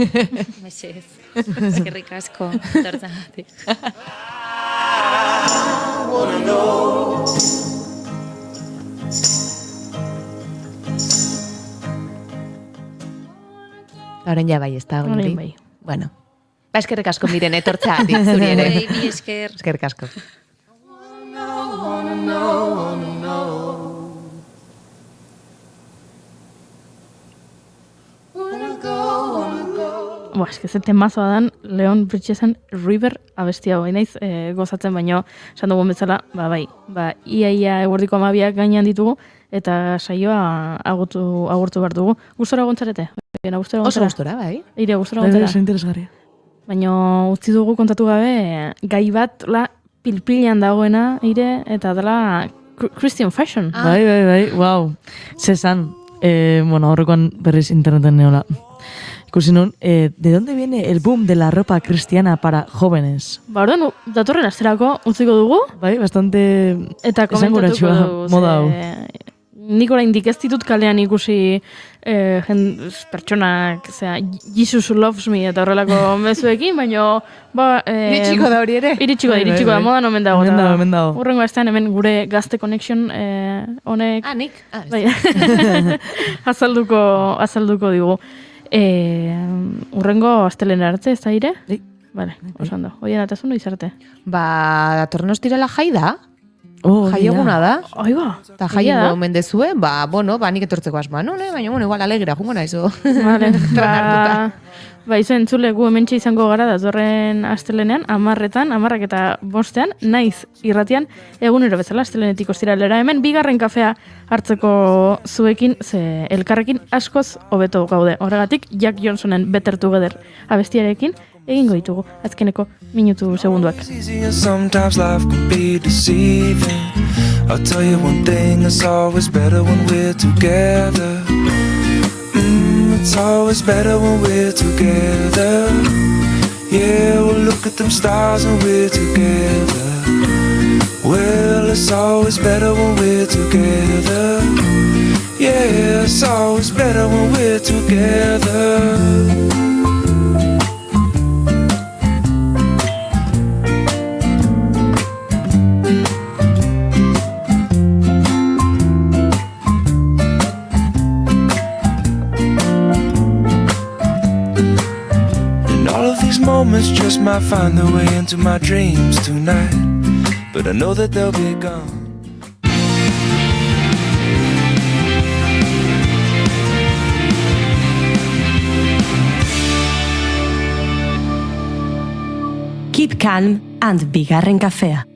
Mexez, eskerrik asko, tortzagatik. I wanna know Horren ja bai, ez da, Orain bai. Bueno, eskerrik asko miren etortzea zuri ere. Bi esker. Eskerrik asko. Eske ze temazoa dan Leon Bridgesen River abestia hau naiz gozatzen, baino esan dugun bezala, bai, ia eguerdiko 12ak gainean ditugu eta saioa agurtu behar dugu. Gustora gontzarete? Oso gustora, bai. Ire gustora gontzara. Oso interesgarria. Baina utzi dugu kontatu gabe gai bat pilpilean dagoena ire eta dela Christian Fashion. Bai, wow. Zesan, horrekoan berriz interneten neola. Ikusi nun, ¿de dónde viene el boom de la ropa cristiana para jóvenes? Orduan, datorren asterako utziko dugu. Bai, bastante eta komentatuko dugu. Moda hau. Nik oraindik ez ditut kalean ikusi pertsonak, Jesus loves me eta horrelako mezuekin, baino iritsiko da hori ere? Iritsiko da, modan omen dago. Omen dago. Urrengo astean hemen gure Gazte Connection honek nik? azalduko digu. Urrengo astelena arte, ez da ire? Vale, oso ondo. Oien atazun noiz arte? Datorren ostirala jai da. Jai eguna da. Aiba. Eta jai ingo mendezue, nik etortzeko asman, baina, igual alegra, jungo naizu. Vale, izo entzule gu hementxe izango gara datorren astelenean, 10:00 eta 5:00 Naiz irratian, egunero bezala astelenetik ostiralera hemen, bigarren kafea hartzeko zuekin, ze elkarrekin askoz hobeto gaude. Horregatik, Jack Johnsonen Better Together abestiarekin, egingo ditugu azkeneko minutu segunduak. Sometimes life can be deceiving. I'll tell you one thing, it's always better when we're together. It's always better when we're together. Yeah, we'll look at them stars when we're together. Well, it's always better when we're together. Yeah, it's always better when we're together. Moments just might find their way into my dreams tonight, but I know that they'll be gone. Keep calm and bigarren kafea.